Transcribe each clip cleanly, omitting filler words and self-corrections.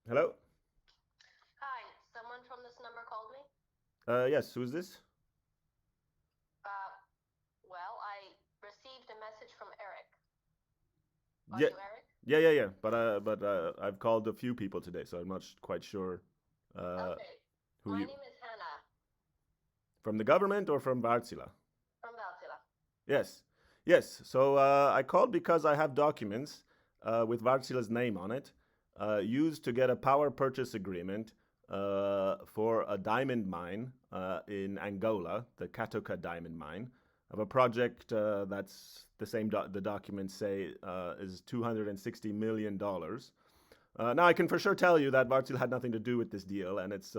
Hello? Hi, someone from this number called me. Yes, who is this? Uh, I received a message from Eric. Are Yeah, you Eric? yeah. But I've called a few people today, so I'm not quite sure uh, Okay. who My you name is Hannah from the government or from Wartsila. from Wartsila. Yes, yes. So I called because I have documents with Wartsila's name on it, used to get a power purchase agreement for a diamond mine in Angola, the Katoka diamond mine, of a project that's the same. The documents say is $260 million. Now I can for sure tell you that Wartsil had nothing to do with this deal, and it's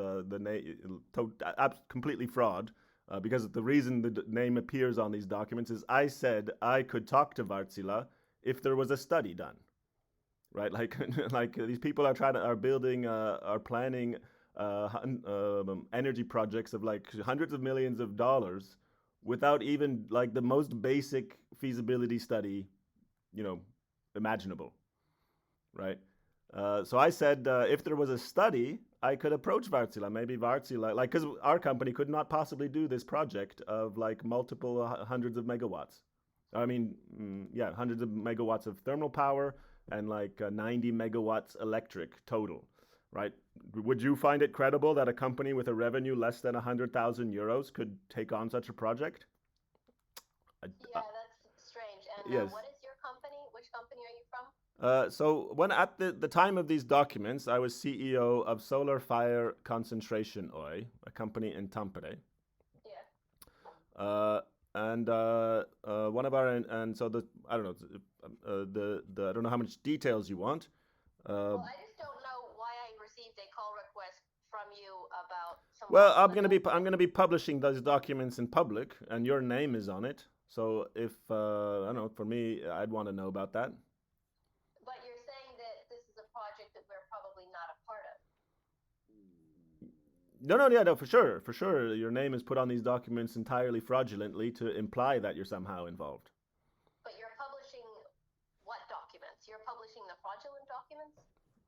completely fraud. Because the reason the name appears on these documents is I said I could talk to Wartsila if there was a study done, right? Like, like these people are building, are planning energy projects of like hundreds of millions of dollars without even like the most basic feasibility study, you know, imaginable, right? So I said if there was a study, I could approach Wartsila. Maybe Wartsila, like, because our company could not possibly do this project of like multiple hundreds of megawatts. I mean, yeah, hundreds of megawatts of thermal power and like 90 megawatts electric total, right? Would you find it credible that a company with a revenue less than 100,000 euros could take on such a project? Yeah, that's strange. And Yes. what is your company? Which company are you from? So when at the time of these documents, I was CEO of Solar Fire Concentration Oil, a company in Tampere. Yeah. Uh, and one of our and so the I don't know the I don't know how much details you want. Uh, Well, I just don't know why I received a call request from you about some well, Wartsila I'm documents. gonna be publishing those documents in public, and your name is on it. So if I don't know, for me, I'd want to know about that. But you're saying that this is a project that we're probably not a part of. No, no, yeah, no, for sure, for sure. Your name is put on these documents entirely fraudulently to imply that you're somehow involved. But you're publishing what documents? You're publishing the fraudulent documents?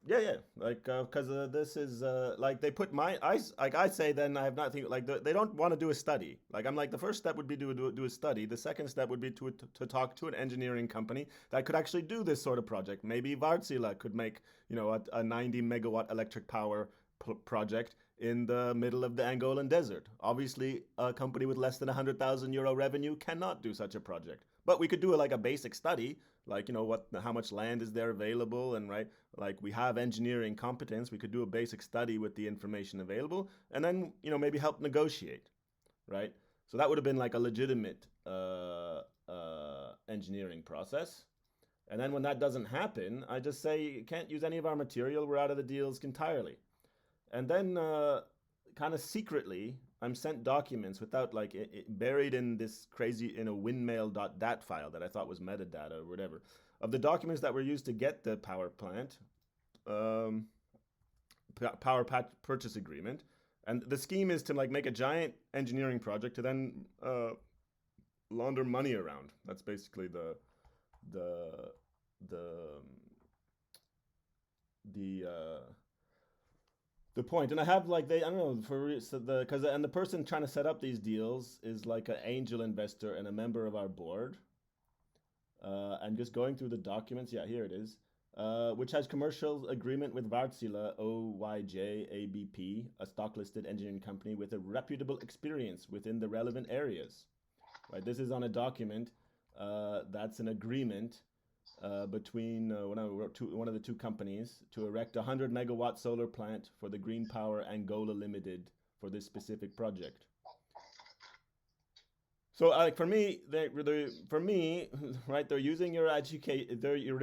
Yeah, yeah, like because this is like they put like I say then I have nothing like they don't want to do a study. Like I'm like the first step would be do a study. The second step would be to talk to an engineering company that could actually do this sort of project. Maybe Wartsila could make a 90 megawatt electric power project in the middle of the Angolan desert. Obviously, a company with less than 100,000 euro revenue cannot do such a project. But we could do like a basic study, like how much land is there available, and right, like we have engineering competence. We could do a basic study with the information available, and then maybe help negotiate, right? So that would have been like a legitimate engineering process. And then when that doesn't happen, I just say you can't use any of our material. We're out of the deals entirely. And then kind of secretly I'm sent documents without like buried in this crazy in a windmail.dat file that I thought was metadata or whatever of the documents that were used to get the power plant um, purchase agreement. And the scheme is to like make a giant engineering project to then launder money around. That's basically the the the the point. And I have like I don't know for so the because and the person trying to set up these deals is like an angel investor and a member of our board. And just going through the documents, yeah, here it is. Which has commercial agreement with Wartsila Oyj ABP, a stock listed engineering company with a reputable experience within the relevant areas. Right, this is on a document that's an agreement between one of the two companies to erect a 100 megawatt solar plant for the Green Power Angola Limited for this specific project. So, like for me, for me, right? They're using your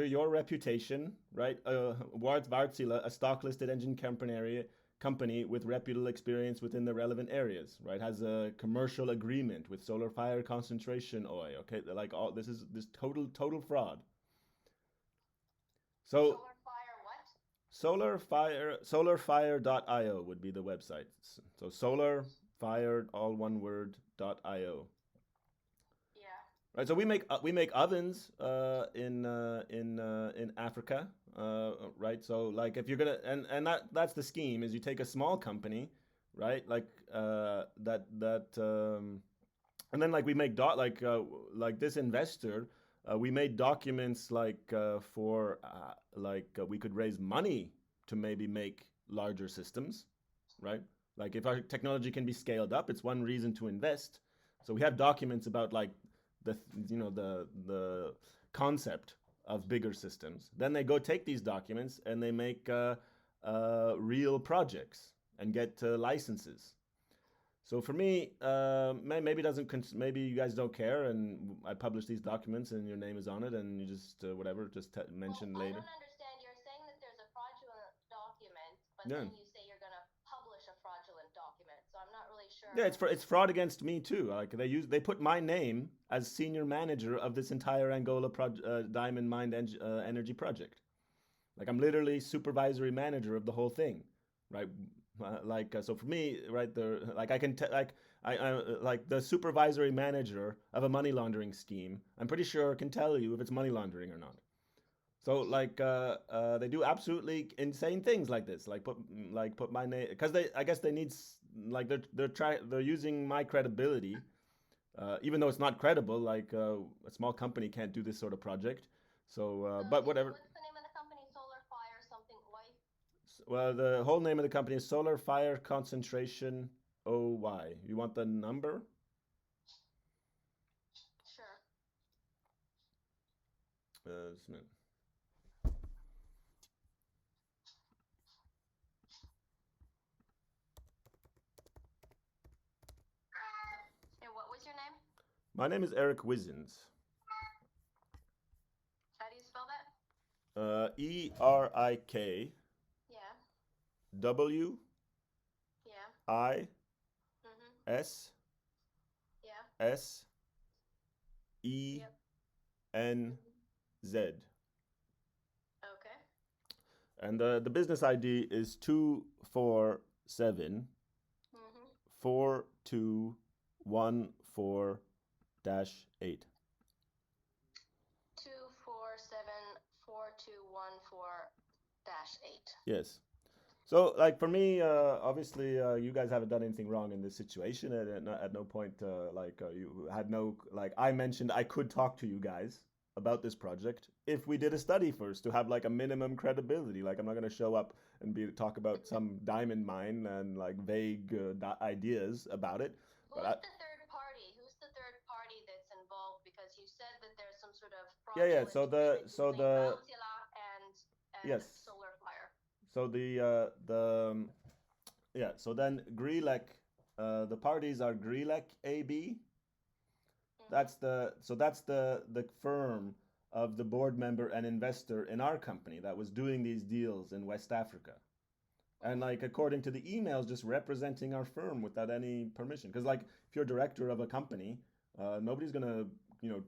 your reputation, right? Wartsila, a stock listed engine company with reputable experience within the relevant areas, right? Has a commercial agreement with Solar Fire Concentration Oil. Okay, like all this total fraud. So Solar Fire what? solarfire.io would be the website. So solarfire all one word .io. Yeah. Right, so we make ovens in Africa. right? So like if you're gonna and that's the scheme is you take a small company, right? Like and then like we make like this investor, we made documents for we could raise money to maybe make larger systems, right? Like if our technology can be scaled up, it's one reason to invest. So we have documents about like the the concept of bigger systems. Then they go take these documents and they make real projects and get licenses. So for me, maybe it doesn't. Maybe you guys don't care, and I publish these documents, and your name is on it, and you just whatever, just Well, mention I later. don't understand. You're saying that there's a fraudulent document, but Yeah, then you say you're going to publish a fraudulent document. So I'm not really yeah. sure. It's fraud against me too. Like they put my name as senior manager of this entire Angola diamond mine energy project. Like I'm literally supervisory manager of the whole thing, right? So for me, right there, like I can like I like the supervisory manager of a money laundering scheme. I'm pretty sure can tell you if it's money laundering or not. So they do absolutely insane things like this, like put my name because they I guess they need like they're using my credibility, even though it's not credible. Like a small company can't do this sort of project. So, So but whatever. what's the name of the company? Solar Fire something? Why? Well, the whole name of the company is Solar Fire Concentration OY. You want the number? Sure. Isn't it? And what was your name? My name is Eric Wizens. How do you spell that? ERIK Yeah. W Yeah. I Mhm. S Yeah. S E Yep. N Z. Okay. And the business ID is 247 Mhm. 4214 8. 2474214-8. Yes. So, like for me, obviously, you guys haven't done anything wrong in this situation. At no point, you had no like. I mentioned I could talk to you guys about this project if we did a study first to have like a minimum credibility. Like, I'm not going to show up and be talk about some diamond mine and like vague ideas about it. But Who's the third party? Who's the third party that's involved? Because you said that there's some sort of yeah. fraudulent agreement between The Wartsila and yes. Solar Fire. So yeah. So then Grelec, the parties are Grelec AB. Mhm. That's the firm of the board member and investor in our company that was doing these deals in West Africa. And Mhm. like according to the emails, just representing our firm without any permission. Because like if you're director of a company, nobody's gonna you know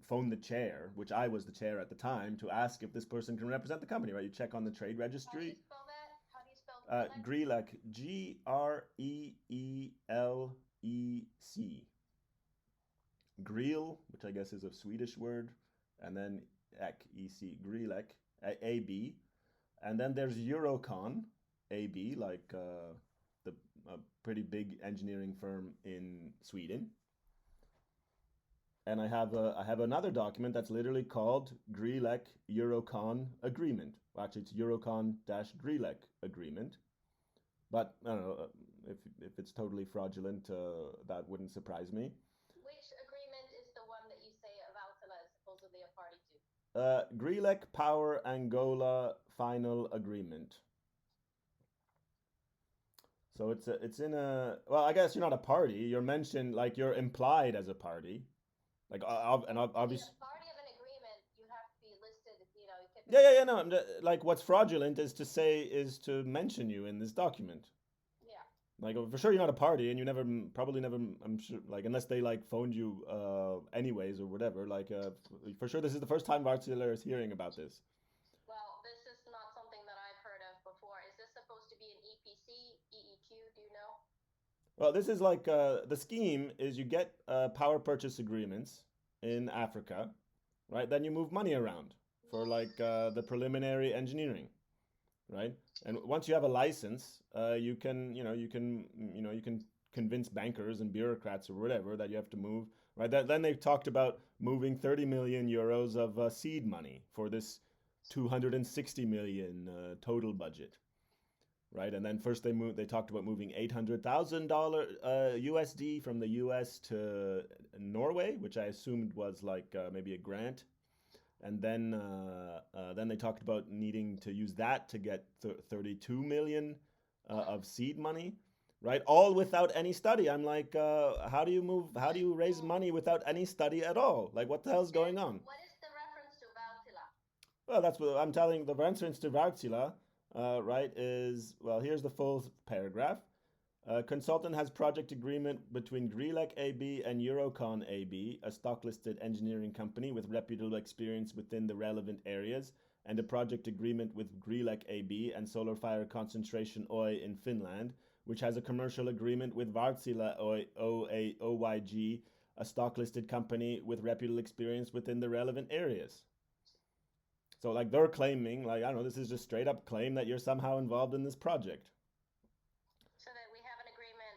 phone the chair, which I was the chair at the time, to ask if this person can represent the company. Right? You check on the trade How do you registry. spell that? How do you spell Grelec? Grelec, Greelec. Greel, which I guess is a Swedish word, and then ek, ec, Grelec, AB, and then there's Eurocon, AB, like the pretty big engineering firm in Sweden. And I have another document that's literally called Grelec Eurocon Agreement. Well, actually, it's Eurocon Grelec Agreement. But I don't know if it's totally fraudulent. That wouldn't surprise me. Which agreement is the one that you say Wartsila is supposedly a party to? Grelec Power Angola Final Agreement. So it's in a well, I guess you're not a party. You're mentioned like you're implied as a party. Like and Well, to be obviously. a party of an agreement, you have to be listed. Yeah. Typically. No. Like what's fraudulent is to mention you in this document. Yeah. Like for sure you're not a party, and you never probably never. I'm sure like unless they like phoned you anyways or whatever. Like for sure this is the first time Wartsila is hearing about this. Well, this is not something that I've heard of before. Is this supposed to be an EPC, EEQ? Do you know? Well, this is like the scheme is you get power purchase agreements in Africa, right? Then you move money around. for like the preliminary engineering, right? And once you have a license, you can convince bankers and bureaucrats or whatever that you have to move, right? Then they talked about moving 30 million euros of seed money for this 260 million total budget, right? And then first they talked about moving $800,000 USD from the US to Norway, which I assumed was like maybe a grant. And then they talked about needing to use that to get 32 million of seed money, right? All without any study. I'm like, how do you move? How do you raise money without any study at all? Like, what the hell's And going on? what is the reference to Wartsila? Well, that's what I'm telling. The reference to Wartsila, right, is, well, here's the full paragraph. Consultant has project agreement between Grelec AB and Eurocon AB, a stock-listed engineering company with reputable experience within the relevant areas, and a project agreement with Grelec AB and Solar Fire Concentration Oy in Finland, which has a commercial agreement with Wartsila Oyg, a stock-listed company with reputable experience within the relevant areas. So, like, they're claiming, like, I don't know, this is just straight up claim that you're somehow involved in this project So that we have an agreement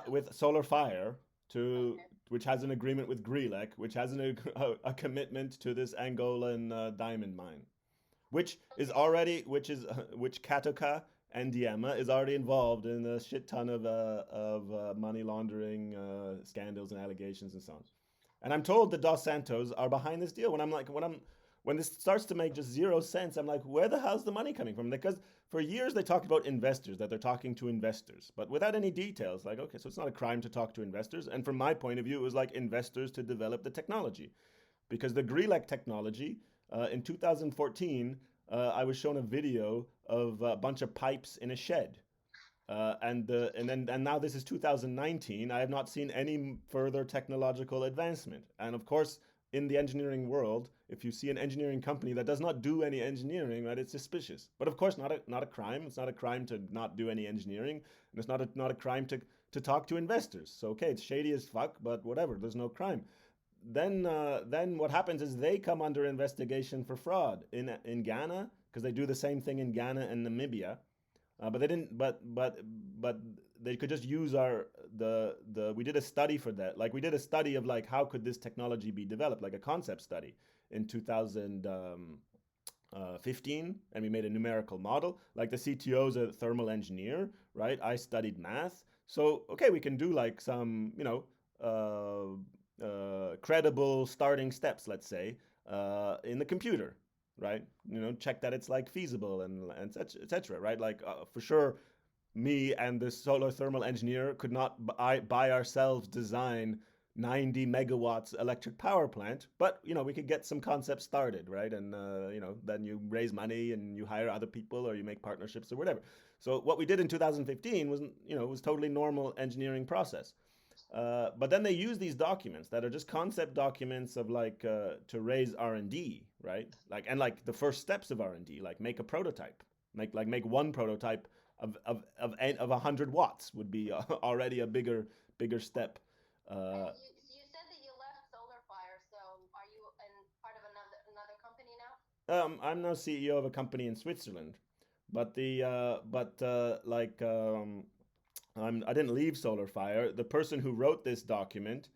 with Solar Fire to Okay. which has an agreement with Grelec, which has a commitment to this Angolan diamond mine, which is Okay. already which Katoka and Diema is already involved in a shit ton of money laundering scandals and allegations and so on. And I'm told the Dos Santos are behind this deal. When this starts to make just zero sense, I'm like, where the hell's the money coming from? Because for years they talked about investors, that they're talking to investors, but without any details. Like, okay, so it's not a crime to talk to investors. And from my point of view, it was like investors to develop the technology, because the Grelec technology in 2014, I was shown a video of a bunch of pipes in a shed. And now this is 2019. I have not seen any further technological advancement. And of course, in the engineering world, if you see an engineering company that does not do any engineering, right, it's suspicious. But of course, not a crime. It's not a crime to not do any engineering, and it's not a crime to talk to investors. So okay, it's shady as fuck, but whatever. There's no crime. Then what happens is they come under investigation for fraud in Ghana, because they do the same thing in Ghana and Namibia. But they didn't. But they could just use our the. We did a study for that. Like, we did a study of like how could this technology be developed, like a concept study in 2015, and we made a numerical model. Like, the CTO is a thermal engineer, right? I studied math, so okay, we can do like some credible starting steps, let's say, in the computer, right? Check that it's like feasible and such, etc. Right? Like, for sure, me and the solar thermal engineer could not by ourselves design 90 megawatts electric power plant, but we could get some concepts started, right? And then you raise money and you hire other people or you make partnerships or whatever. So what we did in 2015 was totally normal engineering process. But then they use these documents that are just concept documents of like to raise R&D, right? Like the first steps of R&D, like make a prototype, make one prototype of 100 watts would be already a bigger step. And Uh, you said that you left Solar Fire, so are you in part of another company now? I'm now CEO of a company in Switzerland, but I didn't leave Solar Fire. The person who wrote this document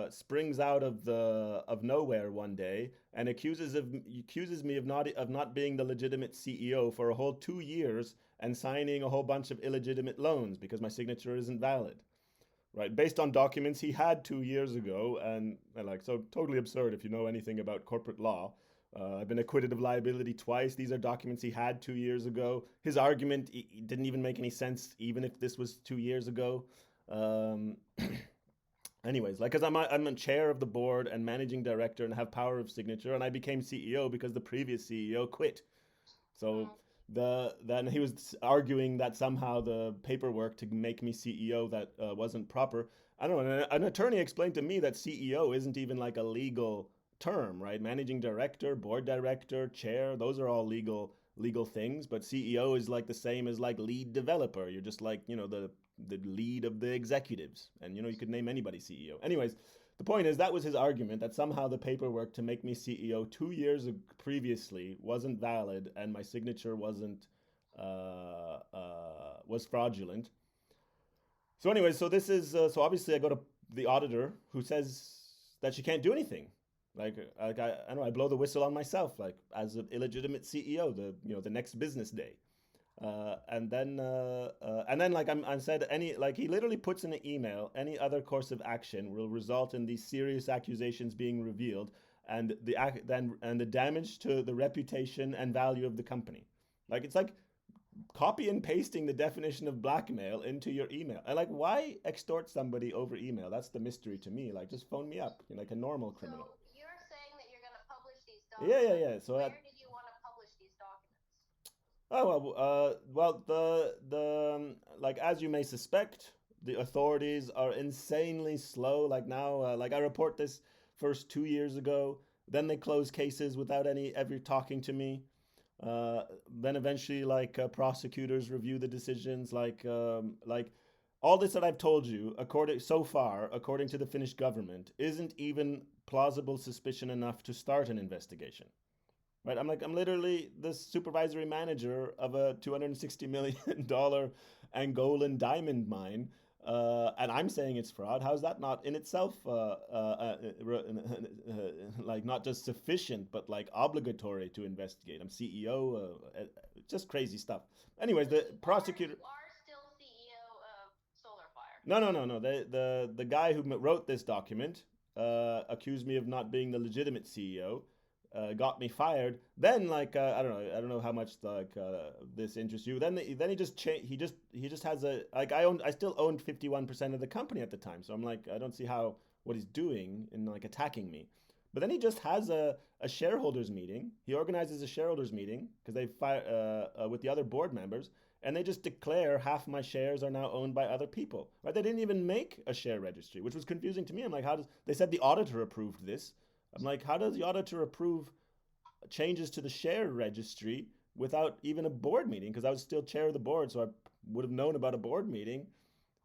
springs out of nowhere one day and accuses me of not being the legitimate CEO for a whole 2 years and signing a whole bunch of illegitimate loans because my signature isn't valid. Right, based on documents he had 2 years ago, and like, so totally absurd if you know anything about corporate law. I've been acquitted of liability twice. These are documents he had 2 years ago. His argument didn't even make any sense, even if this was 2 years ago. Um, Anyways, like, because I'm a chair of the board and managing director and have power of signature, and I became CEO because the previous CEO quit. So Mm. then he was arguing that somehow the paperwork to make me CEO that wasn't proper. I don't know. An attorney explained to me that CEO isn't even like a legal term, right? Managing director, board director, chair, those are all legal things. But CEO is like the same as like lead developer. You're just like the lead of the executives, and you could name anybody CEO. Anyways, The point is that was his argument that somehow the paperwork to make me CEO 2 years previously wasn't valid and my signature wasn't was fraudulent. So anyway, so this is so obviously I go to the auditor who says that she can't do anything. I don't know, I blow the whistle on myself like as an illegitimate CEO the next business day. And then like I'm said any like he literally puts in an email any other course of action will result in these serious accusations being revealed and the damage to the reputation and value of the company. Like it's like copy and pasting the definition of blackmail into your email. And like why extort somebody over email? That's the mystery to me. Like just phone me up, like a normal So criminal. you're saying that you're going to publish these Yeah, yeah, documents. yeah. So Where did you want to publish these documents? well, like as you may suspect, the authorities are insanely slow. Like now, like I report this first 2 years ago, then they close cases without any ever talking to me. Then eventually, like prosecutors review the decisions. Like all this that I've told you, according so far, according to the Finnish government, isn't even plausible suspicion enough to start an investigation. Right? I'm literally the supervisory manager of a $260 million Angolan diamond mine, and I'm saying it's fraud. How's that not in itself like not just sufficient, but like obligatory to investigate? I'm CEO. Just crazy stuff. Anyways, the prosecutor. You are still CEO of Solar Fire. No, no, no, no. The guy who wrote this document accused me of not being the legitimate CEO. Got me fired. Then, like, I don't know how much like this interests you. Then he just he just has a like I still owned 51% of the company at the time. So I'm like, I don't see how what he's doing in like attacking me. But then he just has a shareholders meeting. He organizes a shareholders meeting because they fire with the other board members, and they just declare half my shares are now owned by other people. Right? They didn't even make a share registry, which was confusing to me. I'm like, how does they said the auditor approved this? I'm like, how does the auditor approve changes to the share registry without even a board meeting? Because I was still chair of the board, so I would have known about a board meeting.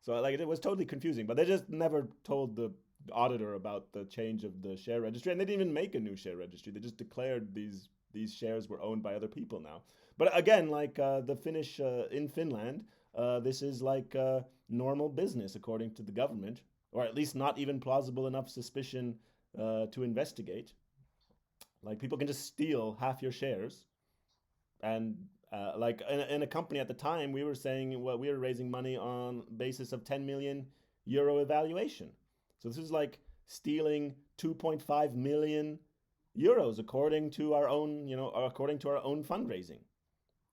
So like it was totally confusing. But they just never told the auditor about the change of the share registry, and they didn't even make a new share registry. They just declared these shares were owned by other people now. But again, like the Finnish in Finland, this is like normal business according to the government, or at least not even plausible enough suspicion to investigate. Like people can just steal half your shares, and like in a company at the time, we were saying well, we were raising money on basis of 10 million euro evaluation. So this is like stealing 2.5 million euros according to our own, according to our own fundraising.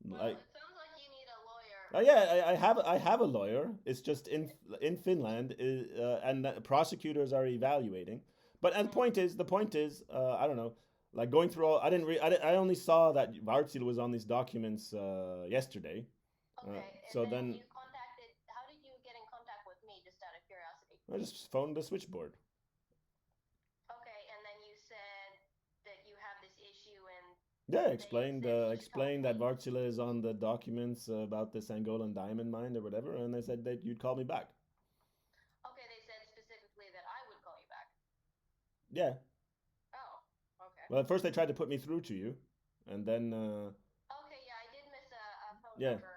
Well, Like, it sounds like you need a lawyer. yeah, I have a lawyer. It's just in Finland, and prosecutors are evaluating. But and the point is, I don't know, like going through all. I didn't. I only saw that Wartsila was on these documents yesterday. Okay, and So then then you contacted. How did you get in contact with me? Just out of curiosity. I just phoned the switchboard. Okay, and then you said that you have this issue, and Yeah, they said you should talk to explained that me. Wartsila is on the documents about this Angolan diamond mine or whatever, and they said that you'd call me back. Okay, they said specifically that I would call you back. Yeah. Oh, okay. Well, at first they tried to put me through to you, and then Okay, yeah, I did miss a phone yeah, number.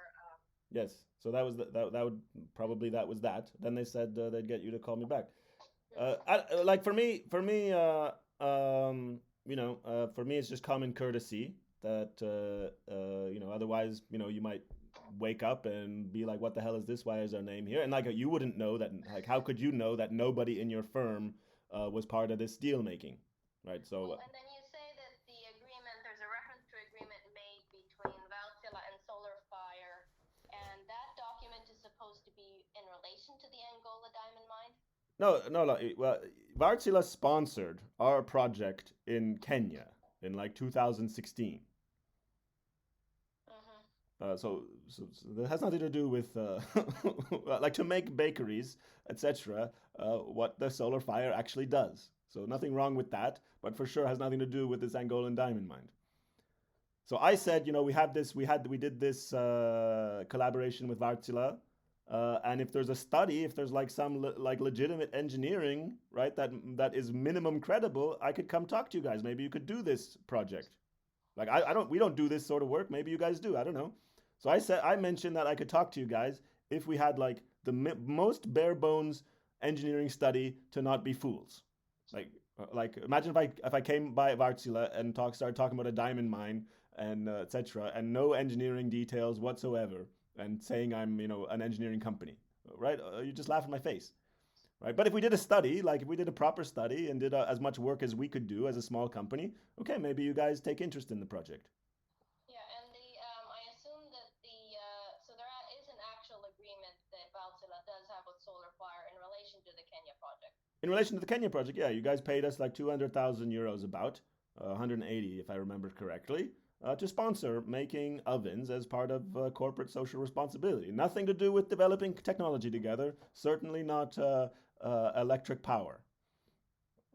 yes. So that was that would probably that was that. Then they said they'd get you to call me back. Like for me, for me, it's just common courtesy that otherwise, you might wake up and be like, "What the hell is this? Why is our name here?" And like you wouldn't know that. Like, how could you know that nobody in your firm was part of this deal making, right? So Well, and then you say that the agreement, there's a reference to agreement made between Wartsila and Solar Fire, and that document is supposed to be in relation to the Angola diamond mine. no, no, like, well, Wartsila sponsored our project in Kenya in like 2016. Mm-hmm. So that has nothing to do with like to make bakeries, etc. What the solar fire actually does. So nothing wrong with that, but for sure has nothing to do with this Angolan diamond mine. So I said, we did this collaboration with Wartsila, And if there's a study, if there's like some like legitimate engineering, right, that is minimum credible, I could come talk to you guys. Maybe you could do this project. Like I don't, we don't do this sort of work. Maybe you guys do. I don't know. So I mentioned that I could talk to you guys if we had like the most bare bones engineering study to not be fools. Like imagine if I came by Wartsila and started talking about a diamond mine and etc. and no engineering details whatsoever and saying I'm an engineering company, right? You just laugh in my face, right? But if we did a study, like if we did a proper study and did as much work as we could do as a small company, okay, maybe you guys take interest in the project. Yeah, and I assume that so is an actual agreement that Valsila does have with Solar Fire in relation to the Kenya project. In relation to the Kenya project, yeah, you guys paid us like 200,000 euros, about 180 if I remember correctly, to sponsor making ovens as part of corporate social responsibility. Nothing to do with developing technology together. Certainly not electric power.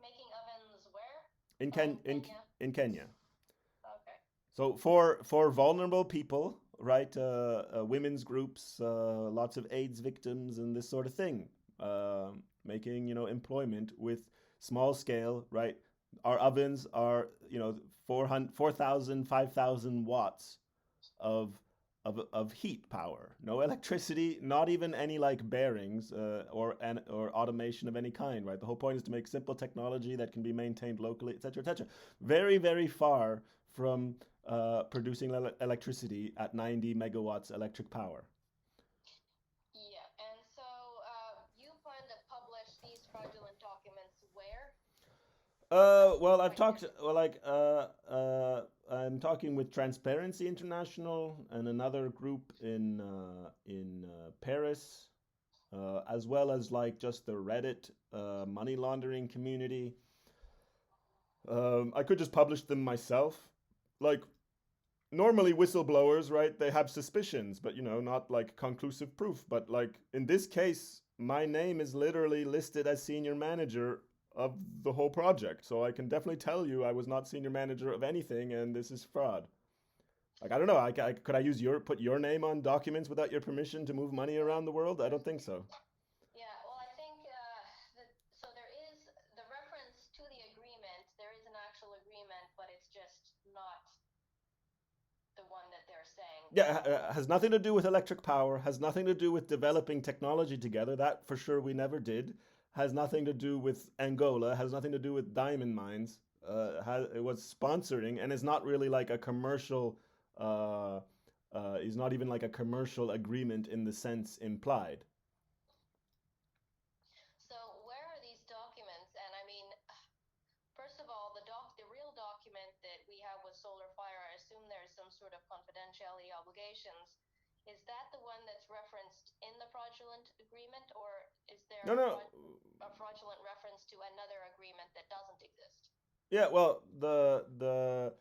Making ovens where? In Oh, in Ken in Kenya. in Kenya. Okay. So for vulnerable people, right? Women's groups, lots of AIDS victims, and this sort of thing. Making employment with small scale, right? Our ovens are 4,000, 5,000 watts of of heat power. No electricity, not even any like bearings or automation of any kind. Right. The whole point is to make simple technology that can be maintained locally, etc., etc. Very very far from producing electricity at 90 megawatts electric power. Yeah, and so you plan to publish these fraudulent documents where? Well, I've Right here. talked. Well, I'm talking with Transparency International and another group in Paris, as well as like just the Reddit money laundering community. I could just publish them myself. Like normally whistleblowers, right? They have suspicions, but not like conclusive proof. But like in this case, my name is literally listed as senior manager of the whole project. So I can definitely tell you I was not senior manager of anything, and this is fraud. Like I don't know, could I use put your name on documents without your permission to move money around the world? I don't think so. Yeah, well, I think so. There is the reference to the agreement. There is an actual agreement, but it's just not the one that they're saying. Yeah, has nothing to do with electric power, has nothing to do with developing technology together. That for sure we never did. Has nothing to do with Angola, has nothing to do with diamond mines. It was sponsoring and is not really like a commercial, uh, is not even like a commercial agreement in the sense implied. So where are these documents? And I mean, first of all, the real document that we have with Solar Fire, I assume there's some sort of confidentiality obligations. Is that the one that's referenced in the fraudulent agreement, or is there No, no. a fraudulent reference to another agreement that doesn't exist? Yeah, well, the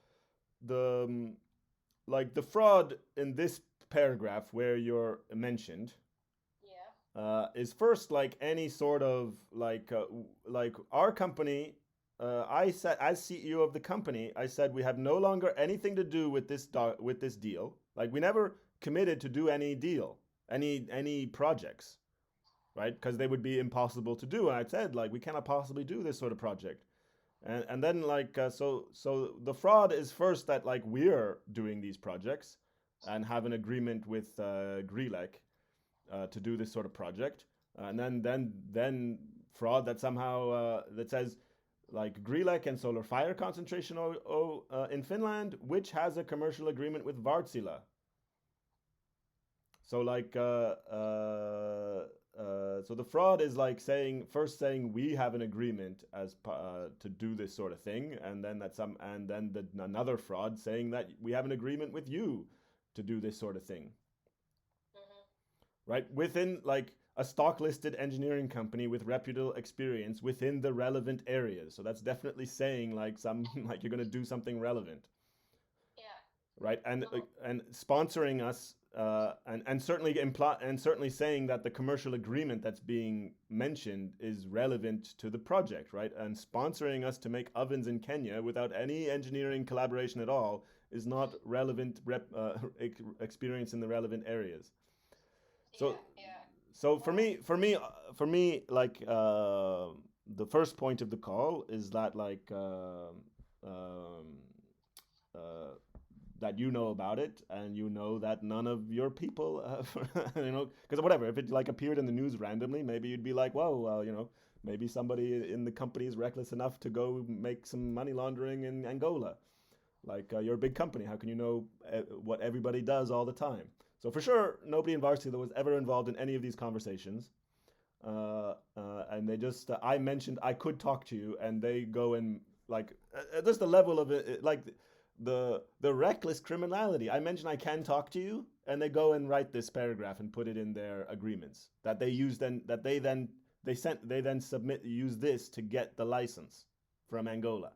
like the fraud in this paragraph where you're mentioned Yeah. is first like any sort of like our company. I said as CEO of the company, I said we have no longer anything to do with with this deal. Like we never committed to do any deal, any projects, right? Because they would be impossible to do. And I said like we cannot possibly do this sort of project. And then like so the fraud is first that like we're doing these projects and have an agreement with Grelec to do this sort of project, and then fraud that somehow that says like Grelec and Solar Fire Concentration in Finland, which has a commercial agreement with Wartsila. So like so the fraud is like saying we have an agreement to do this sort of thing, and then another fraud saying that we have an agreement with you to do this sort of thing, Mm-hmm. right? Within like a stock listed engineering company with reputable experience within the relevant areas. So that's definitely saying like some like you're going to do something relevant, Yeah. right? And So and sponsoring us and certainly saying that the commercial agreement that's being mentioned is relevant to the project, right? And sponsoring us to make ovens in Kenya without any engineering collaboration at all is not relevant experience in the relevant areas. So yeah, yeah. So Well, for me, like the first point of the call is that um, uh, that you know about it, and you know that none of your people, because whatever, if it like appeared in the news randomly, maybe you'd be like, whoa, well, maybe somebody in the company is reckless enough to go make some money laundering in Angola. Like you're a big company, how can you know what everybody does all the time? So for sure, nobody in Varsity was ever involved in any of these conversations. And they just, I mentioned I could talk to you, and they go and like, just the level of it, like the reckless criminality. I mentioned I can talk to you, and they go and write this paragraph and put it in their agreements that they use then that they then submit use this to get the license from Angola,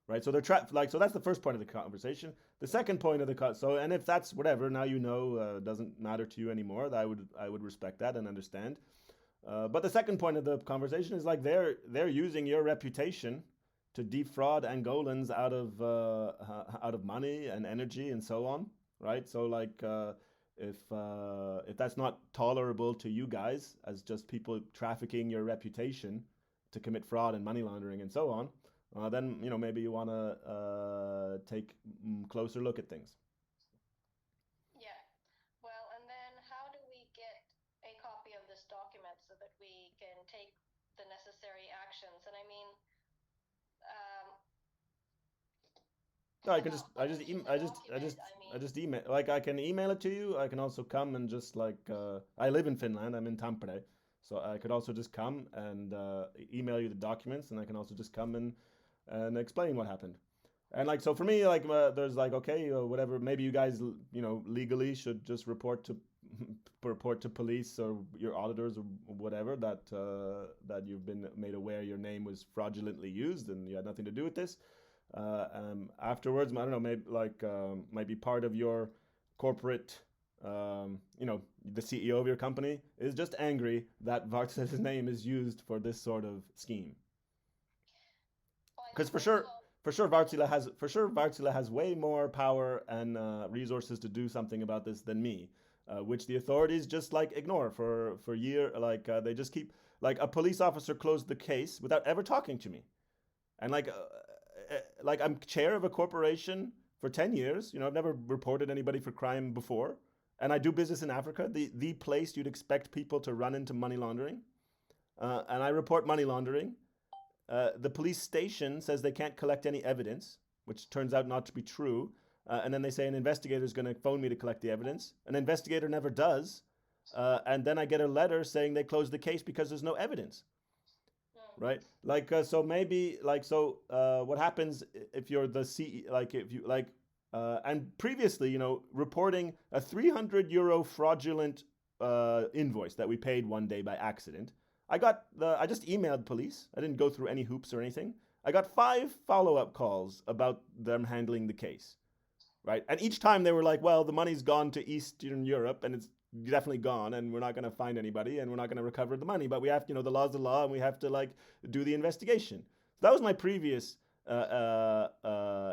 right? So they're trapped. Like, so that's the first point of the conversation. The second point of the so, and if that's whatever, now doesn't matter to you anymore. I would respect that and understand. But the second point of the conversation is like they're using your reputation to defraud Angolans out of money and energy and so on, right? So like if that's not tolerable to you guys as just people trafficking your reputation to commit fraud and money laundering and so on, then maybe you want to take closer look at things. yeah. Well, and then how do we get a copy of this document so that we can take the necessary actions? And I mean, um, No, I can just, well, I other just, than the document, I I mean, just email. Like I can email it to you. I can also come and just like, I live in Finland. I'm in Tampere, so I could also just come and email you the documents, and I can also just come and explain what happened. And like, so for me, like, there's like, okay, whatever. Maybe you guys, legally should just report to police or your auditors or whatever that you've been made aware your name was fraudulently used and you had nothing to do with this. Afterwards, I don't know, maybe like might be part of your corporate, the CEO of your company is just angry that Varta's name is used for this sort of scheme. fine. Because First of all, For sure Vartsila has way more power and resources to do something about this than me, which the authorities just like ignore for year. Like they just keep like a police officer closed the case without ever talking to me, and like I'm chair of a corporation for 10 years. I've never reported anybody for crime before, and I do business in Africa, the place you'd expect people to run into money laundering, and I report money laundering. The police station says they can't collect any evidence, which turns out not to be true. And then they say an investigator is going to phone me to collect the evidence. An investigator never does. And then I get a letter saying they closed the case because there's no evidence, mm, right? Like, so maybe, like, so what happens if you're the CE, like, if you, like, and previously, reporting a €300 fraudulent invoice that we paid one day by accident. I just emailed police. I didn't go through any hoops or anything. I got 5 follow-up calls about them handling the case, right? And each time they were like, well, the money's gone to Eastern Europe and it's definitely gone and we're not going to find anybody and we're not going to recover the money, but we have to, the law's the law and we have to like do the investigation. So that was my previous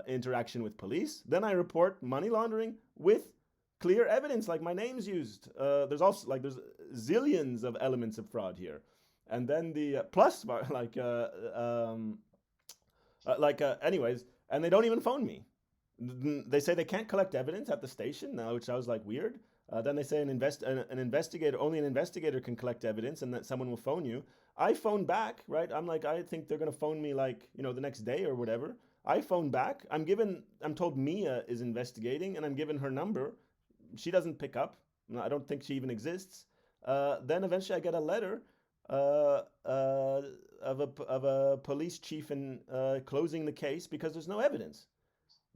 interaction with police. Then I report money laundering with clear evidence, like my name's used. There's also like there's zillions of elements of fraud here, and then the plus anyways, and they don't even phone me. They say they can't collect evidence at the station now, which I was like weird. Then they say an investigator, only an investigator can collect evidence, and that someone will phone you. I phone back, right? I'm like, I think they're gonna phone me like the next day or whatever. I phone back. I'm told Mia is investigating, and I'm given her number. She doesn't pick up. I don't think she even exists. Then eventually I get a letter of a police chief in closing the case because there's no evidence.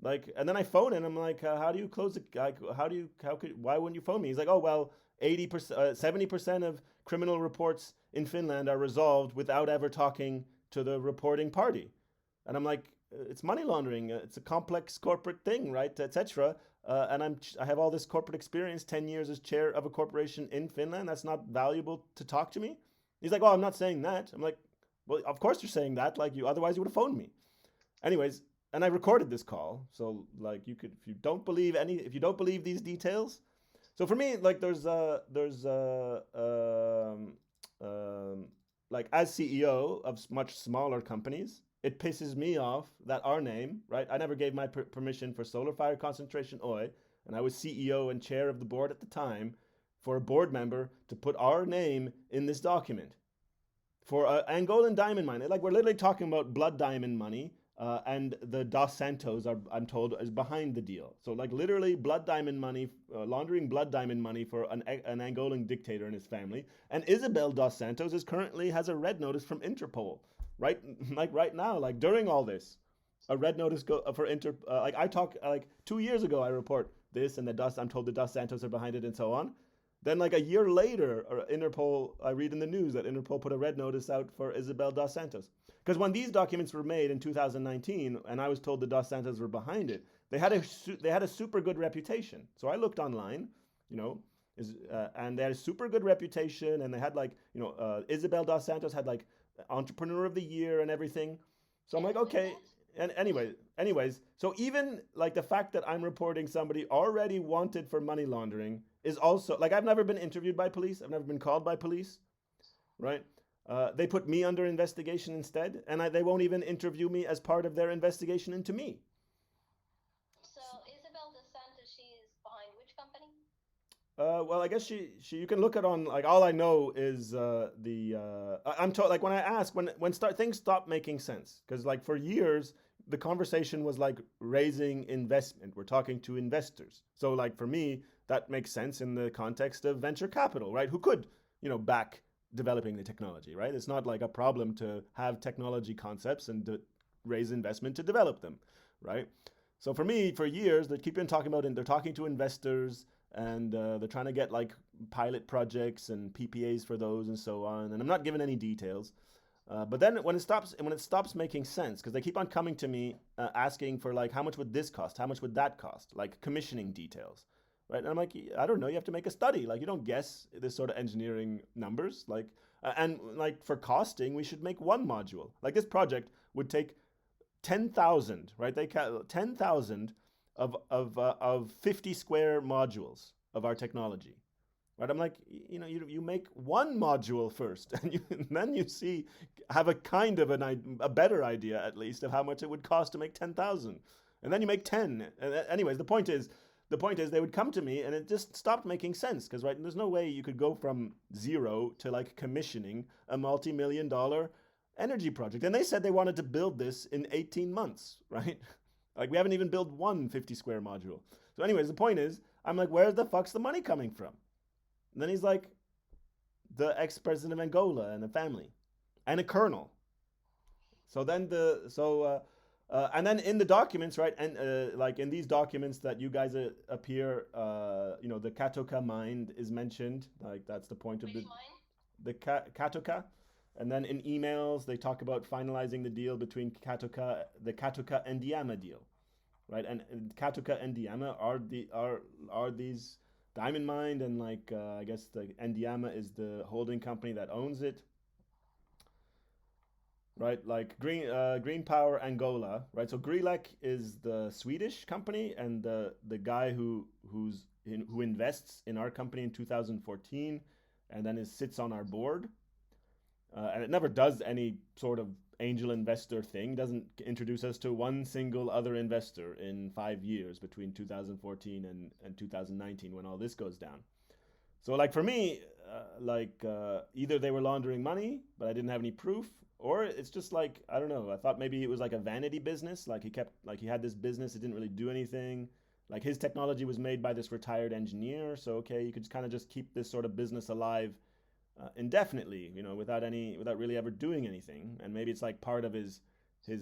Like, and then I phone and I'm like, how do you close it? Like, why wouldn't you phone me? He's like, oh, well, 80%, 70% of criminal reports in Finland are resolved without ever talking to the reporting party. And I'm like, it's money laundering. It's a complex corporate thing, right? Etc. And I have all this corporate experience, 10 years as chair of a corporation in Finland. That's not valuable to talk to me. He's like, well, I'm not saying that. I'm like, well, of course you're saying that. Like, otherwise you would have phoned me. Anyways, and I recorded this call, so like you could, if you don't believe these details, So for me, like um, like as CEO of much smaller companies, it pisses me off that our name, right? I never gave my permission for Solar Fire Concentration Oil, and I was CEO and chair of the board at the time, for a board member to put our name in this document for Angolan diamond mine. Like we're literally talking about blood diamond money, and the Dos Santos are, I'm told, is behind the deal. So like literally blood diamond money, laundering blood diamond money for an Angolan dictator and his family. And Isabel Dos Santos is currently has a red notice from Interpol, right? Like right now, like during all this, a red notice for Inter. Like I talk like 2 years ago, I report this and the Dos. I'm told the Dos Santos are behind it and so on. Then, like a year later, Interpol, I read in the news that Interpol put a red notice out for Isabel Dos Santos. Because when these documents were made in 2019, and I was told the Dos Santos were behind it, they had a super good reputation. So I looked online, you know, and they had a super good reputation, and they had like, Isabel Dos Santos had like Entrepreneur of the Year and everything. So I'm Yeah, like, who is okay. that? And anyways, so even like the fact that I'm reporting somebody already wanted for money laundering is also like I've never been interviewed by police. I've never been called by police, right? They put me under investigation instead, and they won't even interview me as part of their investigation into me. So Isabel DeSantis, she's behind which company? Well, I guess she you can look at on like all I know is I'm told like when I ask when start things stop making sense because like for years the conversation was like raising investment. We're talking to investors, so like for me that makes sense in the context of venture capital, right? Who could back developing the technology, right? It's not like a problem to have technology concepts and to raise investment to develop them, right? So for me, for years, they keep on talking about, and they're talking to investors, and they're trying to get like pilot projects and PPAs for those and so on. And I'm not giving any details. But then when it stops making sense, because they keep on coming to me asking for like how much would this cost, how much would that cost, like commissioning details, right? And I'm like, I don't know. You have to make a study. Like you don't guess this sort of engineering numbers. Like and like for costing, we should make one module. Like this project would take 10,000, right? 10,000 of 50 square modules of our technology, right? I'm like, you make one module first, and then you see, have a kind of a better idea at least of how much it would cost to make 10,000, and then you make 10. And anyways, the point is they would come to me, and it just stopped making sense because right, there's no way you could go from zero to like commissioning a multi-million-dollar energy project. And they said they wanted to build this in 18 months, right? Like we haven't even built one 50 square module. So, anyways, the point is, I'm like, where the fuck's the money coming from? And then he's like, the ex president of Angola and a family and a colonel. So then and then in the documents, right, and like in these documents that you guys appear, the Katoka mine is mentioned. Like that's the point of Which mine? the Katoka. And then in emails, they talk about finalizing the deal between the Katoka and Diama deal, right? And Katoka and Diama are these diamond mine, and like I guess the Ndiama is the holding company that owns it, right? Like Green Power Angola, right? So Grelec is the Swedish company, and the guy who invests in our company in 2014, and then sits on our board, and it never does any sort of angel investor thing. Doesn't introduce us to one single other investor in 5 years between 2014 and 2019 when all this goes down. So like for me, either they were laundering money, but I didn't have any proof, or it's just like I don't know. I thought maybe it was like a vanity business. Like he had this business, it didn't really do anything. Like his technology was made by this retired engineer, so okay, you could kind of just keep this sort of business alive indefinitely, without really ever doing anything. And maybe it's like part of his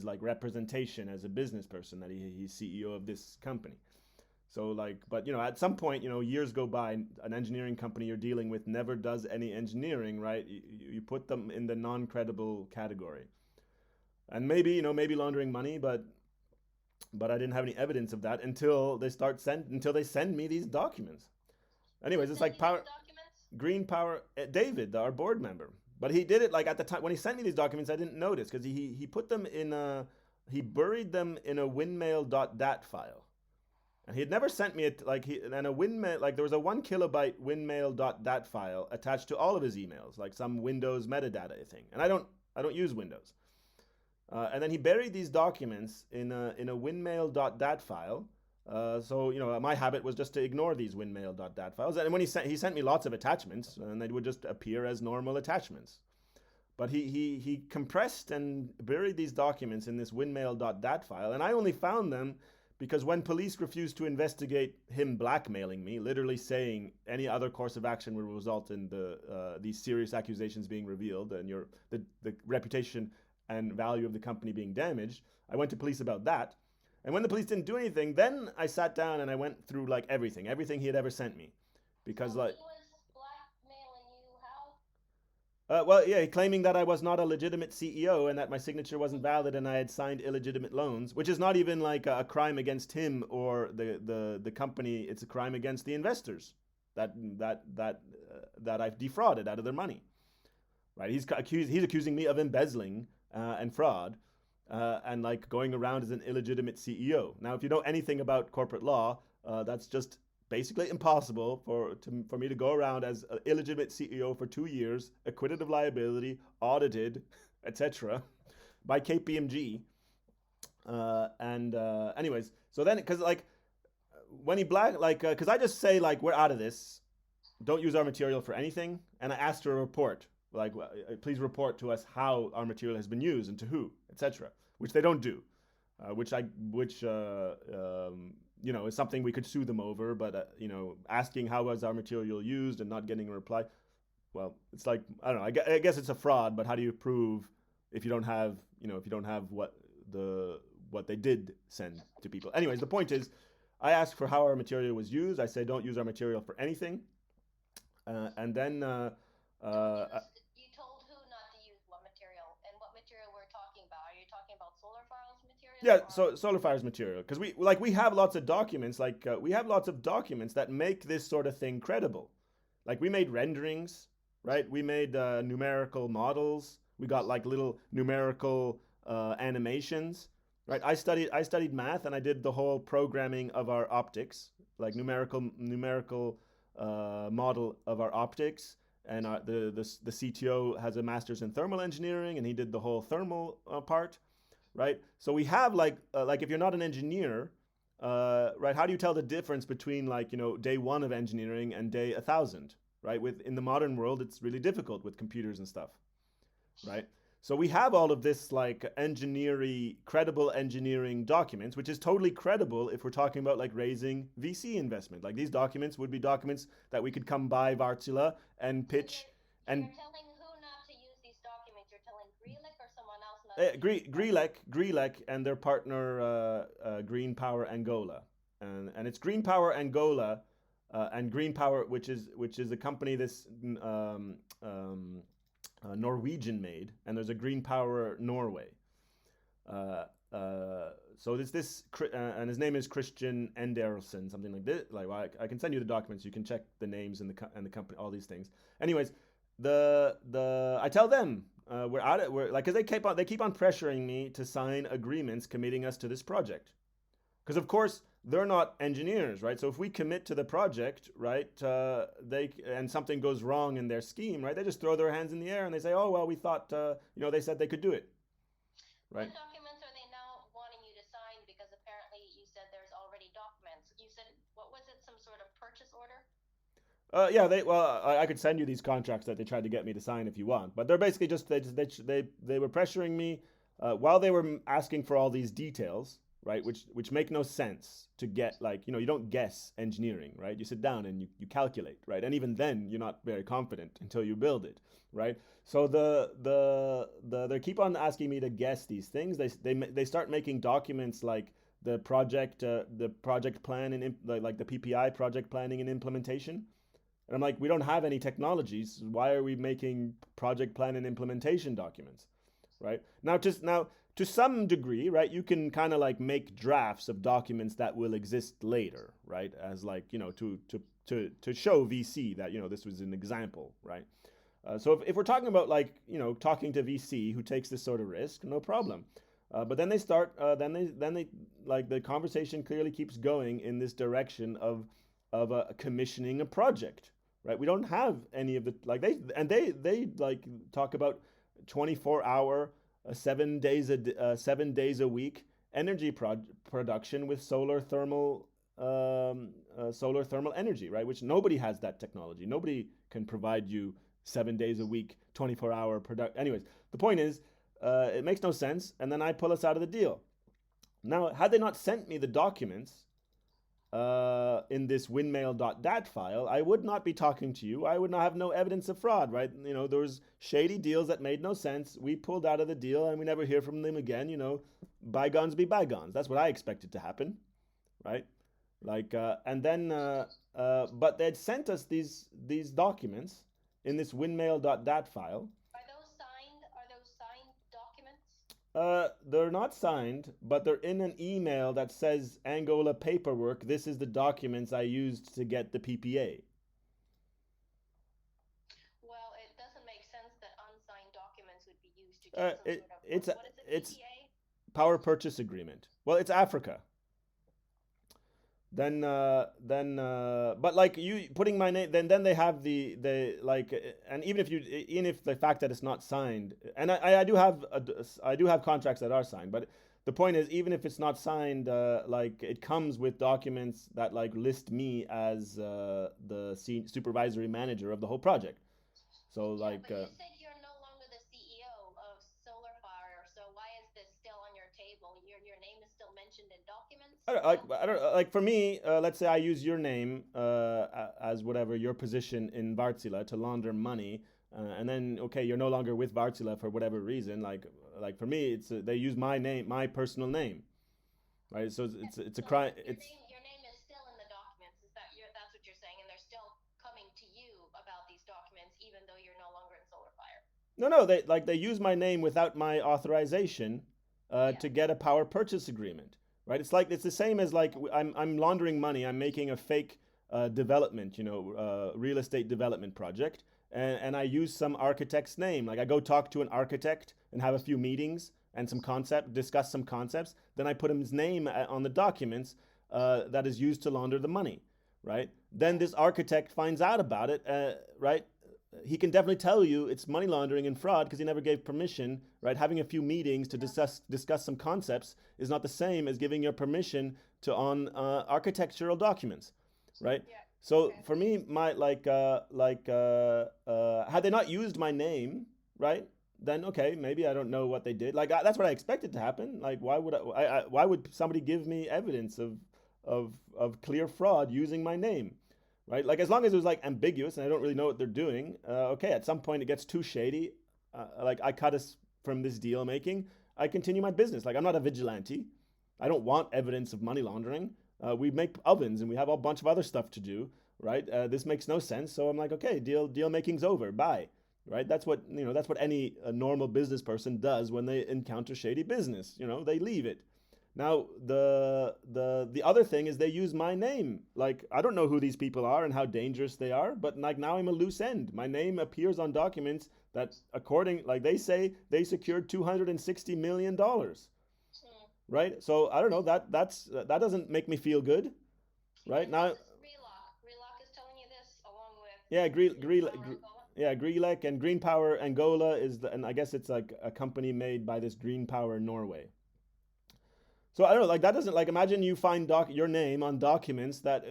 like representation as a business person that he's CEO of this company. So like, but at some point, years go by, an engineering company you're dealing with never does any engineering, right? You put them in the non-credible category, and maybe laundering money, but I didn't have any evidence of that until they send me these documents. Who Anyways, it's sent like you these power documents? Green Power David, our board member. But he did it like at the time when he sent me these documents. I didn't notice because he put them in a he buried them in a windmail.dat file. And he had never sent me it like he and a windmail like there was a 1 kilobyte windmail.dat file attached to all of his emails, like some Windows metadata thing. And I don't use Windows. And then he buried these documents in a windmail.dat file. So my habit was just to ignore these windmail.dat files. And when he sent me lots of attachments, and they would just appear as normal attachments. But he compressed and buried these documents in this windmail.dat file, and I only found them because when police refused to investigate him blackmailing me, literally saying any other course of action would result in these serious accusations being revealed and the reputation and value of the company being damaged, I went to police about that. And when the police didn't do anything, then I sat down and I went through like everything he had ever sent me, because So like he was blackmailing you how? well, yeah, claiming that I was not a legitimate CEO and that my signature wasn't valid and I had signed illegitimate loans, which is not even like a crime against him or the company. It's a crime against the investors that I've defrauded out of their money. Right? He's accusing me of embezzling and fraud. And like going around as an illegitimate CEO. Now, if you know anything about corporate law, that's just basically impossible for me to go around as an illegitimate CEO for 2 years, acquitted of liability, audited, etc., by KPMG. And anyways, so then because like when he because I just say like we're out of this, don't use our material for anything, and I asked for a report like please report to us how our material has been used and to who, etc., which they don't do, which is something we could sue them over. But asking how was our material used and not getting a reply, well, it's like I don't know. I guess it's a fraud, but how do you prove if you don't have what they did send to people? Anyways, the point is, I asked for how our material was used. I say don't use our material for anything, and then. Don't Uh, use. You told who not to use what material, and what material we're talking about? Are you talking about solar files material Yeah, or? so solar fire's material, because we have lots of documents, we have lots of documents that make this sort of thing credible. Like we made renderings, right? We made numerical models. We got like little numerical animations, right? I studied math and I did the whole programming of our optics, like numerical model of our optics. And the CTO has a master's in thermal engineering, and he did the whole thermal part, right? So we have like if you're not an engineer, right? How do you tell the difference between like day one of engineering and day 1,000, right? With in the modern world, it's really difficult with computers and stuff, right? So we have all of this like credible engineering documents, which is totally credible if we're talking about like raising VC investment. Like these documents would be documents that we could come by Wartsila and So pitch. And you're telling who not to use these documents? You're telling Greelick or someone else not to use these documents? Grelec and their partner Green Power Angola, and it's Green Power Angola and Green Power, which is a company this Norwegian made, and there's a Green Power Norway. Uh, so there's this, and his name is Christian Enderson, something like this. Like well, I can send you the documents. You can check the names and the company, all these things. Anyways, the I tell them we're out of we're like because they keep on pressuring me to sign agreements committing us to this project. Because of course they're not engineers, right? So if we commit to the project, right, they and something goes wrong in their scheme, right, they just throw their hands in the air and they say, oh well, we thought, they said they could do it, right? What documents are they now wanting you to sign? Because apparently you said there's already documents. You said, what was it, some sort of purchase order? Yeah, I could send you these contracts that they tried to get me to sign if you want, but they're basically just they were pressuring me while they were asking for all these details, right? Which make no sense to get. Like you don't guess engineering, right? You sit down and you calculate, right? And even then you're not very confident until you build it, right? So they keep on asking me to guess these things. They start making documents like the project plan and like the PPI, project planning and implementation. And I'm like, we don't have any technologies. Why are we making project plan and implementation documents? Right? Now to some degree, right, you can kind of like make drafts of documents that will exist later, right? As like, to show VC that, this was an example, right? So if we're talking about like, talking to VC who takes this sort of risk, no problem. But then they start. Then they like the conversation clearly keeps going in this direction of commissioning a project, right? We don't have any of the like they like talk about 24-hour, 7 days a week energy production with solar thermal energy, right? Which nobody has that technology. Nobody can provide you 7 days a week, 24-hour product. Anyways, the point is, it makes no sense, and then I pull us out of the deal. Now, had they not sent me the documents in this windmail.dat file, I would not be talking to you. I would not have no evidence of fraud, right? There was shady deals that made no sense. We pulled out of the deal and we never hear from them again. Bygones be bygones. That's what I expected to happen, right? Like, and then, but they'd sent us these documents in this windmail.dat file. Are those signed? Are those signed documents? They're not signed, but they're in an email that says Angola paperwork. This is the documents I used to get the PPA. Well, it doesn't make sense that unsigned documents would be used to get some It sort of it's what is it, it's PPA? power purchase agreement. Well, it's Africa. But like you putting my name, then they have the like, and even if the fact that it's not signed, and I do have contracts that are signed, but the point is, even if it's not signed, like it comes with documents that like list me as the supervisory manager of the whole project. So Yeah, like, but you said you're no longer the CEO of Solar Fire, so why is this still on your table? Your name is still mentioned in documents still? I don't like for me. Let's say I use your name as whatever your position in Wartsila to launder money, and then okay, you're no longer with Wartsila for whatever reason. Like for me, they use my name, my personal name, right? So it's a So crime. It's your name is still in the documents. Is that that's what you're saying, and they're still coming to you about these documents, even though you're no longer in Solar Fire. No, they use my name without my authorization Yeah. to get a power purchase agreement, right? It's the same as like I'm laundering money. I'm making a fake development, real estate development project, and I use some architect's name. Like I go talk to an architect and have a few meetings and discuss some concepts. Then I put his name on the documents that is used to launder the money, right? Then Yeah. this architect finds out about it, right? He can definitely tell you it's money laundering and fraud because he never gave permission, right? Having a few meetings to Yeah. discuss some concepts is not the same as giving your permission to on architectural documents, right? Yeah. So Okay. for me, my had they not used my name, right? Then okay, maybe I don't know what they did. Like that's what I expected to happen. Like why would somebody give me evidence of clear fraud using my name? Right? Like as long as it was like ambiguous and I don't really know what they're doing, okay. At some point, it gets too shady. Like I cut us from this deal making. I continue my business. Like I'm not a vigilante. I don't want evidence of money laundering. We make ovens and we have a bunch of other stuff to do. Right? This makes no sense. So I'm like, okay, deal making's over. Bye. Right? That's what That's what any normal business person does when they encounter shady business. They leave it. Now the other thing is they use my name. Like I don't know who these people are and how dangerous they are, but like now I'm a loose end. My name appears on documents that according like they say they secured $260 million. Hmm. Right? So I don't know that doesn't make me feel good. Right? And this Now is Relock. Relock is telling you this, along with yeah, Green Power Angola. yeah, Grelec and Green Power Angola and I guess it's like a company made by this Green Power Norway. So I don't know, like that doesn't like imagine you find your name on documents that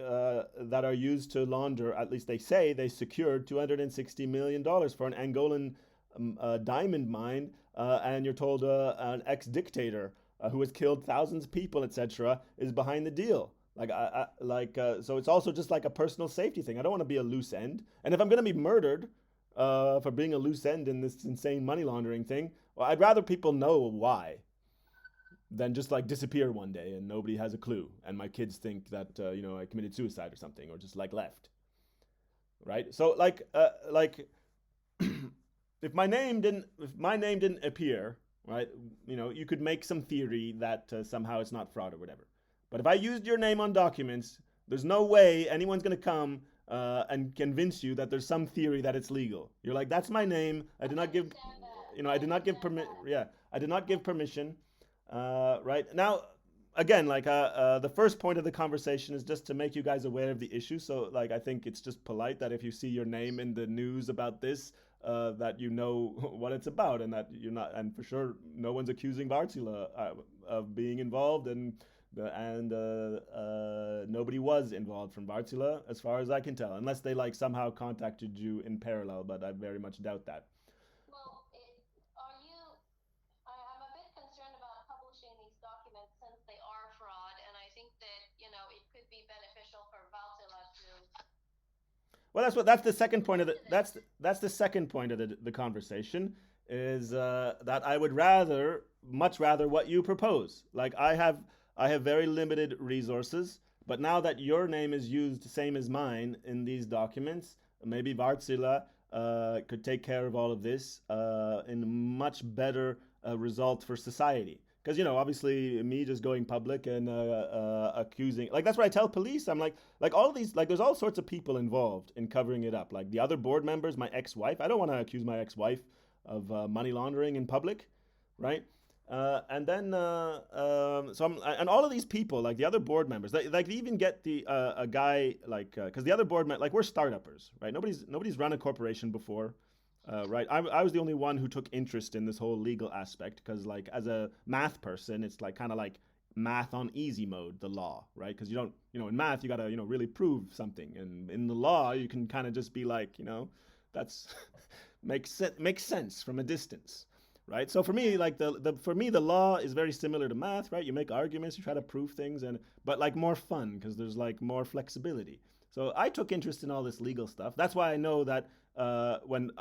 are used to launder. At least they say they secured $260 million for an Angolan diamond mine, and you're told an ex dictator who has killed thousands of people, etc., is behind the deal. So it's also just like a personal safety thing. I don't want to be a loose end, and if I'm going to be murdered for being a loose end in this insane money laundering thing, well, I'd rather people know why than just like disappear one day and nobody has a clue and my kids think that I committed suicide or something or just like left, right? So like if my name didn't appear, right, you could make some theory that somehow it's not fraud or whatever. But if I used your name on documents, there's no way anyone's going to come and convince you that there's some theory that it's legal. You're like, that's my name. I I did not give understand that. I I did not give understand that. I did not give permission. Right now, again, the first point of the conversation is just to make you guys aware of the issue. So, like, I think it's just polite that if you see your name in the news about this, that you know what it's about, and that you're not, and for sure, no one's accusing Wartsila of being involved, and nobody was involved from Wartsila, as far as I can tell, unless they like somehow contacted you in parallel, but I very much doubt that. Well, are you? I'm a bit concerned about publishing these documents since they are fraud, and I think that it could be beneficial for Valtila to Well, that's the second look point of into the this. that's the second point of the conversation is that I would rather much rather what you propose. Like I have very limited resources, but now that your name is used same as mine in these documents, maybe Wartsila could take care of all of this in much better result for society. Because obviously, me just going public and accusing, like that's what I tell police. I'm like all of these, like there's all sorts of people involved in covering it up. Like the other board members, my ex-wife. I don't want to accuse my ex-wife of money laundering in public, right? And then so and all of these people, like the other board members, they even get the a guy like because the other like we're startuppers, right? Nobody's run a corporation before. Right, I was the only one who took interest in this whole legal aspect because, like, as a math person, it's like kind of like math on easy mode, the law, right? Because you don't, in math, you gotta, really prove something, and in the law, you can kind of just be like, that's makes sense from a distance, right? So for me, like the law is very similar to math, right? You make arguments, you try to prove things, and but like more fun because there's like more flexibility. So I took interest in all this legal stuff. That's why I know that when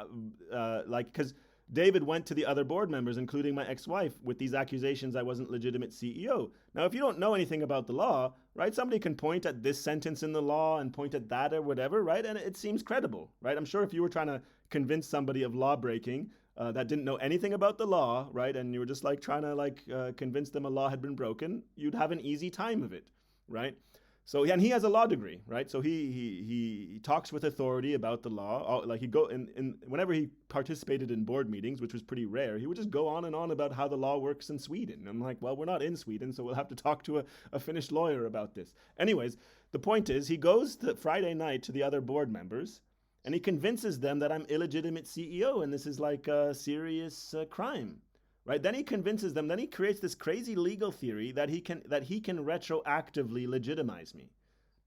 like because David went to the other board members, including my ex-wife, with these accusations I wasn't legitimate CEO. Now, if you don't know anything about the law, right, somebody can point at this sentence in the law and point at that or whatever, right, and it seems credible, right? I'm sure if you were trying to convince somebody of law breaking that didn't know anything about the law, right, and you were just like trying to like convince them a law had been broken, you'd have an easy time of it, right? So and he has a law degree, right? So he talks with authority about the law. Like he go in whenever he participated in board meetings, which was pretty rare, he would just go on and on about how the law works in Sweden. I'm like, well, we're not in Sweden, so we'll have to talk to a Finnish lawyer about this. Anyways, the point is, he goes to Friday night to the other board members, and he convinces them that I'm illegitimate CEO, and this is like a serious crime, right? Then he convinces them. Then he creates this crazy legal theory that he can retroactively legitimize me.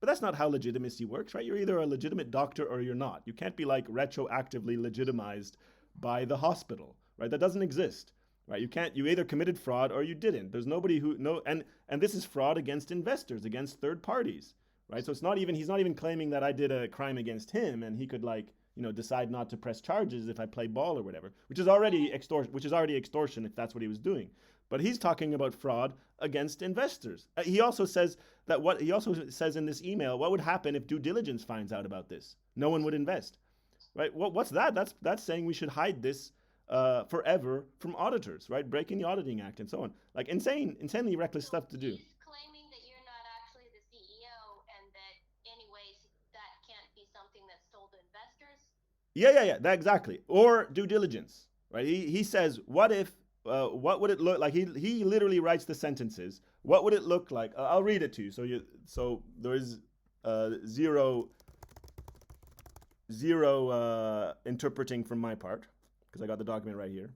But that's not how legitimacy works, right? You're either a legitimate doctor or you're not. You can't be like retroactively legitimized by the hospital, right? That doesn't exist, right? You can't. You either committed fraud or you didn't. There's nobody who no and this is fraud against investors, against third parties, right? So it's not even he's not even claiming that I did a crime against him and he could like decide not to press charges if I play ball or whatever, which is already extortion if that's what he was doing. But he's talking about fraud against investors. He also says in this email, what would happen if due diligence finds out about this? No one would invest, right? What's that? That's saying we should hide this forever from auditors, right? Breaking the Auditing Act and so on. Like insanely reckless So stuff to do. he's claiming that you're not actually the CEO, and that, anyways, that can't be something that's told to investors. Yeah. That exactly. Or due diligence, right? He says, what if? What would it look like? He literally writes the sentences. What would it look like? I'll read it to you. So there is zero interpreting from my part because I got the document right here.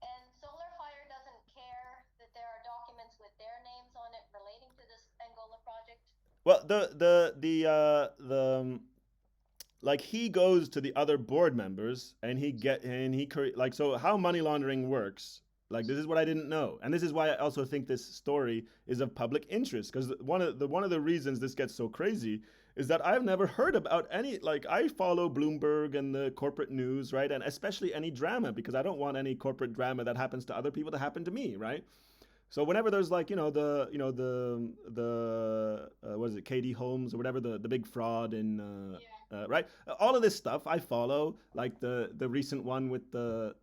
And Solar Fire doesn't care that there are documents with their names on it relating to this Angola project. Well, the like he goes to the other board members and like so how money laundering works, like this is what I didn't know, and this is why I also think this story is of public interest, because one of the reasons this gets so crazy is that I've never heard about any, like I follow Bloomberg and the corporate news, right, and especially any drama because I don't want any corporate drama that happens to other people to happen to me, right? So whenever there's like the what is it, Katie Holmes or whatever, the big fraud in Yeah. right, all of this stuff I follow, like the recent one with the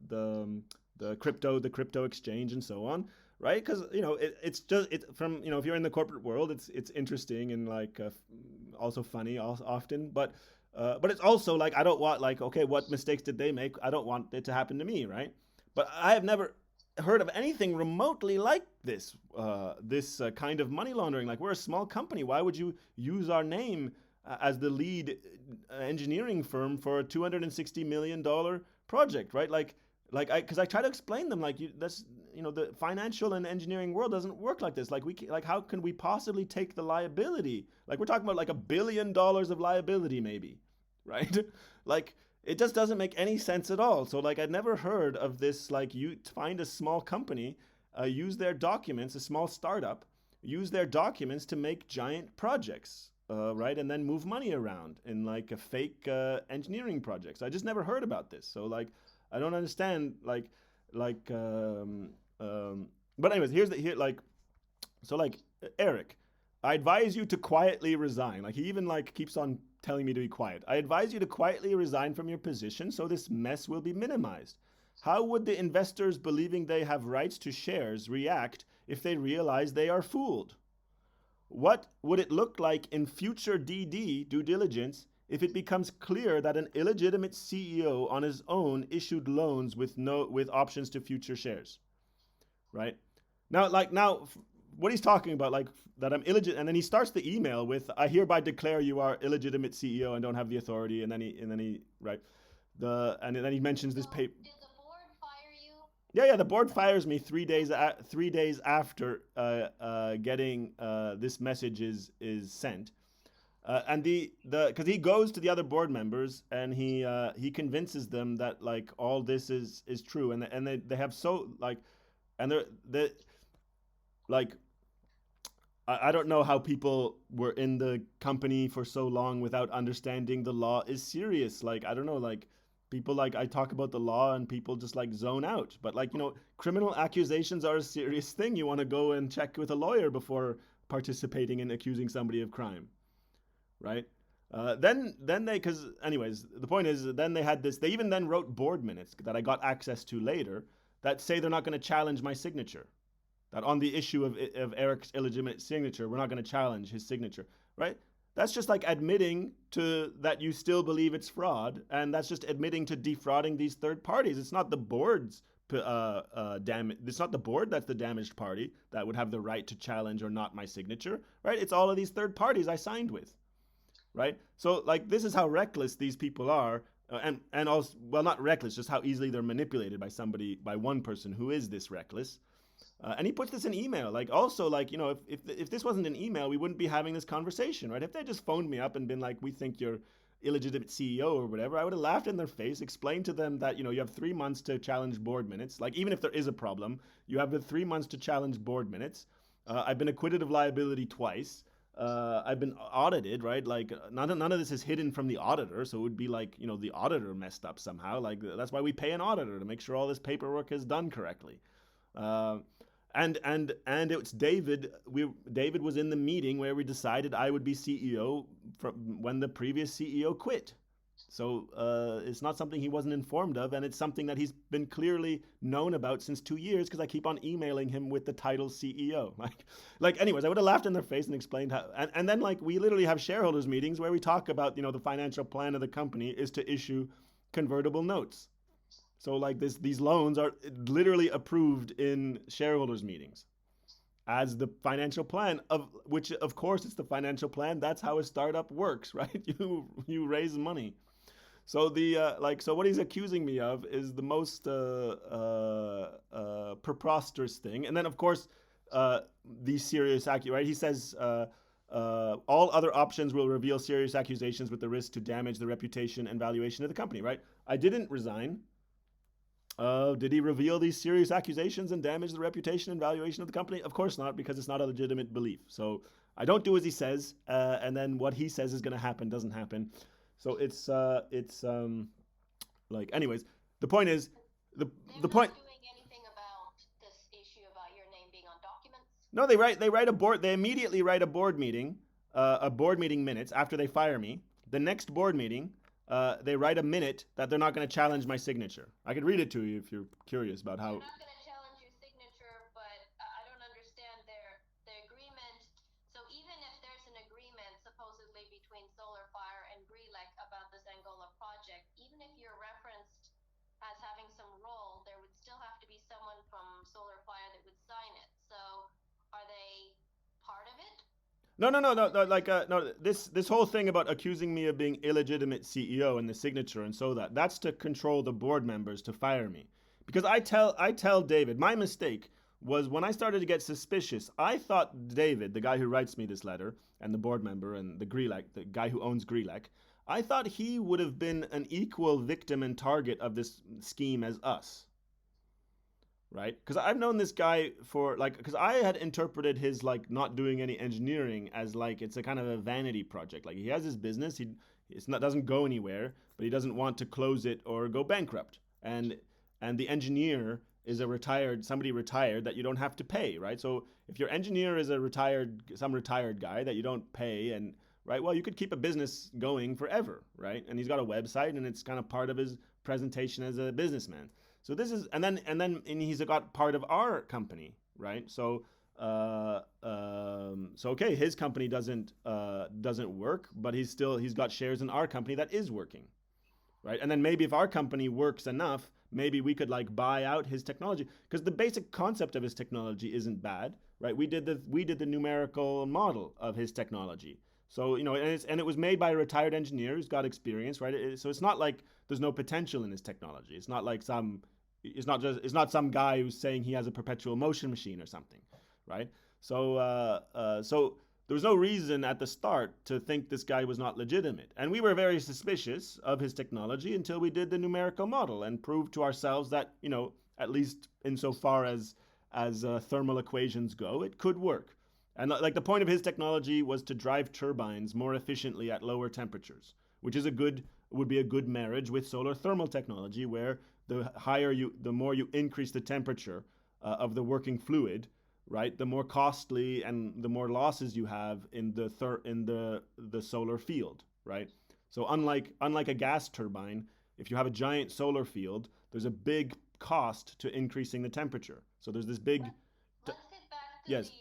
crypto exchange and so on, right? Because it's just it from if you're in the corporate world, it's interesting and like also funny often, but it's also like I don't want like okay, what mistakes did they make? I don't want it to happen to me, right? But I have never heard of anything remotely like this kind of money laundering. Like, we're a small company. Why would you use our name as the lead engineering firm for a $260 million project, right? Because I try to explain them, like, that's, the financial and engineering world doesn't work like this. Like, how can we possibly take the liability? Like, we're talking about like $1 billion of liability, maybe, right? Like, it just doesn't make any sense at all. So, like, I'd never heard of this. Like, you find a small company, use their documents, a small startup, use their documents to make giant projects, right? And then move money around in like a fake engineering projects. I just never heard about this. So, like, I don't understand. Like, um, but anyways, here, like, so, like, Eric, I advise you to quietly resign. Like, he even like keeps on telling me to be quiet. I advise you to quietly resign from your position so this mess will be minimized. How would the investors believing they have rights to shares react if they realize they are fooled? What would it look like in future DD due diligence if it becomes clear that an illegitimate CEO on his own issued loans with options to future shares? Right? Now, what he's talking about, like, that I'm illegitimate, and then he starts the email with, "I hereby declare you are illegitimate CEO and don't have the authority," and then he right, and then he mentions So this paper. did the board fire you? Yeah, the board fires me 3 days after getting this message is sent. And the because he goes to the other board members and he convinces them that, like, all this is true, and they have, so, like, and they like, I don't know how people were in the company for so long without understanding the law is serious. Like, I don't know, like, people, like, I talk about the law and people just like zone out. But, like, criminal accusations are a serious thing. You want to go and check with a lawyer before participating in accusing somebody of crime, right? Then they, because anyways, the point is, then they had this. They even then wrote board minutes that I got access to later that say they're not going to challenge my signature, that on the issue of Eric's illegitimate signature, we're not going to challenge his signature, right? That's just like admitting to that you still believe it's fraud, and that's just admitting to defrauding these third parties. It's not the board's It's not the board that's the damaged party that would have the right to challenge or not my signature, right? It's all of these third parties I signed with, right? So, like, this is how reckless these people are, and also, well, not reckless, just how easily they're manipulated by somebody, by one person who is this reckless. And he puts this in email. Like, also, like, if this wasn't an email, we wouldn't be having this conversation, right? If they just phoned me up and been like, "We think you're illegitimate CEO," or whatever, I would have laughed in their face, explained to them that, you have 3 months to challenge board minutes. Like, even if there is a problem, you have the 3 months to challenge board minutes. I've been acquitted of liability twice. I've been audited, right? Like, none of this is hidden from the auditor, so it would be like, the auditor messed up somehow. Like, that's why we pay an auditor, to make sure all this paperwork is done correctly. Uh, and it's David. David was in the meeting where we decided I would be CEO from when the previous CEO quit. So it's not something he wasn't informed of, and it's something that he's been clearly known about since 2 years, because I keep on emailing him with the title CEO. Anyways, I would have laughed in their face and explained how. And then, like, we literally have shareholders meetings where we talk about, the financial plan of the company is to issue convertible notes. So, like, these loans are literally approved in shareholders meetings as the financial plan, of which, of course, it's the financial plan. That's how a startup works, right? You raise money. So so what he's accusing me of is the most preposterous thing. And then, of course, these serious right? He says all other options will reveal serious accusations with the risk to damage the reputation and valuation of the company, right? I didn't resign. Did he reveal these serious accusations and damage the reputation and valuation of the company? Of course not, because it's not a legitimate belief. So I don't do as he says, and then what he says is going to happen doesn't happen. So like, anyways, the point is, the They're the not point. doing anything about this issue about your name being on documents? No, they write a board. They immediately write a board meeting minutes after they fire me. The next board meeting, they write a minute that they're not going to challenge my signature. I could read it to you if you're curious about They're how. not going to challenge your signature, but I don't understand their agreement. So even if there's an agreement supposedly between SolarFire and Grelec about this Angola project, even if you're referenced as having some role, there would still have to be someone from No, no, no, no, no. Like, no. This whole thing about accusing me of being illegitimate CEO in the signature and so that's to control the board members to fire me, because I tell David my mistake was when I started to get suspicious. I thought David, the guy who writes me this letter, and the board member and the guy who owns Grelec, I thought he would have been an equal victim and target of this scheme as us, right? Because I've known this guy for like, because I had interpreted his like not doing any engineering as like it's a kind of a vanity project. Like he has his business, it's not doesn't go anywhere, but he doesn't want to close it or go bankrupt. And the engineer is a retired somebody retired that you don't have to pay, right? So if your engineer is a retired guy that you don't pay and right, well you could keep a business going forever, right? And he's got a website and it's kind of part of his presentation as a businessman. So this is, and he's got part of our company, right? So okay, his company doesn't work, but he's got shares in our company that is working, right? And then maybe if our company works enough, maybe we could like buy out his technology because the basic concept of his technology isn't bad, right? We did the numerical model of his technology. So and it was made by a retired engineer who's got experience, right? So it's not like there's no potential in his technology. It's not like it's not some guy who's saying he has a perpetual motion machine or something, right? So there was no reason at the start to think this guy was not legitimate. And we were very suspicious of his technology until we did the numerical model and proved to ourselves that, at least insofar as thermal equations go, it could work. And like the point of his technology was to drive turbines more efficiently at lower temperatures, which is a good would be a good marriage with solar thermal technology, where the more you increase the temperature of the working fluid, right, the more costly and the more losses you have in the solar field, right? So unlike a gas turbine, if you have a giant solar field, there's a big cost to increasing the temperature. So there's this big Let's get back to yes. the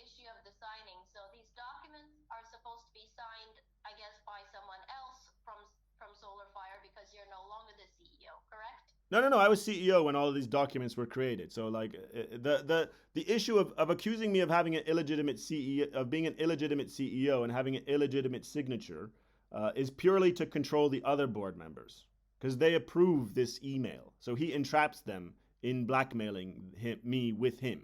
issue of the signing. So these documents are supposed to be signed, I guess, by someone else from Solar Fire because you're no longer the CEO, correct? No, no, no. I was CEO when all of these documents were created. So like the issue of accusing me of having an illegitimate CEO of being an illegitimate CEO and having an illegitimate signature is purely to control the other board members because they approve this email. So he entraps them in blackmailing me with him.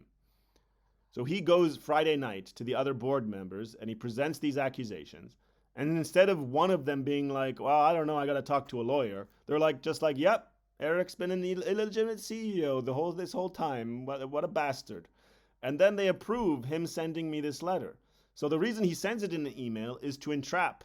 So he goes Friday night to the other board members and he presents these accusations. And instead of one of them being like, well, I don't know, I got to talk to a lawyer, they're like, just like, yep, Eric's been an illegitimate CEO this whole time. What a bastard. And then they approve him sending me this letter. So the reason he sends it in an email is to entrap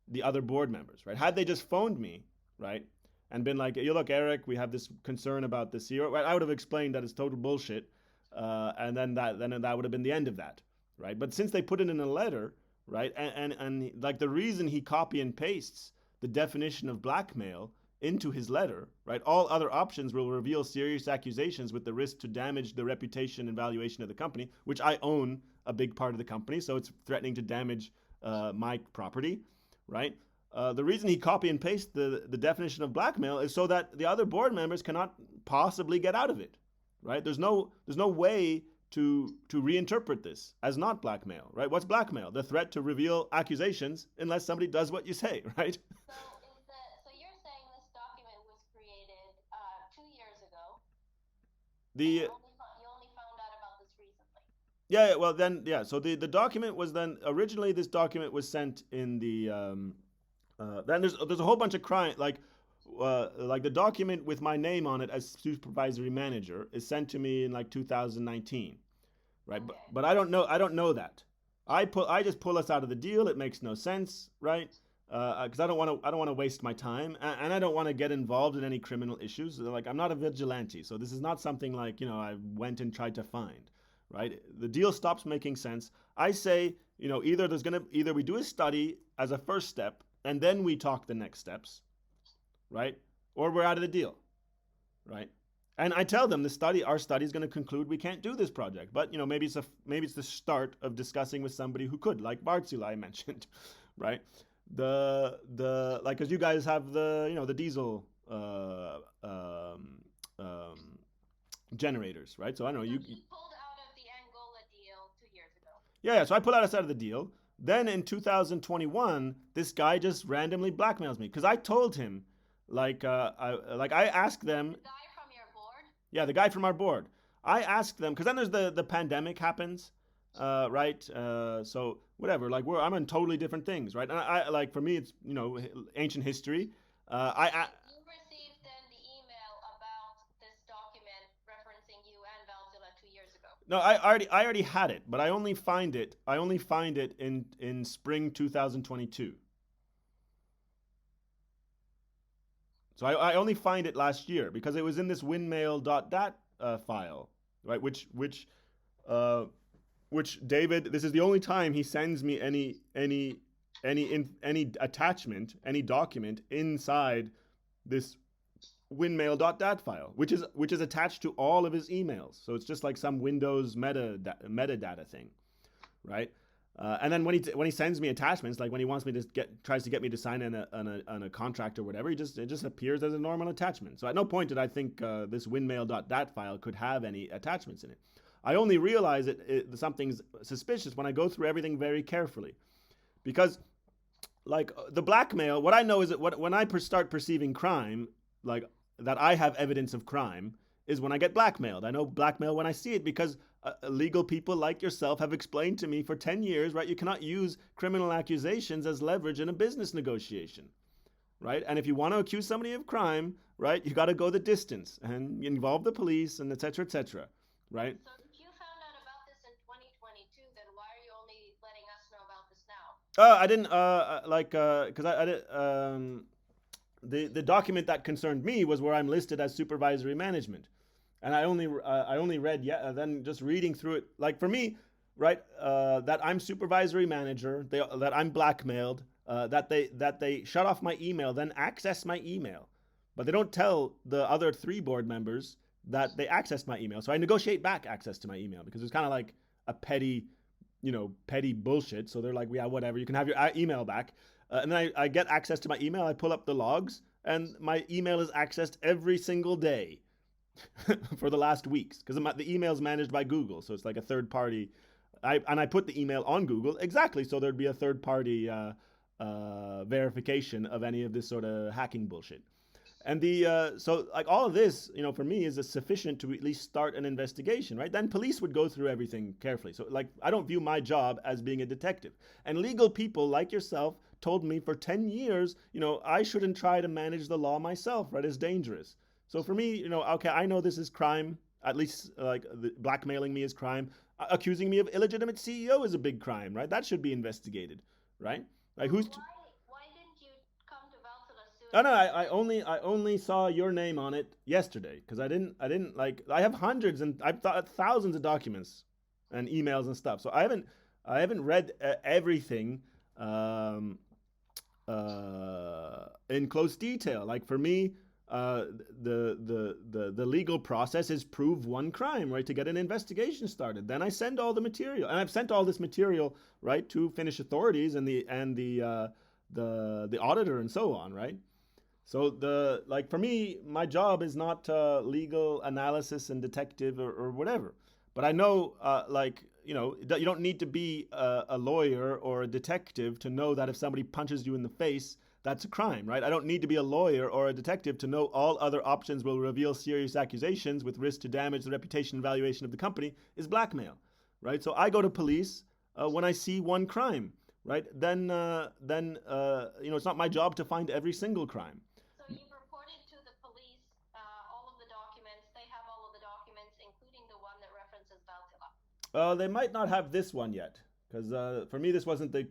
the other board members, right? Had they just phoned me, right, and been like, you look, Eric, we have this concern about this CEO, right? I would have explained that it's total bullshit, and then that would have been the end of that, right? But since they put it in a letter, right, and like the reason he copy and pastes the definition of blackmail into his letter, right? All other options will reveal serious accusations with the risk to damage the reputation and valuation of the company, which I own a big part of the company, so it's threatening to damage my property, right? The reason he copy and paste the definition of blackmail is so that the other board members cannot possibly get out of it, right? There's no way to reinterpret this as not blackmail, right? What's blackmail? The threat to reveal accusations unless somebody does what you say, right? So you're saying this document was created 2 years ago, and The you only found out about this recently. Yeah, well then yeah, so the document was then originally this document was sent in the then there's a whole bunch of crime like the document with my name on it as supervisory manager is sent to me in like 2019, right? But Okay. but I don't know that. I just pull us out of the deal. It makes no sense, right? Because I don't want to waste my time, and I don't want to get involved in any criminal issues. Like I'm not a vigilante, so this is not something like I went and tried to find, right? The deal stops making sense. I say either we do a study as a first step, and then we talk the next steps, right? Or we're out of the deal, right? And I tell them our study is going to conclude we can't do this project, but maybe it's the start of discussing with somebody who could, like Wartsila I mentioned, right? The like because you guys have the diesel generators, right? So I know So you he pulled out of the Angola deal 2 years ago. yeah, yeah. So I pull out us out of the deal, Then in 2021, this guy just randomly blackmails me because I told him, I asked them, The guy from your board? yeah, the guy from our board. I asked them because then there's the pandemic happens, right? So whatever, like I'm in totally different things, right? And I like for me, it's ancient history. I Okay, you received then the email about this document referencing you and Valzilla 2 years ago. No, I already had it, but I only find it in spring 2022. So I only find it last year because it was in this windmail.dat file, right? Uh, which David, this is the only time he sends me any attachment, any document inside this windmail.dat file, which is attached to all of his emails. So it's just like some Windows metadata thing, right? And then when he sends me attachments, like when he wants me to tries to get me to sign on a contract or whatever, it just appears as a normal attachment. So at no point did I think this windmail.dat file could have any attachments in it. I only realize something's suspicious when I go through everything very carefully, because like the blackmail, what I know is that when I start perceiving crime, like that I have evidence of crime, is when I get blackmailed. I know blackmail when I see it because legal people like yourself have explained to me for 10 years, right? You cannot use criminal accusations as leverage in a business negotiation, right? And if you want to accuse somebody of crime, right, you got to go the distance and involve the police and et cetera, right? So if you found out about this in 2022, then why are you only letting us know about this now? I didn't because I did the document that concerned me was where I'm listed as supervisory management, and I only read then just reading through it, like for me, right, that I'm supervisory manager, that I'm blackmailed, that they shut off my email, then access my email, but they don't tell the other three board members that they accessed my email. So I negotiate back access to my email because it's kind of like a petty bullshit. So they're like, yeah, whatever, you can have your email back. And then I get access to my email. I pull up the logs, and my email is accessed every single day for the last weeks because the email is managed by Google. So it's like a third party. I put the email on Google exactly so there'd be a third party verification of any of this sort of hacking bullshit. And so like all of this, for me is sufficient to at least start an investigation, right? Then police would go through everything carefully. So like I don't view my job as being a detective. And legal people like yourself told me for 10 years, I shouldn't try to manage the law myself, right? It's dangerous. So for me, okay, I know this is crime. At least like blackmailing me is crime. Accusing me of illegitimate CEO is a big crime, right? That should be investigated, right? Like But who's why didn't you come to Valzilla Oh sooner? no, I only saw your name on it yesterday because I didn't like I have hundreds and I've thought thousands of documents and emails and stuff. So I haven't read everything um, in close detail. Like for me, the legal process is prove one crime, right, to get an investigation started. Then I send all the material, and I've sent all this material, right, to Finnish authorities and the auditor and so on, right. So like for me, my job is not legal analysis and detective or whatever. But I know, you don't need to be a lawyer or a detective to know that if somebody punches you in the face, that's a crime, right? I don't need to be a lawyer or a detective to know all other options will reveal serious accusations with risk to damage the reputation and valuation of the company is blackmail, right? So I go to police when I see one crime, right? Then it's not my job to find every single crime. So you've reported to the police all of the documents. They have all of the documents, including the one that references Valtila. They might not have this one yet, because for me this wasn't the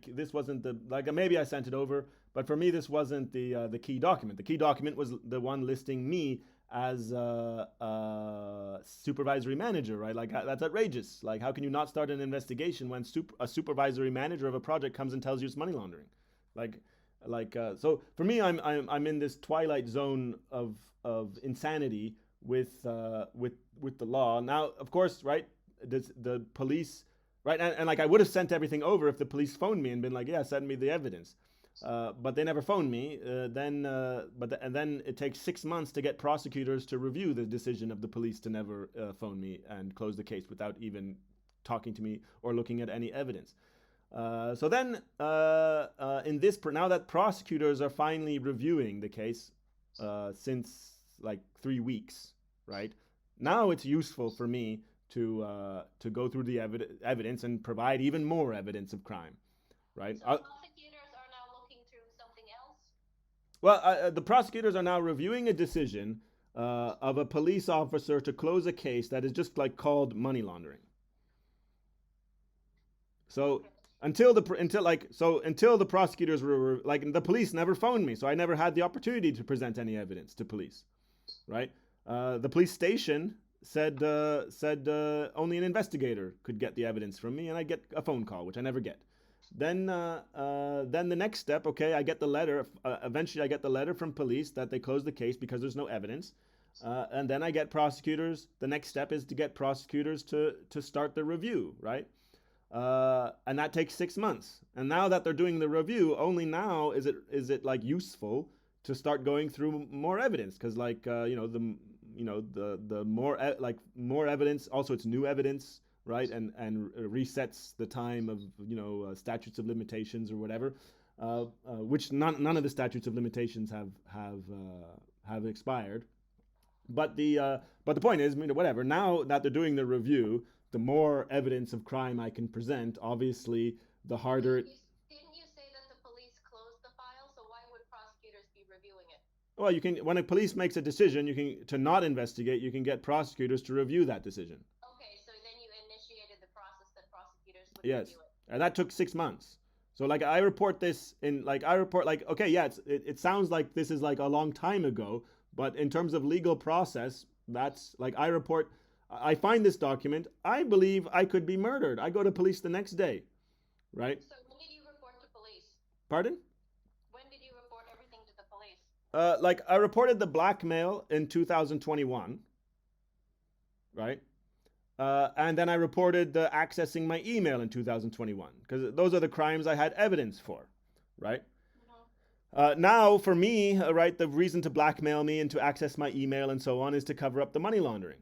like maybe I sent it over, but for me this wasn't the key document. The key document was the one listing me as supervisory manager, right? Like that's outrageous. Like how can you not start an investigation when a supervisory manager of a project comes and tells you it's money laundering? Like so for me, I'm in this twilight zone of insanity with the law. Now, of course, right? The police, right? And like I would have sent everything over if the police phoned me and been like, yeah, send me the evidence. But they never phoned me. And then it takes 6 months to get prosecutors to review the decision of the police to never phone me and close the case without even talking to me or looking at any evidence. So then, in this now that prosecutors are finally reviewing the case since like 3 weeks, right? Now it's useful for me to go through the evidence and provide even more evidence of crime, right? So prosecutors are now looking through something else? Well, the prosecutors are now reviewing a decision of a police officer to close a case that is just like called money laundering. So Okay. until the prosecutors were like the police never phoned me, so I never had the opportunity to present any evidence to police, right? The police station said only an investigator could get the evidence from me, and I get a phone call, which I never get. Then the next step, okay, I get the letter. Eventually, I get the letter from police that they closed the case because there's no evidence. And then I get prosecutors. The next step is to get prosecutors to start the review, right? And that takes 6 months. And now that they're doing the review, only now is it like useful to start going through more evidence because the more more evidence. Also, it's new evidence, right? And resets the time of statutes of limitations or whatever, which none of the statutes of limitations have expired. But the point is, whatever. Now that they're doing the review, the more evidence of crime I can present, obviously, the harder. Didn't you say that the police closed the file? So why would prosecutors be reviewing it? Well, you can when a police makes a decision, you can to not investigate. You can get prosecutors to review that decision. Okay, so then you initiated the process that prosecutors would Yes, review it. and that took 6 months. So like I report this in like I report like okay, yeah, it sounds like this is like a long time ago, but in terms of legal process, that's like I report. I find this document. I believe I could be murdered. I go to police the next day, right? So when did you report to police? Pardon? When did you report everything to the police? Like I reported the blackmail in 2021, right? And then I reported the accessing my email in 2021 because those are the crimes I had evidence for, right? Mm-hmm. Now, for me, right, the reason to blackmail me and to access my email and so on is to cover up the money laundering.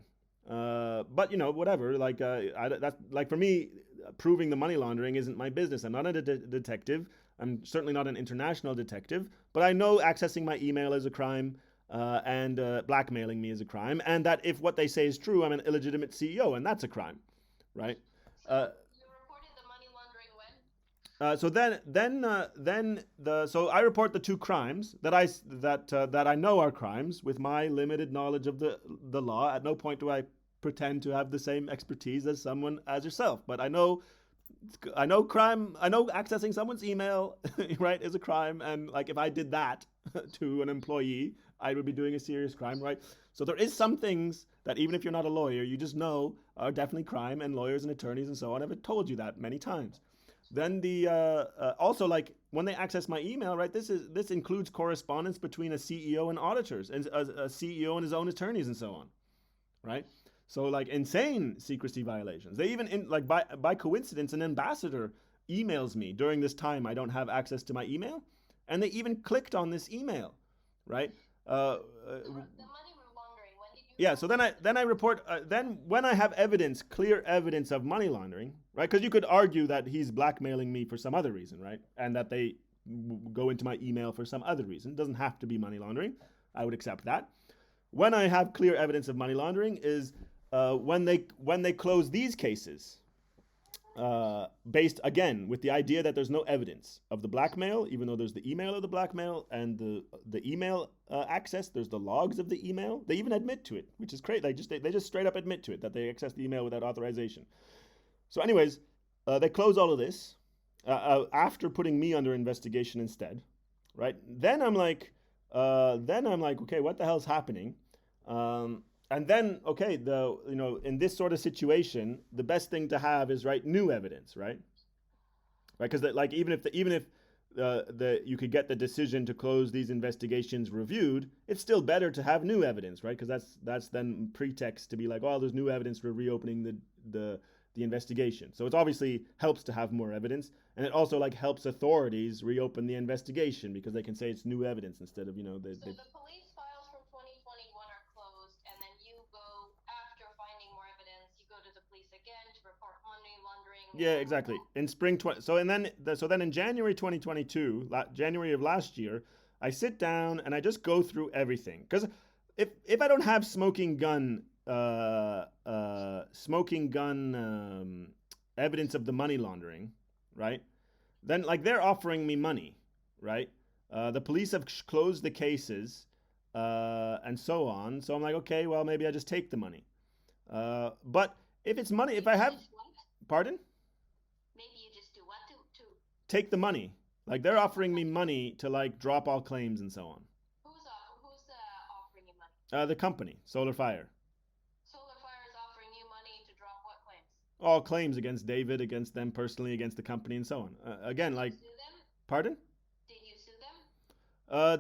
But whatever. Like that's like for me, proving the money laundering isn't my business. I'm not a detective. I'm certainly not an international detective. But I know accessing my email is a crime, and blackmailing me is a crime, and that if what they say is true, I'm an illegitimate CEO, and that's a crime, right? So Uh, you reported the money laundering when? So I report the two crimes that I know are crimes with my limited knowledge of the law. At no point do I pretend to have the same expertise as someone as yourself, but I know crime. I know accessing someone's email, right, is a crime, and like if I did that to an employee, I would be doing a serious crime, right? So there is some things that even if you're not a lawyer, you just know are definitely crime, and lawyers and attorneys and so on have told you that many times. Then the also like when they access my email, right? This includes correspondence between a CEO and auditors, and a CEO and his own attorneys and so on, right? So like insane secrecy violations. They even like by coincidence, an ambassador emails me during this time I don't have access to my email, and they even clicked on this email, right? Uh, uh, The money laundering. When did you yeah. So report it? then I report. Then when I have evidence, clear evidence of money laundering, right? Because you could argue that he's blackmailing me for some other reason, right? And that they go into my email for some other reason. It doesn't have to be money laundering. I would accept that. When I have clear evidence of money laundering is when they close these cases, based again with the idea that there's no evidence of the blackmail, even though there's the email of the blackmail and the email access. There's the logs of the email. They even admit to it, which is great. They just straight up admit to it that they accessed the email without authorization. So, anyways, they close all of this after putting me under investigation instead, right? Then I'm like, okay, what the hell's happening? And then, okay, in this sort of situation, the best thing to have is right new evidence, right? Right, because like even if the you could get the decision to close these investigations reviewed, it's still better to have new evidence, right? Because that's then pretext to be like, oh, there's new evidence for reopening the investigation. So it obviously helps to have more evidence, and it also like helps authorities reopen the investigation because they can say it's new evidence instead of So the police files from 2021 are closed, and then you go after finding more evidence. You go to the police again to report money laundering Yeah, exactly. In spring 20, so and then so then in January 2022, January of last year, I sit down and I just go through everything cuz if I don't have smoking gun evidence of the money laundering, right? Then like they're offering me money, right? The police have closed the cases and so on. So I'm like, okay, well maybe I just take the money. But if it's money, if Maybe I you have, just what? pardon, Maybe you just do what to take the money. Like they're take the offering me money. money to like drop all claims and so on. Who's offering you money? The company, Solar Fire, Solar Fire is offering you money to drop what claims? all claims against David, against them personally, against the company, and so on. Again, Did you like, sue them? pardon? Did you sue them?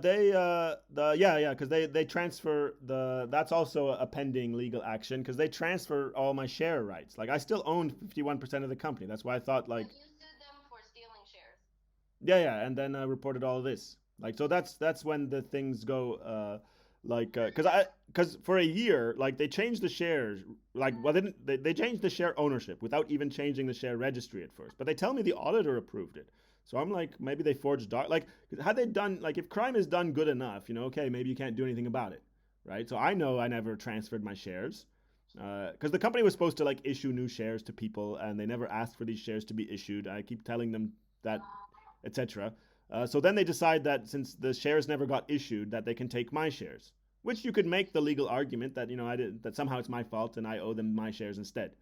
They the yeah, because they transfer the that's also a pending legal action because they transfer all my share rights. Like I still owned 51% of the company. That's why I thought like But you sued them for stealing shares. yeah, and then I reported all of this. Like so that's when the things go like because for a year like they changed the shares like well they changed the share ownership without even changing the share registry at first. But they tell me the auditor approved it. So I'm like maybe they forged like had they done like if crime is done good enough, okay, maybe you can't do anything about it, right? So I know I never transferred my shares because the company was supposed to like issue new shares to people and they never asked for these shares to be issued. I keep telling them that etc. So then they decide that since the shares never got issued, that they can take my shares, which you could make the legal argument that I did that somehow it's my fault and I owe them my shares instead,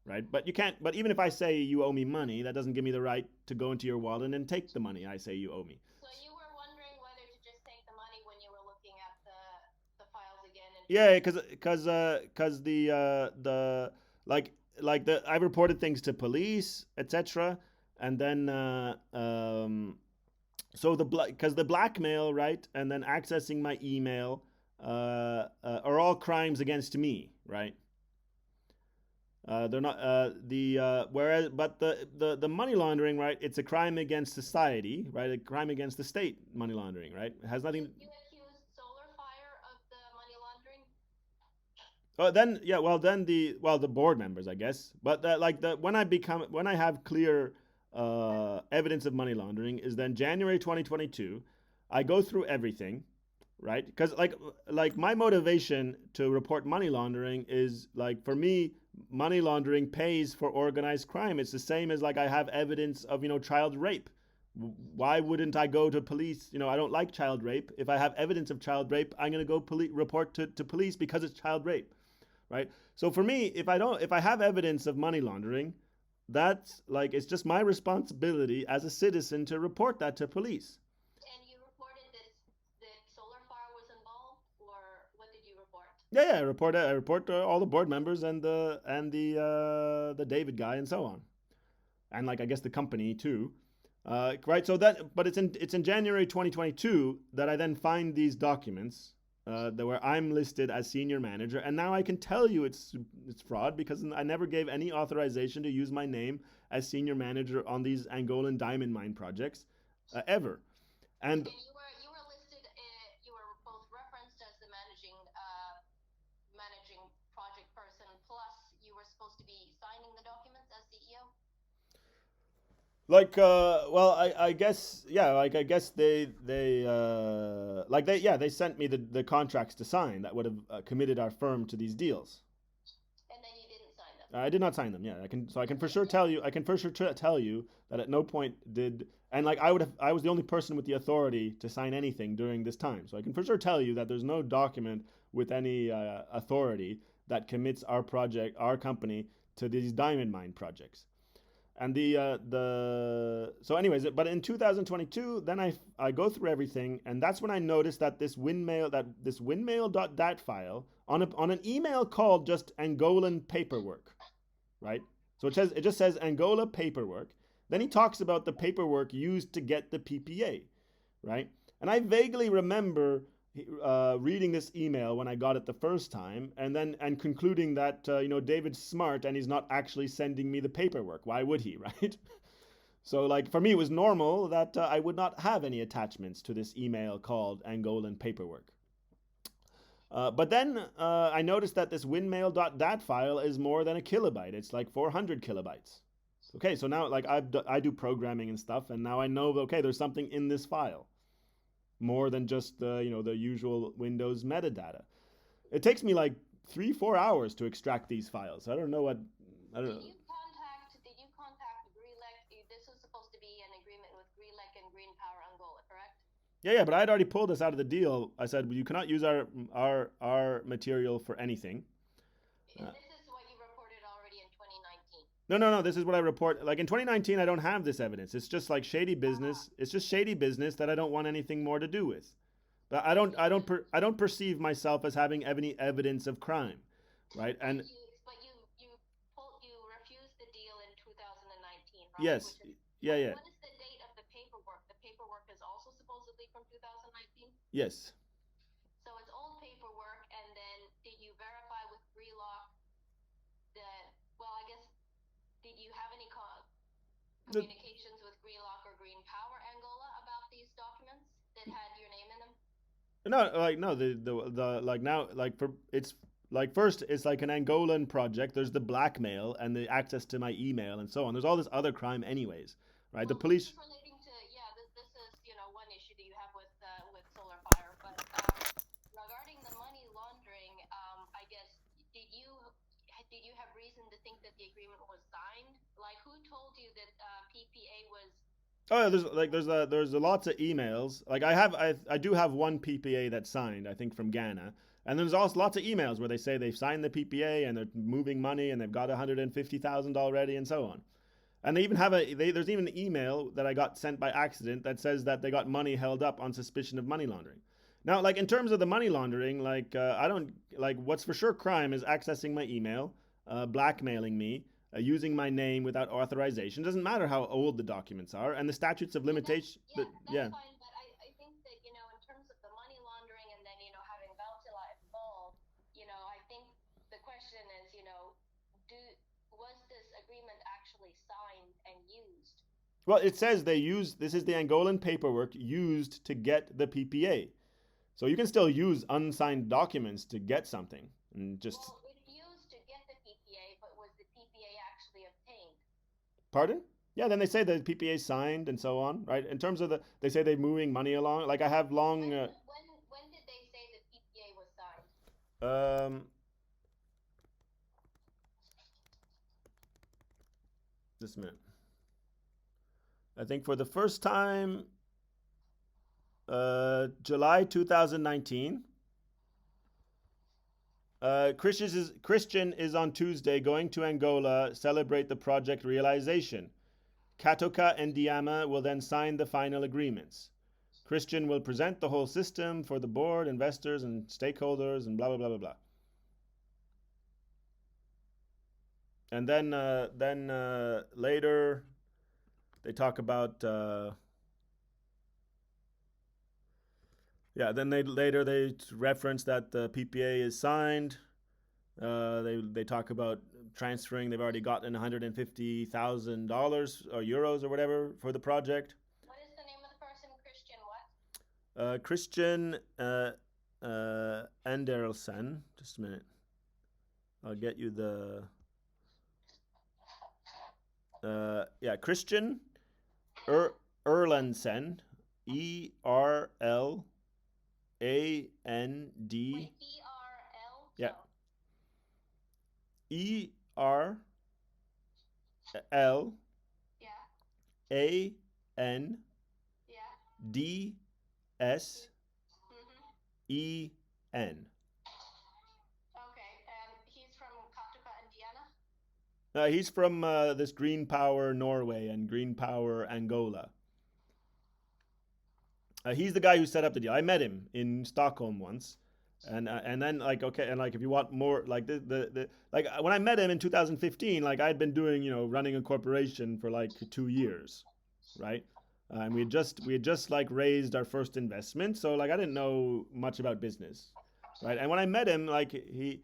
right? But you can't. But even if I say you owe me money, that doesn't give me the right to go into your wallet and take the money I say you owe me. So you were wondering whether to just take the money when you were looking at the files again and Yeah, checking. because the like the I reported things to police, etc. And then so because the blackmail, right, and then accessing my email are all crimes against me, right? They're not the whereas but the money laundering, right, it's a crime against society, right, a crime against the state. Money laundering, right, it has nothing. You accused Solar Fire of the money laundering? Then yeah, well then the board members, I guess. But like the when I have clear evidence of money laundering is then January 2022. I go through everything, right? Because like my motivation to report money laundering is like for me, money laundering pays for organized crime. It's the same as like I have evidence of child rape. Why wouldn't I go to police? I don't like child rape. If I have evidence of child rape, I'm gonna go report to police because it's child rape, right? So for me, if I have evidence of money laundering, that's like it's just my responsibility as a citizen to report that to police. And you reported that Solar Fire was involved, or what did you report? Yeah, I report all the board members and the David guy and so on, and like I guess the company too. Right. So that, but it's in January 2022 that I then find these documents that where I'm listed as senior manager, and now I can tell you it's fraud because I never gave any authorization to use my name as senior manager on these Angolan diamond mine projects ever. And And you were listed. You were both referenced as the managing project person. Plus, you were supposed to be signing the documents as CEO. like well I guess yeah like I guess they sent me the contracts to sign that would have committed our firm to these deals. And then you didn't sign them. I did not sign them. Yeah, I can for Okay. sure tell you. I can for sure tell you that at no point did and like I would have. I was the only person with the authority to sign anything during this time. So I can for sure tell you that there's no document with any authority that commits our company to these diamond mine projects. And the so anyways, but in 2022, then I go through everything, and that's when I noticed that this windmail.dat file on an email called just Angolan paperwork, right? So it just says Angola paperwork. Then he talks about the paperwork used to get the PPA, right? And I vaguely remember reading this email when I got it the first time, and concluding that David's smart and he's not actually sending me the paperwork. Why would he, right? So like for me, it was normal that I would not have any attachments to this email called Angolan paperwork. But then I noticed that this windmail.dat file is more than a kilobyte. It's like 400 kilobytes. Okay, so now like I do programming and stuff, and now I know okay, there's something in this file more than just the the usual Windows metadata. It takes me like 3 4 hours to extract these files. I don't know what I don't know. Did you contact Grelec? This was supposed to be an agreement with Grelec and Green Power Angola, correct? Yeah, but I'd already pulled this out of the deal. I said well, you cannot use our material for anything. And this is what you reported already in 2019. No. This is what I report. Like in 2019, I don't have this evidence. It's just like shady business. It's just shady business that I don't want anything more to do with. But I don't perceive myself as having any evidence of crime, right? And You refused the deal in 2019, right? yes, yeah. What is the date of the paperwork? The paperwork is also supposedly from 2019. Yes. So it's old paperwork, and then did you verify with Greylock that? Well, I guess did you have any The, communications with Greylock or Green Power Angola about these documents that had your name in them? no, like no, the like now like for it's like first it's like an Angolan project. There's the blackmail and the access to my email and so on. There's all this other crime, anyways, right? The Well, this police. is relating to this is one issue that you have with Solar Fire, but regarding the money laundering, I guess did you did you have reason to think that the agreement was signed? Like, who told you that PPA was? Oh, yeah, there's a lots of emails. Like I do have one PPA that's signed. I think from Ghana, and there's also lots of emails where they say they've signed the PPA and they're moving money and they've got 150,000 already and so on. And they even have there's even an email that I got sent by accident that says that they got money held up on suspicion of money laundering. Now, like in terms of the money laundering, like I don't like what's for sure crime is accessing my email, blackmailing me, using my name without authorization. Doesn't matter how old the documents are, and the statutes of limitation. That's fine, but I think that in terms of the money laundering and then having Wartsila involved, I think the question is, do was this agreement actually signed and used? Well, it says they use this is the Angolan paperwork used to get the PPA. So you can still use unsigned documents to get something, and just Well, it used to get the PPA, but was the PPA actually obtained? pardon. Yeah, then they say the PPA signed and so on, right? In terms of they say they're moving money along. Like I have long. When did they say the PPA was signed? Um, just a minute. I think for the first time, July 2019. Christian is on Tuesday going to Angola celebrate the project realization. Katoka and Diama will then sign the final agreements. Christian will present the whole system for the board, investors, and stakeholders, and blah blah blah blah blah. And then later they talk about yeah. Then they reference that the PPA is signed. They talk about transferring. They've already gotten $150,000 or euros or whatever for the project. What is the name of the person? Christian what? Christian Andersen. Just a minute. I'll get you the. Yeah, Christian Erlandsen. ERLAND. Wait, ERL? Yeah. No. ERLANDEN. Yeah. Yeah. Okay, and he's from Katuka, Indiana? He's from this Green Power Norway and Green Power Angola. He's the guy who set up the deal. I met him in Stockholm once, and then like okay, and like if you want more like the like when I met him in 2015, like I'd been doing running a corporation for like 2 years, right? And we had just like raised our first investment, so like I didn't know much about business, right? And when I met him, like he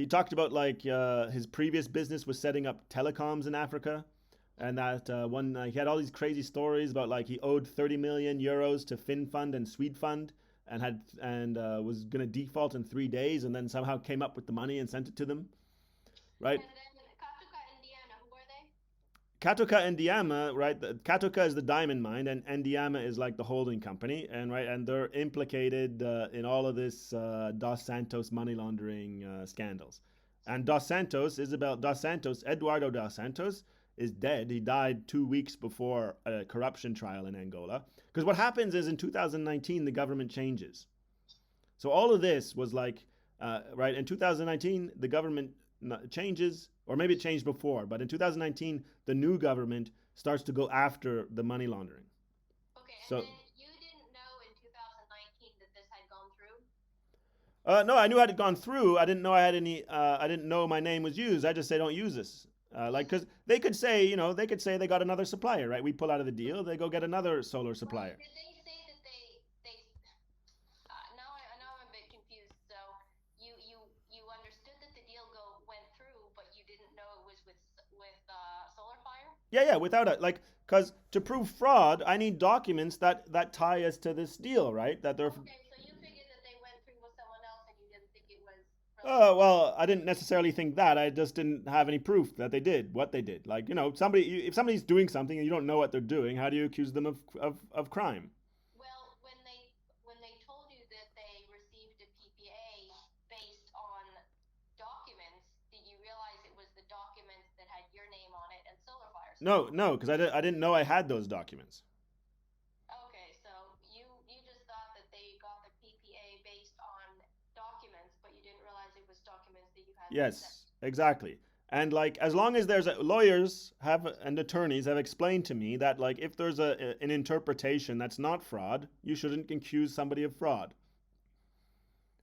talked about like his previous business was setting up telecoms in Africa, and that one he had all these crazy stories about like he owed 30 million euros to FinFund and Swedfund and was gonna default in 3 days, and then somehow came up with the money and sent it to them, right? And then Katuka, Indiana, who are they? Katoka and Diama, right? Katoka is the diamond mine, and Diama is like the holding company, and right, and they're implicated in all of this Dos Santos money laundering scandals. And Dos Santos, Eduardo Dos Santos is dead. He died 2 weeks before a corruption trial in Angola. Because what happens is in 2019 the government changes. So all of this was like, right, in 2019, the government changes, or maybe it changed before, but in 2019, the new government starts to go after the money laundering. Okay, and So, then you didn't know in 2019 that this had gone through? no, I knew I had gone through. I didn't know I had any, I didn't know my name was used. I just say, don't use this. Like, because they could say, they could say they got another supplier, right? We pull out of the deal, they go get another solar Right. supplier. Did they say that they now I'm a bit confused. So you understood that the deal go went through, but you didn't know it was with Solar Fire? Yeah, yeah, without it, like, because to prove fraud, I need documents that tie us to this deal, right? That they're. Okay, so you figured that they went through with someone else and you didn't think it was related. Well, I didn't necessarily think that. I just didn't have any proof that they did what they did. Like, somebody, if somebody's doing something and you don't know what they're doing, how do you accuse them of crime? Well, when they told you that they received a PPA based on documents, did you realize it was the documents that had your name on it and Solar Fire's name No, on it? no, because I didn't know I had those documents. Okay, so you just thought that they got the PPA based on documents, but you didn't realize it was documents that you had Yes, themselves. exactly. And like, as long as lawyers have and attorneys have explained to me that like, if there's an interpretation that's not fraud, you shouldn't accuse somebody of fraud,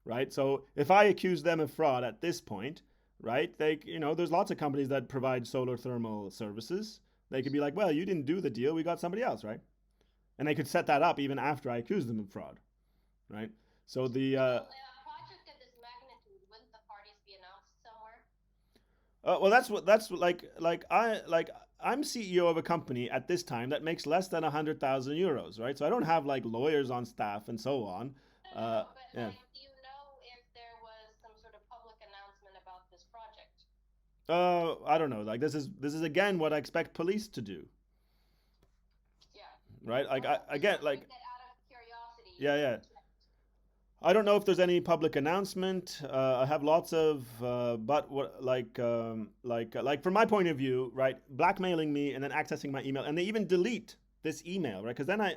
right? So if I accuse them of fraud at this point, right, there's lots of companies that provide solar thermal services. They could be like, well, you didn't do the deal, we got somebody else, right? And they could set that up even after I accuse them of fraud, right? So the Well, a project of this magnitude, wouldn't the parties be announced somewhere? well, I'm CEO of a company at this time that makes less than 100,000 euros, right? So I don't have like lawyers on staff and so on. No, no, Uh, no, but yeah. like, do you know if there was some sort of public announcement about this project? I don't know. Like this is again what I expect police to do, Yeah. right? Like Well, I just get something like that out of curiosity yeah, you yeah. checked. I don't know if there's any public announcement. I have lots of, but what like from my point of view, right? Blackmailing me and then accessing my email, and they even delete this email, right? Because then I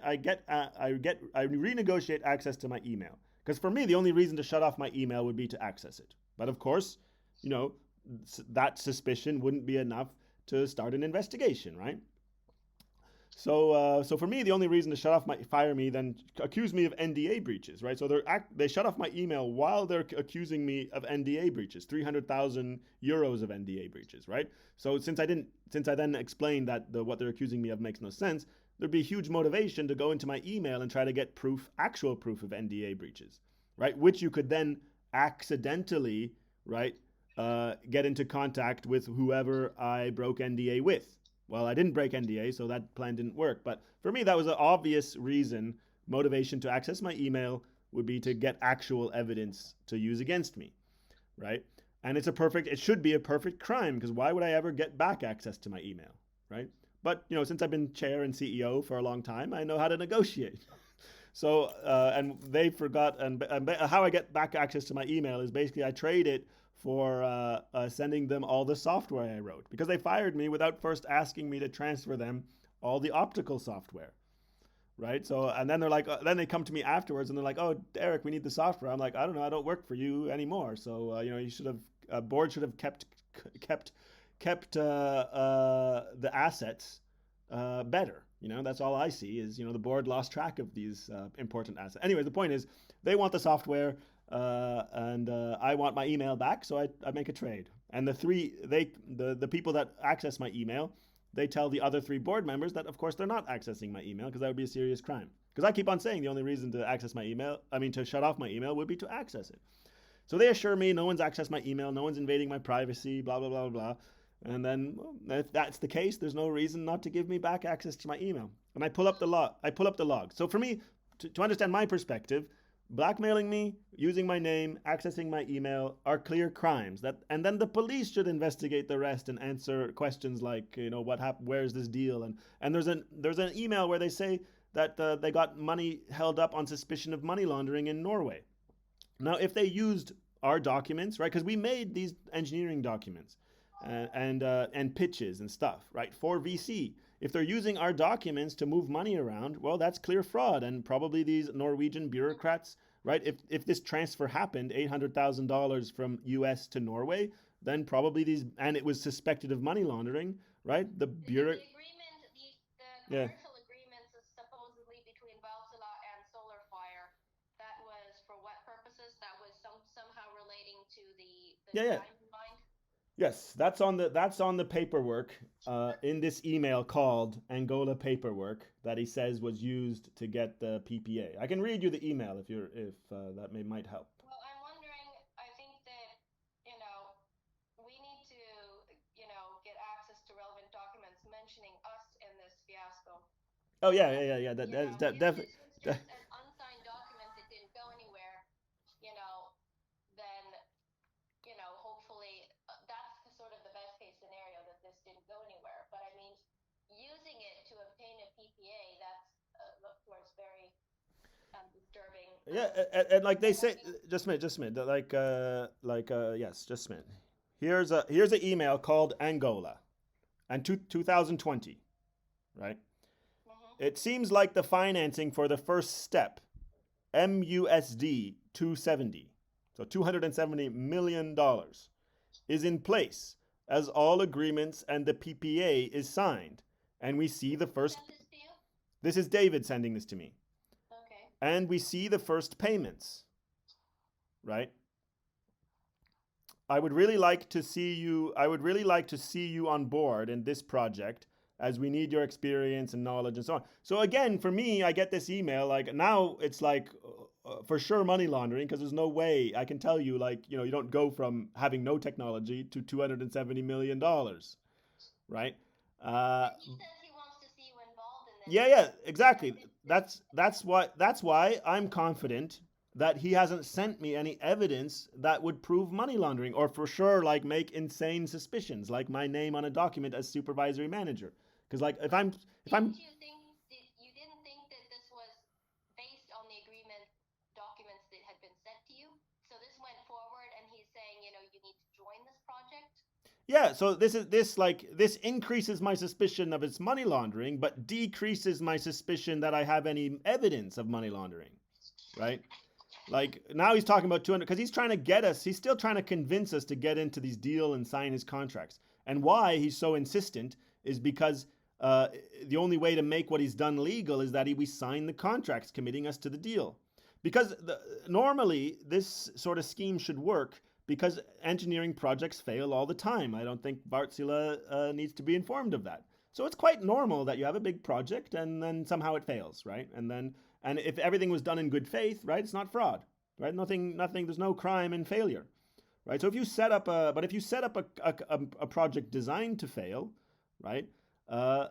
renegotiate access to my email. Because for me, the only reason to shut off my email would be to access it. But of course, you know, that suspicion wouldn't be enough to start an investigation, right? So for me, the only reason to fire me, then accuse me of NDA breaches, right? So they shut off my email while they're accusing me of NDA breaches, 300,000 euros of NDA breaches, right? So since I then explained that what they're accusing me of makes no sense, there'd be huge motivation to go into my email and try to get actual proof of NDA breaches, right? Which you could then accidentally, right, get into contact with whoever I broke NDA with. Well, I didn't break NDA, so that plan didn't work. But for me, that was an obvious reason, motivation to access my email would be to get actual evidence to use against me, right? And it should be a perfect crime because why would I ever get back access to my email, right? But since I've been chair and CEO for a long time, I know how to negotiate. So, and they forgot, and how I get back access to my email is basically I trade it for sending them all the software I wrote because they fired me without first asking me to transfer them all the optical software, right? So, and then then they come to me afterwards and they're like, "Oh, Eric, we need the software." I'm like, "I don't know, I don't work for you anymore." So, you should have board should have kept the assets better. That's all I see is the board lost track of these important assets. Anyway, the point is they want the software and I want my email back, so I make a trade. And the people that access my email, they tell the other three board members that of course they're not accessing my email because that would be a serious crime. Because I keep on saying the only reason to access my email, I mean to shut off my email, would be to access it. So they assure me no one's accessed my email, no one's invading my privacy, blah blah blah blah. And then, well, if that's the case, there's no reason not to give me back access to my email. And I pull up the log. So for me, to understand my perspective, blackmailing me, using my name, accessing my email are clear crimes. And then the police should investigate the rest and answer questions like, what happened, where's this deal, and there's an email where they say that they got money held up on suspicion of money laundering in Norway. Now, if they used our documents, right, because we made these engineering documents and pitches and stuff, right, for VC. If they're using our documents to move money around, well, that's clear fraud, and probably these Norwegian bureaucrats, right? If this transfer happened, $800,000 from U.S. to Norway, then probably these, and it was suspected of money laundering, right? The bureau, The yeah, commercial agreements is supposedly between Wartsila and Solar Fire. That was for what purposes? That was somehow relating to the yeah, yeah. diamond mine. Yes, that's on the paperwork in this email called Angola paperwork that he says was used to get the PPA. I can read you the email if that might help. Well, I'm wondering, I think that, we need to, get access to relevant documents mentioning us in this fiasco. Oh yeah, yeah, yeah, yeah. If this was just an unsigned document that didn't go anywhere, you know, then, hopefully that's sort of the best case scenario that this didn't go anywhere. But I mean, using it to obtain a PPA, that's, of course, very disturbing. Yeah, and like they say, just a minute, yes, just a minute. Here's an email called Angola, and 2020, right? Mm-hmm. It seems like the financing for the first step, MUSD 270, so $270 million, is in place as all agreements and the PPA is signed, and we see the first. Sent this to you? This is David sending this to me, Okay. and we see the first payments, right? I would really like to see you. I would really like to see you on board in this project, as we need your experience and knowledge and so on. So again, for me, I get this email like now it's like for sure money laundering, because there's no way I can tell you, like, you don't go from having no technology to $270 million, right? Uh, And he says he wants to see you involved in this. yeah, yeah, exactly. That's why I'm confident that he hasn't sent me any evidence that would prove money laundering, or for sure like make insane suspicions like my name on a document as supervisory manager. Because like if I'm You didn't think that this was based on the agreement documents that had been sent to you? So this went forward, and he's saying, you need to join this project? yeah, so this increases my suspicion of it's money laundering, but decreases my suspicion that I have any evidence of money laundering, right? Like now he's talking about 200 because he's trying to get us. He's still trying to convince us to get into these deal and sign his contracts. And why he's so insistent is because the only way to make what he's done legal is that we sign the contracts committing us to the deal. Because normally this sort of scheme should work because engineering projects fail all the time. I don't think Wartsila needs to be informed of that. So it's quite normal that you have a big project and then somehow it fails, right? And if everything was done in good faith, right, it's not fraud, right? Nothing. There's no crime in failure, right? So if you set up a project designed to fail, right, uh,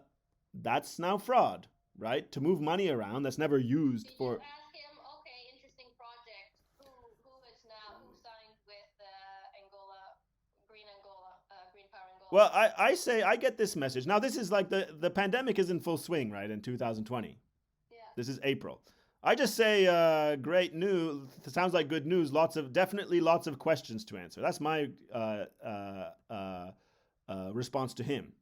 that's now fraud, right? To move money around that's never used Did you for. ask him, okay, interesting project, who signed with Green Power Angola? Well, I say I get this message now. This is like the pandemic is in full swing, right? In 2020, Yeah. this is April. I just say great news. Sounds like good news. Definitely lots of questions to answer. That's my response to him,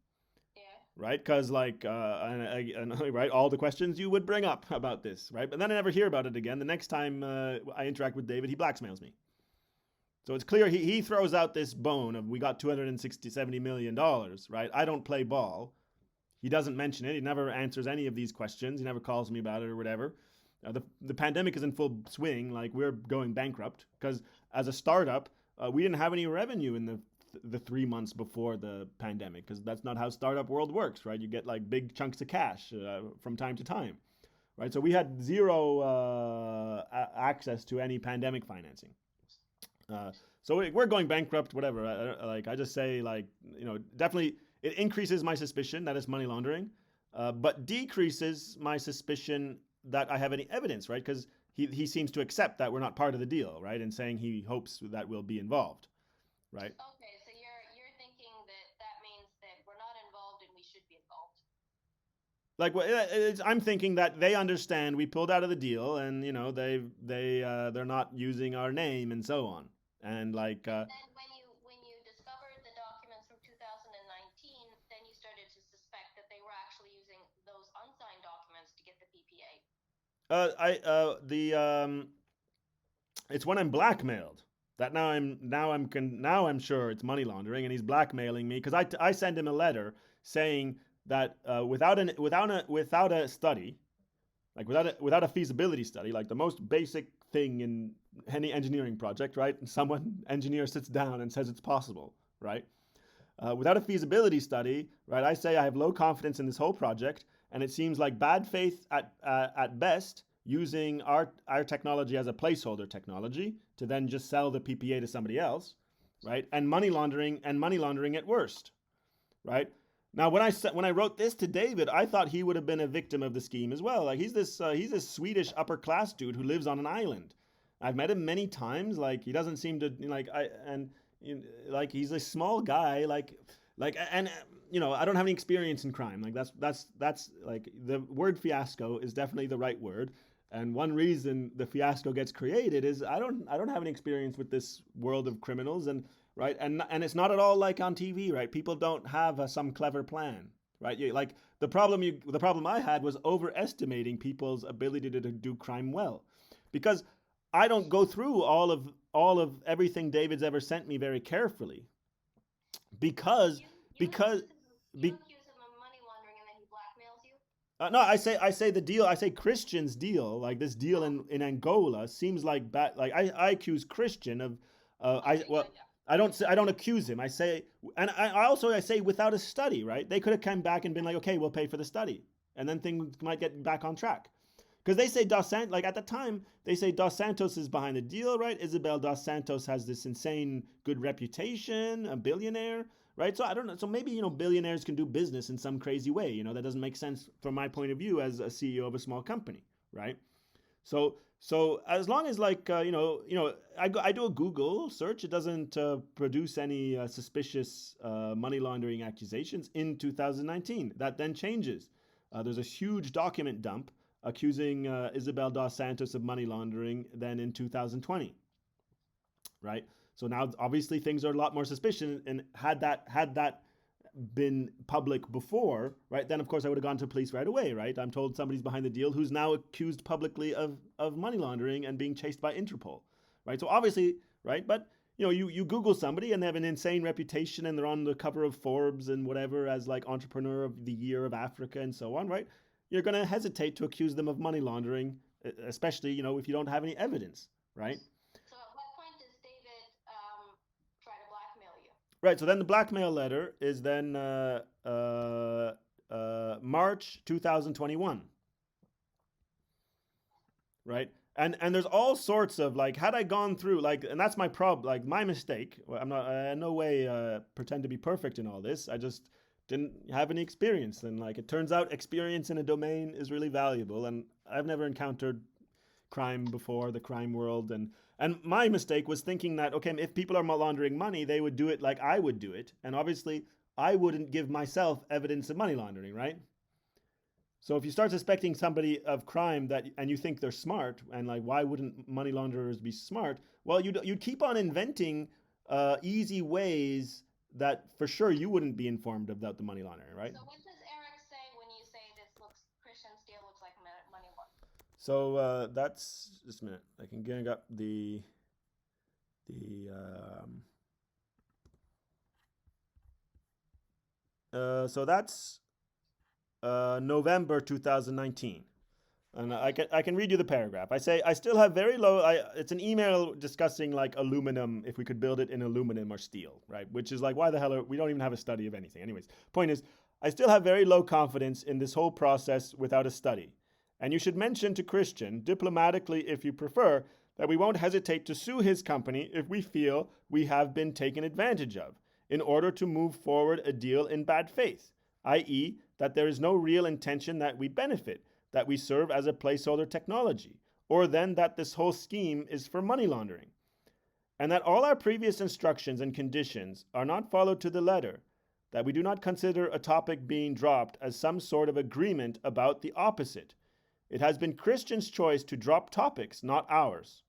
Yeah. right? Because like, right, all the questions you would bring up about this, right? But then I never hear about it again. The next time I interact with David, he blackmails me. So it's clear he throws out this bone of we got $270 million, right? I don't play ball. He doesn't mention it. He never answers any of these questions. He never calls me about it or whatever. The pandemic is in full swing. Like we're going bankrupt because as a startup, we didn't have any revenue in the 3 months before the pandemic because that's not how startup world works, right? You get like big chunks of cash from time to time, right? So we had zero access to any pandemic financing. So we're going bankrupt, whatever. I just say definitely it increases my suspicion that it's money laundering, but decreases my suspicion that I have any evidence, right? Because he seems to accept that we're not part of the deal, right? And saying he hopes that we'll be involved, right? Okay, so you're thinking that that means that we're not involved and we should be involved. Like I'm thinking that they understand we pulled out of the deal, and you know they're not using our name and so on, and like And then when you discovered the documents from 2019, then you started to suspect that they were actually using those unsigned documents to get the PPA. I the it's when I'm blackmailed that now I'm sure it's money laundering, and he's blackmailing me because I send him a letter saying that without a study, like without a feasibility study, like the most basic thing in any engineering project, right? And someone engineer sits down and says it's possible, right? Without a feasibility study, right? I say I have low confidence in this whole project, and it seems like bad faith at best, using our technology as a placeholder technology to then just sell the PPA to somebody else, right? And money laundering at worst, right? Now, when I wrote this to David, I thought he would have been a victim of the scheme as well. Like he's this Swedish upper class dude who lives on an island. I've met him many times. Like he doesn't seem to like I and you know, like he's a small guy. Like and you know I don't have any experience in crime. Like that's like the word fiasco is definitely the right word. And one reason the fiasco gets created is I don't have any experience with this world of criminals, and right, and it's not at all like on TV, right? People don't have some clever plan, right? Like the problem I had was overestimating people's ability to do crime well, because I don't go through all of everything David's ever sent me very carefully, because You because accuse him. You be, accuse him of money laundering, and then he blackmails you. no, I say the deal. I say Christian's deal, like this deal Oh, in Angola, seems like bad. Like I accuse Christian of, I okay, yeah, well, yeah. I don't accuse him. I say, and I say without a study, right? They could have come back and been like, okay, we'll pay for the study, and then things might get back on track. Because they say Dos Santos, like at the time, they say Dos Santos is behind the deal, right? Isabel Dos Santos has this insane good reputation, a billionaire, right? So I don't know. So maybe, you know, billionaires can do business in some crazy way. You know, that doesn't make sense from my point of view as a CEO of a small company, right? So as long as like I do a Google search, it doesn't produce any suspicious money laundering accusations in 2019. That then changes. There's a huge document dump accusing Isabel Dos Santos of money laundering then in 2020, right? So now obviously things are a lot more suspicious, and had that been public before, right, then of course I would have gone to police right away, right? I'm told somebody's behind the deal who's now accused publicly of money laundering and being chased by Interpol, right? So obviously, right, but you know, you Google somebody and they have an insane reputation and they're on the cover of Forbes and whatever as like entrepreneur of the year of Africa and so on, right? You're going to hesitate to accuse them of money laundering, especially, you know, if you don't have any evidence, right? So at what point does David try to blackmail you? Right. So then the blackmail letter is then March 2021. Right. And there's all sorts of like, had I gone through like, and that's my problem, like my mistake. I'm not in no way pretend to be perfect in all this. I just didn't have any experience, and like it turns out experience in a domain is really valuable, and I've never encountered crime before, the crime world, and my mistake was thinking that okay, if people are laundering money, they would do it like I would do it, and obviously I wouldn't give myself evidence of money laundering, right? So if you start suspecting somebody of crime that and you think they're smart, and like why wouldn't money launderers be smart? Well, you'd keep on inventing easy ways that for sure you wouldn't be informed about the money laundering, right? So what does Eric say when you say this looks Christian's deal looks like money laundering? So that's just a minute. I can get up the so that's November 2019. And I can read you the paragraph. I say I still have very low. It's an email discussing like aluminum, if we could build it in aluminum or steel, right? Which is like why the hell we don't even have a study of anything. Anyways, point is I still have very low confidence in this whole process without a study. And you should mention to Christian diplomatically, if you prefer, that we won't hesitate to sue his company if we feel we have been taken advantage of in order to move forward a deal in bad faith, i.e., that there is no real intention that we benefit, that we serve as a placeholder technology, or then that this whole scheme is for money laundering, and that all our previous instructions and conditions are not followed to the letter, that we do not consider a topic being dropped as some sort of agreement about the opposite. It has been Christian's choice to drop topics, not ours.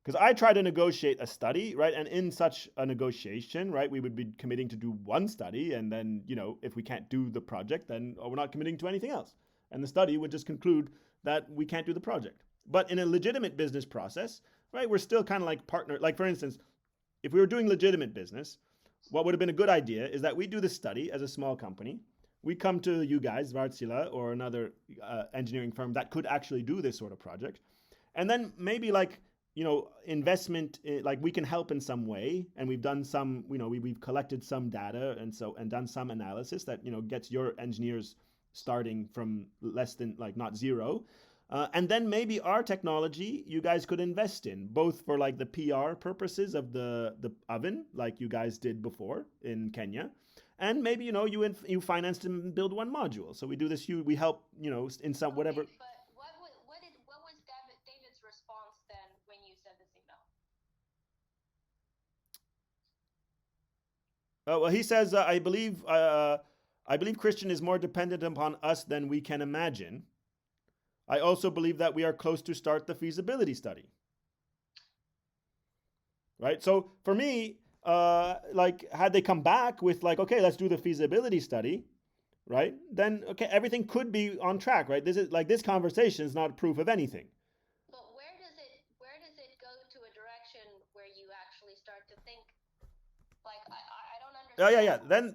Because I try to negotiate a study, right? And in such a negotiation, right, we would be committing to do one study, and then, if we can't do the project, then we're not committing to anything else. And the study would just conclude that we can't do the project. But in a legitimate business process, right, we're still kind of like partner. Like, for instance, if we were doing legitimate business, what would have been a good idea is that we do the study as a small company. We come to you guys, Wartsila, or another engineering firm that could actually do this sort of project. And then maybe investment, like we can help in some way, and we've done some, we've collected some data and done some analysis that gets your engineers starting from less than, like, not zero. And then maybe our technology you guys could invest in, both for like the PR purposes of the oven, like you guys did before in Kenya, and maybe you financed and build one module. So we do this. We help in some whatever. Okay, but what was David's response then when you sent this email? Well, he says, I believe Christian is more dependent upon us than we can imagine. I also believe that we are close to start the feasibility study. Right? So for me, like, had they come back with like, okay, let's do the feasibility study, right? Then, okay, everything could be on track, right? This conversation is not proof of anything. But where does it go to a direction where you actually start to think, like, I don't Oh, understand. yeah. Then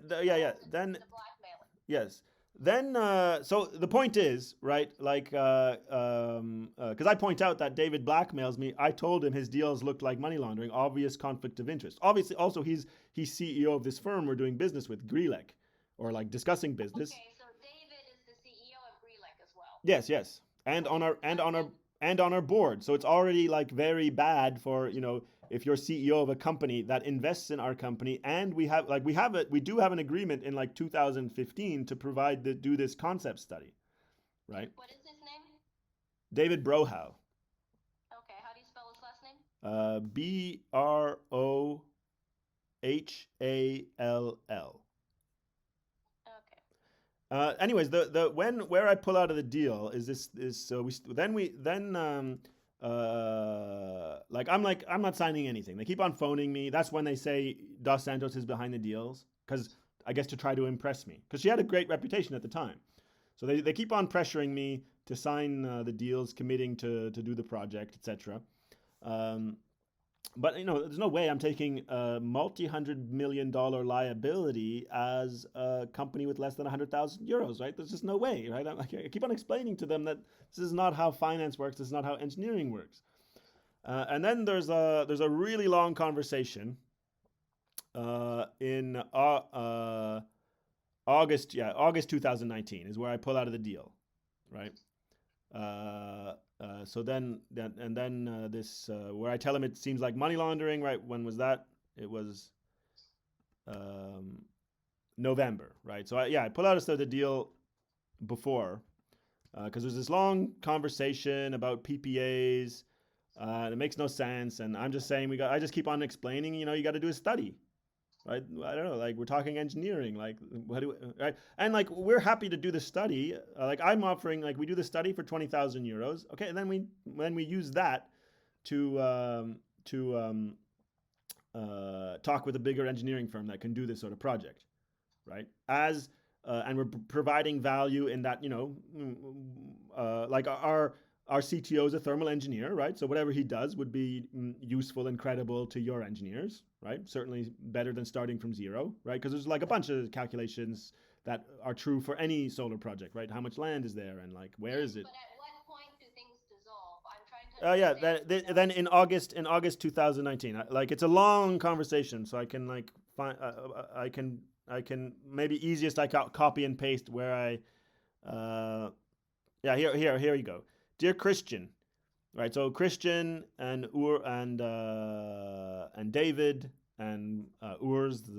The blackmailing. yes. Then, so the point is, right, like, because I point out that David blackmails me. I told him his deals looked like money laundering, obvious conflict of interest. Obviously, also he's CEO of this firm we're doing business with, Grelek, or like discussing business. Okay, so David is the CEO of Grelek as well. Yes, and Okay, on our board. So it's already like very bad for if you're CEO of a company that invests in our company, and we do have an agreement in like 2015 to do this concept study, right? What is his name? David Brohow, Okay, how do you spell his last name? Brohall. Okay. Anyways, the where I pull out of the deal is this is so we then like I'm not signing anything. They keep on phoning me. That's when they say Dos Santos is behind the deals, because I guess to try to impress me, because she had a great reputation at the time. So they keep on pressuring me to sign the deals, committing to do the project, etc. Um, but there's no way I'm taking a multi-hundred-million-dollar liability as a company with less than 100,000 euros, right? There's just no way, right? I keep on explaining to them that this is not how finance works. This is not how engineering works. And then there's a really long conversation in August. Yeah, August 2019 is where I pull out of the deal, right? So then this where I tell him it seems like money laundering, right? When was that? It was um, November, right? So I pull out of the deal before, because there's this long conversation about PPAs. And it makes no sense, and I'm just saying I just keep on explaining. You got to do a study, right? I don't know, like, we're talking engineering, like, what do we, right? And like, we're happy to do the study. Like, I'm offering, like, we do the study for 20,000 euros, okay, and then we use that to talk with a bigger engineering firm that can do this sort of project, right? And we're providing value in that, like our CTO is a thermal engineer, right? So whatever he does would be useful and credible to your engineers, right? Certainly better than starting from zero, right? Because there's like a bunch of calculations that are true for any solar project, right? How much land is there, and like, where is it? But at what point do things dissolve? I'm trying to Yeah, understand. then in August 2019, like, it's a long conversation, so I can like find I can maybe easiest I copy and paste where yeah, here you go. Dear Christian, right? So Christian and and David and Urs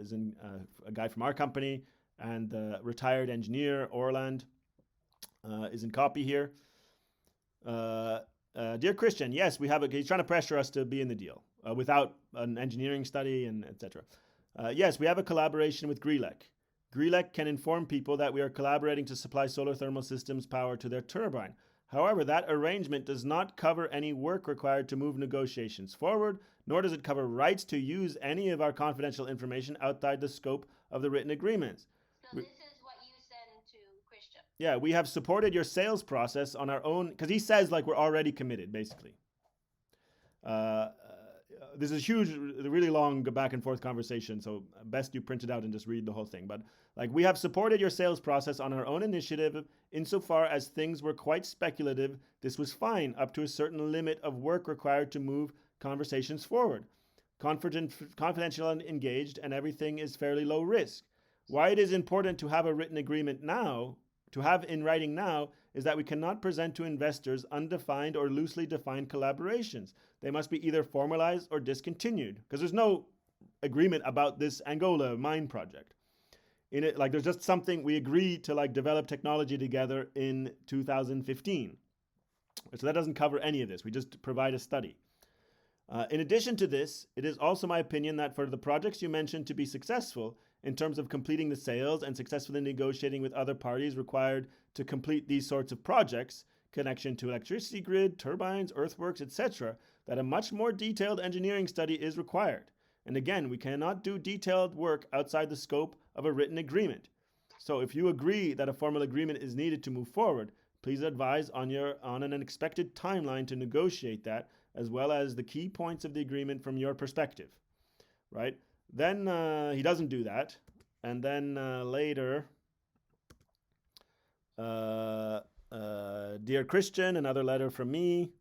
is a guy from our company, and the retired engineer Orland is in copy here. Dear Christian, yes, we have a. He's trying to pressure us to be in the deal without an engineering study and etc. Yes, we have a collaboration with Grelec. Grelec can inform people that we are collaborating to supply solar thermal systems power to their turbine. However, that arrangement does not cover any work required to move negotiations forward, nor does it cover rights to use any of our confidential information outside the scope of the written agreements. So this is what you send to Christian. Yeah, we have supported your sales process on our own, because he says like we're already committed, basically. Uh, this is huge, really long back and forth conversation. So best you print it out and just read the whole thing. But like we have supported your sales process on our own initiative, insofar as things were quite speculative. This was fine up to a certain limit of work required to move conversations forward. Confidential and engaged, and everything is fairly low risk. Why it is important to have a written agreement now, to have in writing now, is that we cannot present to investors undefined or loosely defined collaborations. They must be either formalized or discontinued, because there's no agreement about this Angola mine project. In it, like there's just something we agreed to like develop technology together in 2015. So that doesn't cover any of this. We just provide a study. In addition to this, it is also my opinion that for the projects you mentioned to be successful, in terms of completing the sales and successfully negotiating with other parties required to complete these sorts of projects, connection to electricity grid, turbines, earthworks, etc., that a much more detailed engineering study is required. And again, we cannot do detailed work outside the scope of a written agreement. So if you agree that a formal agreement is needed to move forward, please advise on an expected timeline to negotiate that, as well as the key points of the agreement from your perspective, right? Then he doesn't do that. And then later, Dear Christian, another letter from me.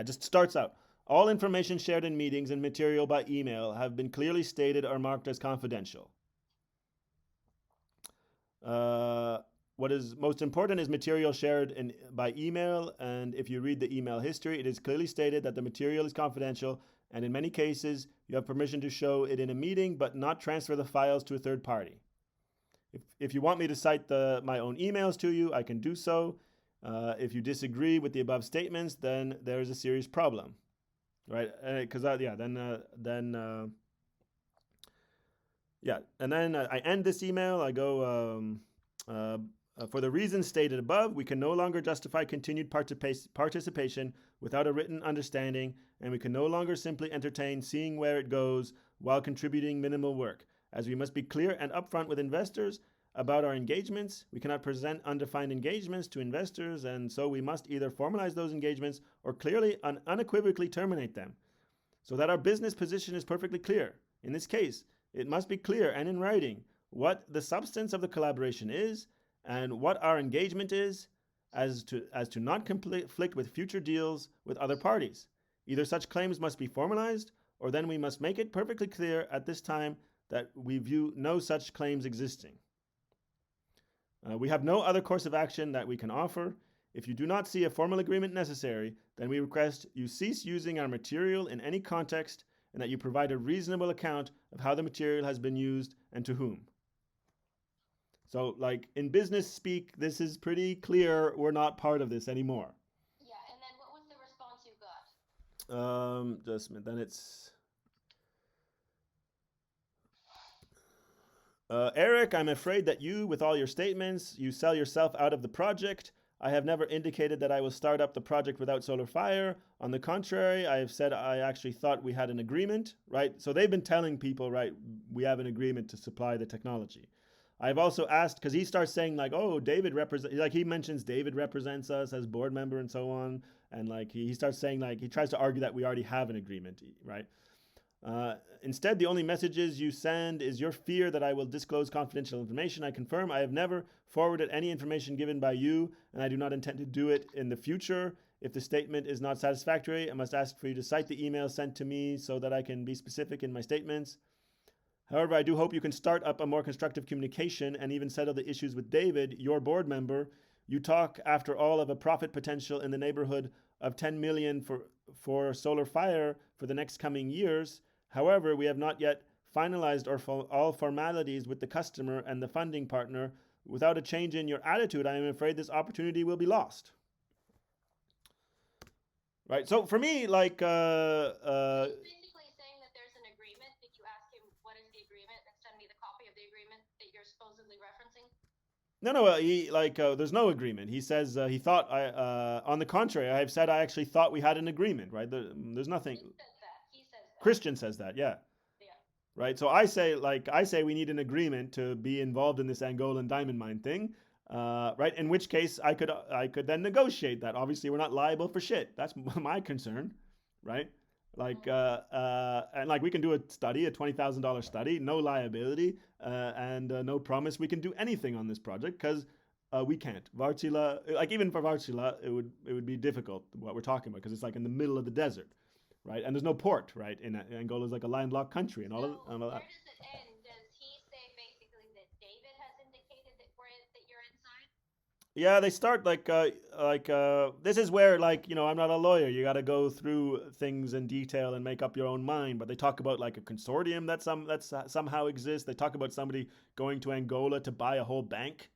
Just starts out. All information shared in meetings and material by email have been clearly stated or marked as confidential. What is most important is material shared by email, and if you read the email history, it is clearly stated that the material is confidential, and in many cases, you have permission to show it in a meeting, but not transfer the files to a third party. If you want me to cite my own emails to you, I can do so. If you disagree with the above statements, then there is a serious problem, right? Because and then I end this email. I go, for the reasons stated above, we can no longer justify continued participation without a written understanding, and we can no longer simply entertain seeing where it goes while contributing minimal work. As we must be clear and upfront with investors about our engagements, we cannot present undefined engagements to investors, and so we must either formalize those engagements or clearly and unequivocally terminate them, so that our business position is perfectly clear. In this case, it must be clear and in writing what the substance of the collaboration is and what our engagement is, as to not conflict with future deals with other parties. Either such claims must be formalized, or then we must make it perfectly clear at this time that we view no such claims existing. We have no other course of action that we can offer. If you do not see a formal agreement necessary, then we request you cease using our material in any context, and that you provide a reasonable account of how the material has been used and to whom. So, like in business speak, this is pretty clear we're not part of this anymore. Yeah, and then what was the response you got? Just a minute, then it's... Eric, I'm afraid that you, with all your statements, you sell yourself out of the project. I have never indicated that I will start up the project without solar fire. On the contrary, I have said I actually thought we had an agreement, right? So they've been telling people, right, we have an agreement to supply the technology. I've also asked, because he starts saying like, oh, he mentions David represents us as board member and so on. And like he starts saying like, he tries to argue that we already have an agreement, right? Instead, the only messages you send is your fear that I will disclose confidential information. I confirm I have never forwarded any information given by you, and I do not intend to do it in the future. If the statement is not satisfactory, I must ask for you to cite the email sent to me so that I can be specific in my statements. However, I do hope you can start up a more constructive communication and even settle the issues with David, your board member. You talk, after all, of a profit potential in the neighborhood of 10 million for solar fire for the next coming years. However, we have not yet finalized all formalities with the customer and the funding partner. Without a change in your attitude, I am afraid this opportunity will be lost. Right. So for me, like, He's basically saying that there's an agreement. Did you ask him what is the agreement and send me the copy of the agreement that you're supposedly referencing? no, no, he like there's no agreement. He says he thought I. On the contrary, I have said I actually thought we had an agreement. Right? There's nothing. He says that. He says that. Christian says that. Yeah. Yeah. Right. So I say we need an agreement to be involved in this Angolan diamond mine thing. Right. In which case I could then negotiate that. Obviously, we're not liable for shit. That's my concern. Right. Like and like we can do a study, a $20,000 study, no liability, and no promise we can do anything on this project because we can't. Wartsila, like even for Wartsila, it would be difficult what we're talking about because it's like in the middle of the desert, right? And there's no port, right? In Angola is like a landlocked country and So all of where that. does it end? Does he say basically that David has indicated that that you're inside? Yeah, they start like this is where like I'm not a lawyer. You got to go through things in detail and make up your own mind. But they talk about like a consortium that somehow exists. They talk about somebody going to Angola to buy a whole bank.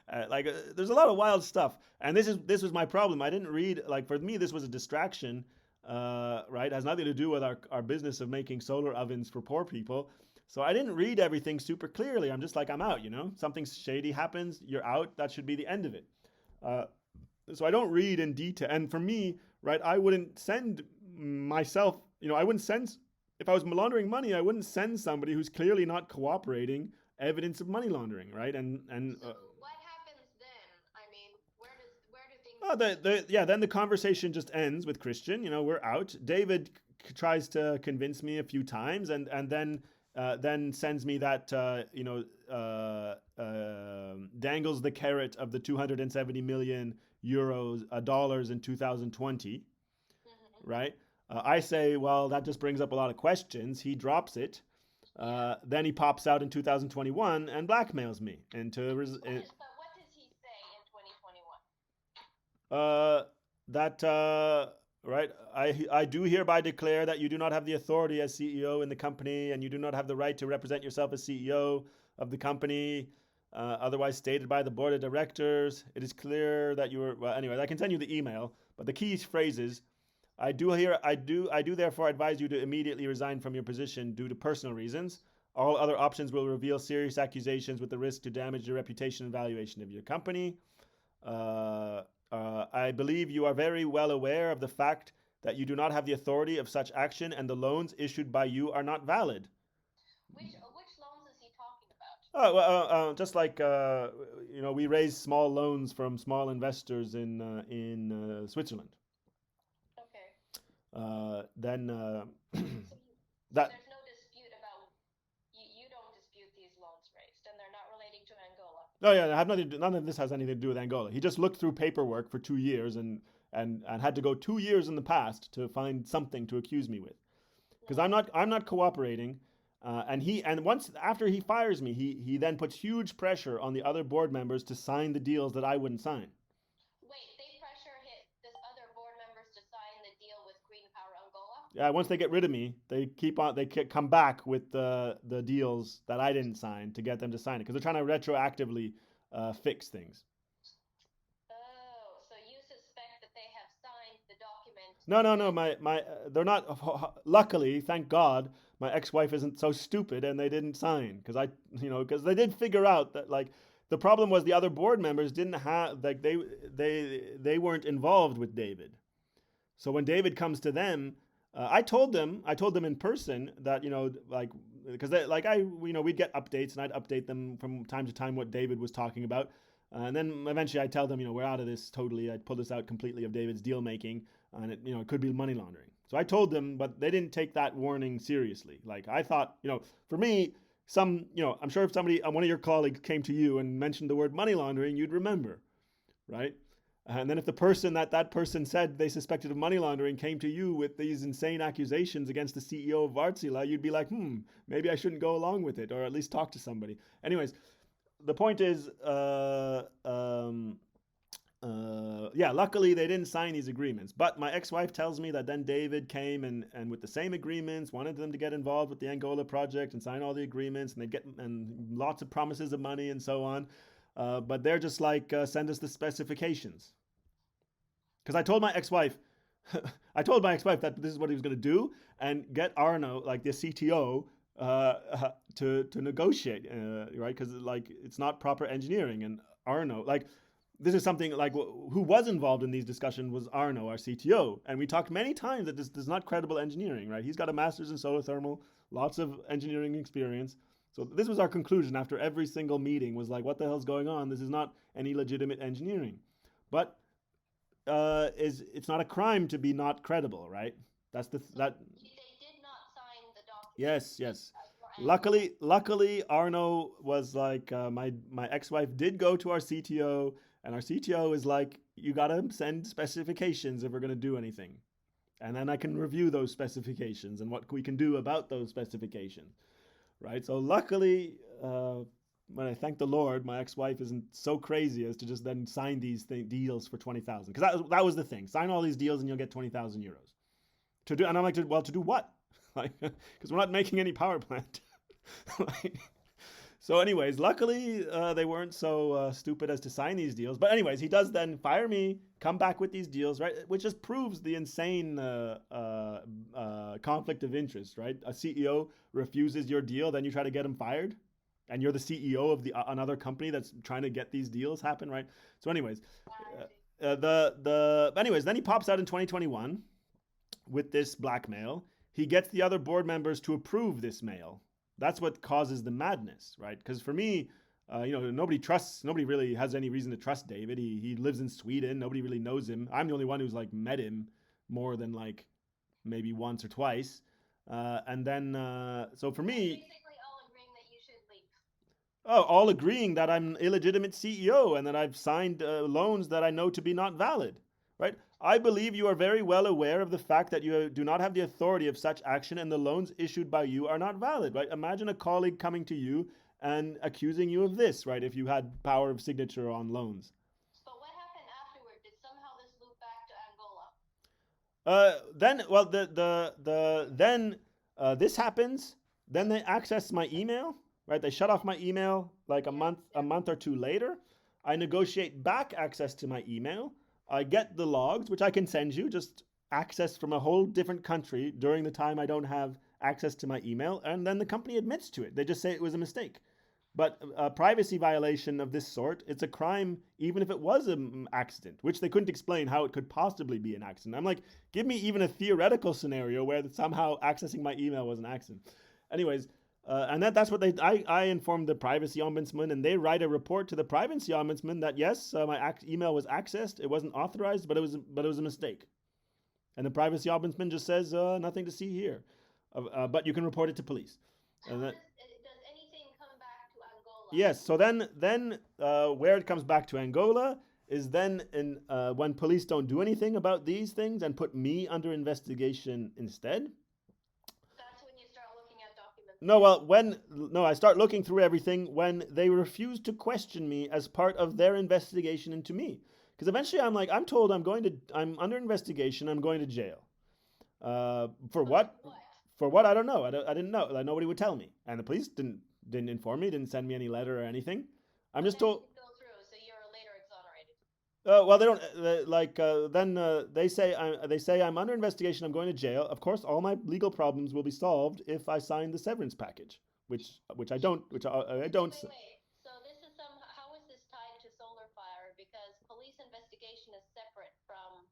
There's a lot of wild stuff, and this was my problem. I didn't read like for me this was a distraction, right? It has nothing to do with our business of making solar ovens for poor people. So I didn't read everything super clearly. I'm just like I'm out. Something shady happens, you're out. That should be the end of it. Uh, so I don't read in detail. And for me, right, I wouldn't send myself. I wouldn't send if I was laundering money. I wouldn't send somebody who's clearly not cooperating evidence of money laundering, right? And So what happens then? I mean, where do things Oh, yeah. Then the conversation just ends with Christian. We're out. David tries to convince me a few times, and then sends me that dangles the carrot of the 270 million euros dollars in 2020. mm-hmm. Right. I say, well, that just brings up a lot of questions. He drops it. Then he pops out in 2021 and blackmails me into. But what does he say in 2021? That right. I do hereby declare that you do not have the authority as CEO in the company, and you do not have the right to represent yourself as CEO of the company, otherwise stated by the board of directors. It is clear that you are. Well, anyway, I can send you the email, but the key phrase is. I do therefore advise you to immediately resign from your position due to personal reasons. All other options will reveal serious accusations with the risk to damage the reputation and valuation of your company. I believe you are very well aware of the fact that you do not have the authority of such action and the loans issued by you are not valid. Which loans is he talking about? Oh, well, just like we raise small loans from small investors in Switzerland. Okay. Then So that there's no dispute about you don't dispute these loans raised, and they're not relating to Angola. Oh yeah, I have nothing. None of this has anything to do with Angola. He just looked through paperwork for 2 years and had to go 2 years in the past to find something to accuse me with. Because I'm not cooperating. And once after he fires me, he then puts huge pressure on the other board members to sign the deals that I wouldn't sign. Wait, they pressure hit this other board members to sign the deal with Green Power Angola? Yeah, once they get rid of me, they keep on. They come back with the deals that I didn't sign to get them to sign it because they're trying to retroactively fix things. Oh, so you suspect that they have signed the document? No, no, no. My they're not. Luckily, thank God, my ex-wife isn't so stupid and they didn't sign because they did figure out that like the problem was the other board members didn't have like they weren't involved with David. So when David comes to them, I told them in person that like because we'd get updates and I'd update them from time to time what David was talking about, and then eventually I'd tell them we're out of this totally. I'd pull this out completely of David's deal making, and it could be money laundering. So I told them, but they didn't take that warning seriously. Like I thought, for me, I'm sure if somebody, one of your colleagues came to you and mentioned the word money laundering, you'd remember, right? And then if the person that person said they suspected of money laundering came to you with these insane accusations against the CEO of Wartsila, you'd be like, maybe I shouldn't go along with it, or at least talk to somebody. Anyways, the point is, yeah, luckily they didn't sign these agreements. But my ex-wife tells me that then David came and with the same agreements wanted them to get involved with the Angola project and sign all the agreements, and they get and lots of promises of money and so on. But they're just like, send us the specifications. Because I told my ex-wife, I told my ex-wife that this is what he was going to do and get Arno, like the CTO, to negotiate, right? Because like it's not proper engineering, and Arno, like this is something like who was involved in these discussions was Arno, our CTO, and we talked many times that this is not credible engineering, right? He's got a master's in solar thermal, lots of engineering experience. So this was our conclusion after every single meeting was like, what the hell's going on? This is not any legitimate engineering. But is it's not a crime to be not credible, right? That's the that. They did not sign the document. Yes, yes. Luckily, Arno was like, my ex-wife did go to our CTO, and our CTO is like, you gotta send specifications if we're gonna do anything, and then I can review those specifications and what we can do about those specifications, right? So luckily, when I thank the Lord, my ex-wife isn't so crazy as to just then sign these deals for 20,000, because that was the thing. Sign all these deals and you'll get 20,000 euros to do. And I'm like, well, to do what? Like, because we're not making any power plant. Like, so, anyways, luckily they weren't so stupid as to sign these deals. But anyways, he does then fire me, come back with these deals, right? Which just proves the insane conflict of interest, right? A CEO refuses your deal, then you try to get him fired, and you're the CEO of the another company that's trying to get these deals happen, right? So, anyways, anyways, then he pops out in 2021 with this blackmail. He gets the other board members to approve this mail. That's what causes the madness, right? Because for me, nobody really has any reason to trust David. He lives in Sweden. Nobody really knows him. I'm the only one who's like met him more than like maybe once or twice. And then, so for me, basically all agreeing that you should leave. oh, all agreeing that I'm an illegitimate CEO and that I've signed loans that I know to be not valid, right? I believe you are very well aware of the fact that you do not have the authority of such action and the loans issued by you are not valid, right? Imagine a colleague coming to you and accusing you of this, right? If you had power of signature on loans. But what happened afterward? Did somehow this loop back to Angola? Then, well, then this happens. Then they access my email, right? They shut off my email like a month or two later. I negotiate back access to my email. I get the logs, which I can send you, just access from a whole different country during the time I don't have access to my email, and then the company admits to it. They just say it was a mistake. But a privacy violation of this sort, it's a crime even if it was an accident, which they couldn't explain how it could possibly be an accident. I'm like, give me even a theoretical scenario where somehow accessing my email was an accident. Anyways, and that's what I informed the privacy ombudsman, and they write a report to the privacy ombudsman that yes, my email was accessed, it wasn't authorized, but it was a mistake. And the privacy ombudsman just says nothing to see here, but you can report it to police. And does anything come back to Angola? Yes. So then where it comes back to Angola is then when police don't do anything about these things and put me under investigation instead. No, well, I start looking through everything when they refuse to question me as part of their investigation into me. Because eventually I'm told I'm under investigation, I'm going to jail. For what? For what? I don't know. I didn't know. Like, nobody would tell me. And the police didn't inform me, didn't send me any letter or anything. I'm just told. Go through, so you're later exonerated. Well, they don't then they say I'm under investigation. I'm going to jail. Of course, all my legal problems will be solved if I sign the severance package, which I don't. Which I don't. Wait. So this is how is this tied to solar fire? Because police investigation is separate from.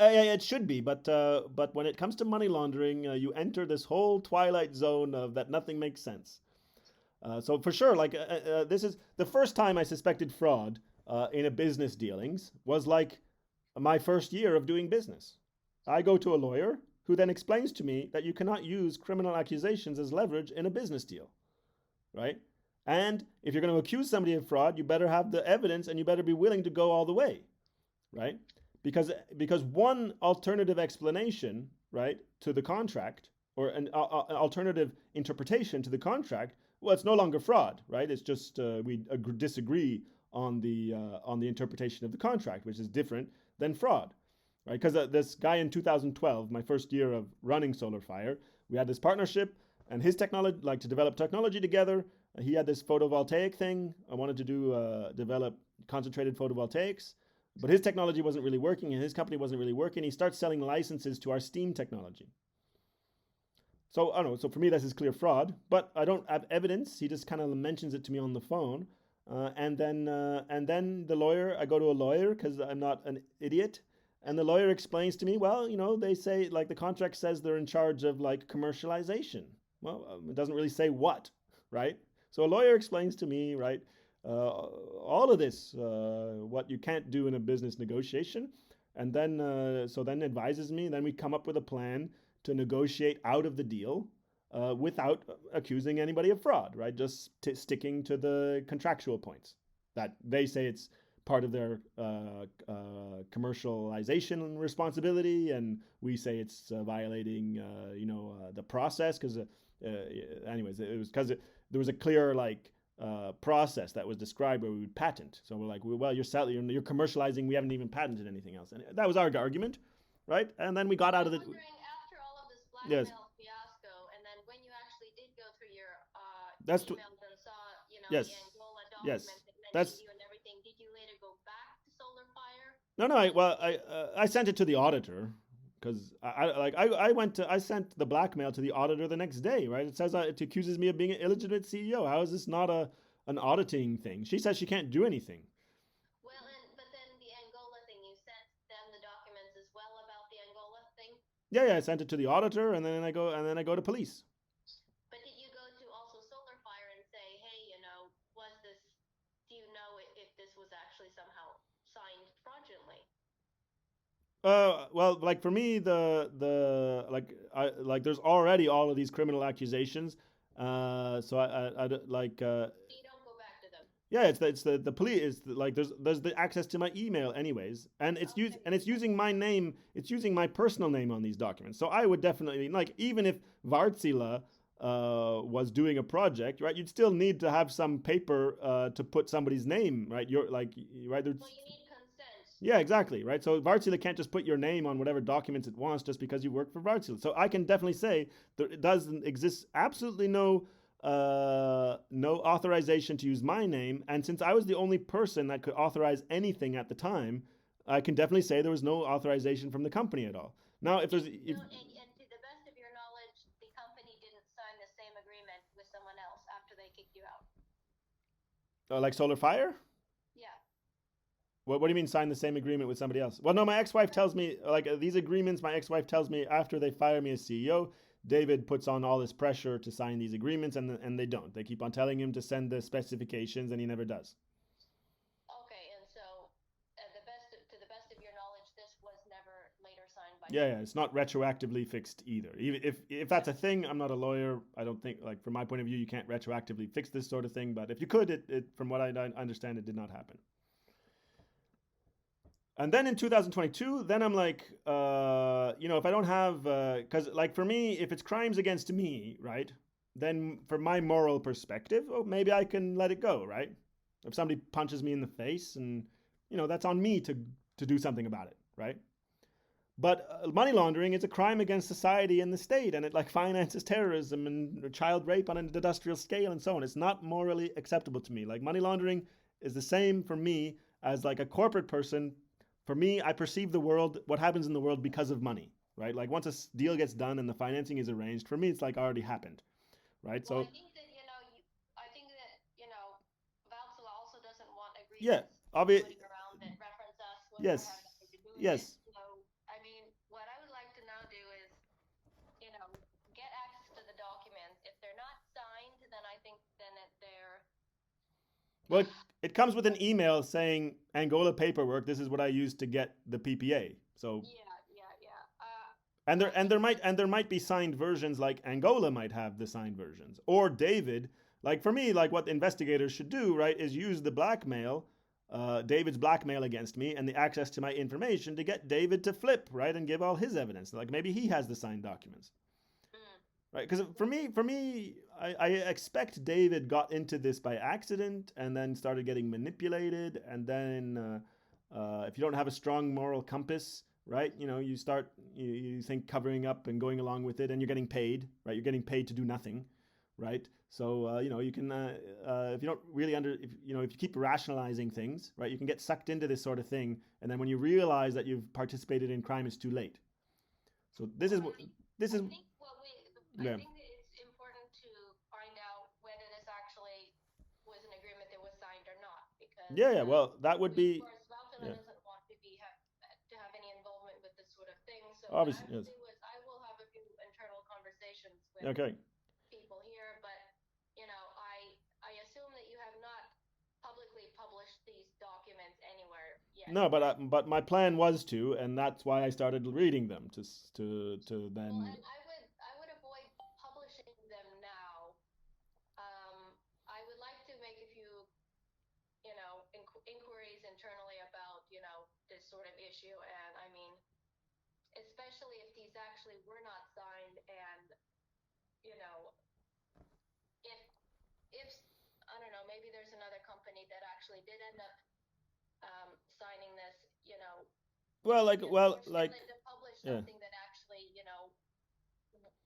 It should be, but when it comes to money laundering, you enter this whole twilight zone of that nothing makes sense. So for sure, this is the first time I suspected fraud in a business dealings was like my first year of doing business. I go to a lawyer who then explains to me that you cannot use criminal accusations as leverage in a business deal, right? And if you're going to accuse somebody of fraud, you better have the evidence and you better be willing to go all the way, right? Because one alternative explanation, right, to the contract or an alternative interpretation to the contract, well, it's no longer fraud, right? It's just we disagree on the interpretation of the contract, which is different than fraud, right? Because this guy in 2012, my first year of running SolarFire, we had this partnership, and his technology, like to develop technology together. He had this photovoltaic thing. I wanted to do develop concentrated photovoltaics, but his technology wasn't really working, and his company wasn't really working. He starts selling licenses to our steam technology. So I don't know. So for me, this is clear fraud, but I don't have evidence. He just kind of mentions it to me on the phone, and then the lawyer. I go to a lawyer because I'm not an idiot, and the lawyer explains to me, well, they say like the contract says they're in charge of like commercialization. Well, it doesn't really say what, right? So a lawyer explains to me, right, all of this, what you can't do in a business negotiation, and then then advises me. Then we come up with a plan to negotiate out of the deal without accusing anybody of fraud, right? Just sticking to the contractual points that they say it's part of their commercialization responsibility, and we say it's violating, the process because, anyways, it was because there was a clear process that was described where we would patent. So we're like, well, you're commercializing. We haven't even patented anything else, and that was our argument, right? And then we got out of the. After all of this Yes. blackmail fiasco, and then when you actually did go through your That's emails and saw, yes, the Angola yes. document that mentioned That's you and everything, did you later go back to SolarFire? no, no. I sent it to the auditor because I sent the blackmail to the auditor the next day, right? It says it accuses me of being an illegitimate CEO. How is this not an auditing thing? She says she can't do anything. Well, but then the Angola thing, you sent them the documents as well about the Angola thing. Yeah, yeah. I sent it to the auditor, and then I go to police. But did you go to also SolarFire and say, hey, was this? Do you know if this was actually somehow signed fraudulently? Well, like for me, there's already all of these criminal accusations. So I like. So you don't go back to them. Yeah, it's the police. Like there's the access to my email anyways, and it's using my name. It's using my personal name on these documents. So I would definitely like, even if Wartsila was doing a project, right? You'd still need to have some paper to put somebody's name, right? You're like, right? Well, you need consent. Yeah, exactly, right? So Wartsila can't just put your name on whatever documents it wants just because you work for Wartsila. So I can definitely say there doesn't exist absolutely no authorization to use my name. And since I was the only person that could authorize anything at the time, I can definitely say there was no authorization from the company at all. Now, if there's, if, And to the best of your knowledge, the company didn't sign the same agreement with someone else after they kicked you out. like SolarFire, Yeah. what do you mean sign the same agreement with somebody else? Well, no, my ex-wife tells me like these agreements. My ex-wife tells me after they fire me as CEO, David puts on all this pressure to sign these agreements, and they don't. They keep on telling him to send the specifications, and he never does. Okay, and so to the best of your knowledge, this was never later signed by. Yeah, it's not retroactively fixed either. Even if that's a thing, I'm not a lawyer. I don't think, like, from my point of view, you can't retroactively fix this sort of thing. But if you could, it from what I understand, it did not happen. And then in 2022, then I'm like, if I don't have, because like for me, if it's crimes against me, right, then from my moral perspective, oh, maybe I can let it go, right? If somebody punches me in the face, and that's on me to do something about it, right? But money laundering is a crime against society and the state, and it like finances terrorism and child rape on an industrial scale and so on. It's not morally acceptable to me. Like money laundering is the same for me as like a corporate person. For me, I perceive the world, what happens in the world, because of money, right? Like once a deal gets done and the financing is arranged, for me, it's like already happened, right? Well, So I think that Valsala also doesn't want yeah, agreements obvi- floating around that reference us whenever yes, have nothing to do with it. yes. So, I mean, what I would like to now do is, get access to the documents. If they're not signed, then I think they're. Well, it comes with an email saying Angola paperwork. This is what I used to get the PPA. So Yeah. and there might be signed versions, like Angola might have the signed versions, or David. Like for me, like what investigators should do, right, is use the blackmail, David's blackmail against me, and the access to my information to get David to flip, right, and give all his evidence. Like maybe he has the signed documents, right? Because for me, I expect David got into this by accident and then started getting manipulated. And then, if you don't have a strong moral compass, right? You start, you think covering up and going along with it, and you're getting paid, right? You're getting paid to do nothing, right? So, you can, if you don't really if you keep rationalizing things, right, you can get sucked into this sort of thing. And then when you realize that you've participated in crime, it's too late. So this Well, is what, this I is, think what we, I yeah. think that it's important to find out whether this actually was an agreement that was signed or not, because Yeah, yeah. Well, that would we, of be, course, Valtila yeah. doesn't want to have any involvement with this sort of thing. So what I Obviously, will yes. do is I will have a few internal conversations with Okay. people here, but I assume that you have not publicly published these documents anywhere yet, No, but right? but my plan was to, and that's why I started reading them to Well, then. and I would avoid publishing them now. I would like to make a few, inquiries internally about, this sort of issue. And I mean, especially if these actually were not signed, and, you know, if, if, I don't know, maybe there's another company that actually did end up, signing this, Well, like, it's well, like, unfortunate to publish yeah. something that actually,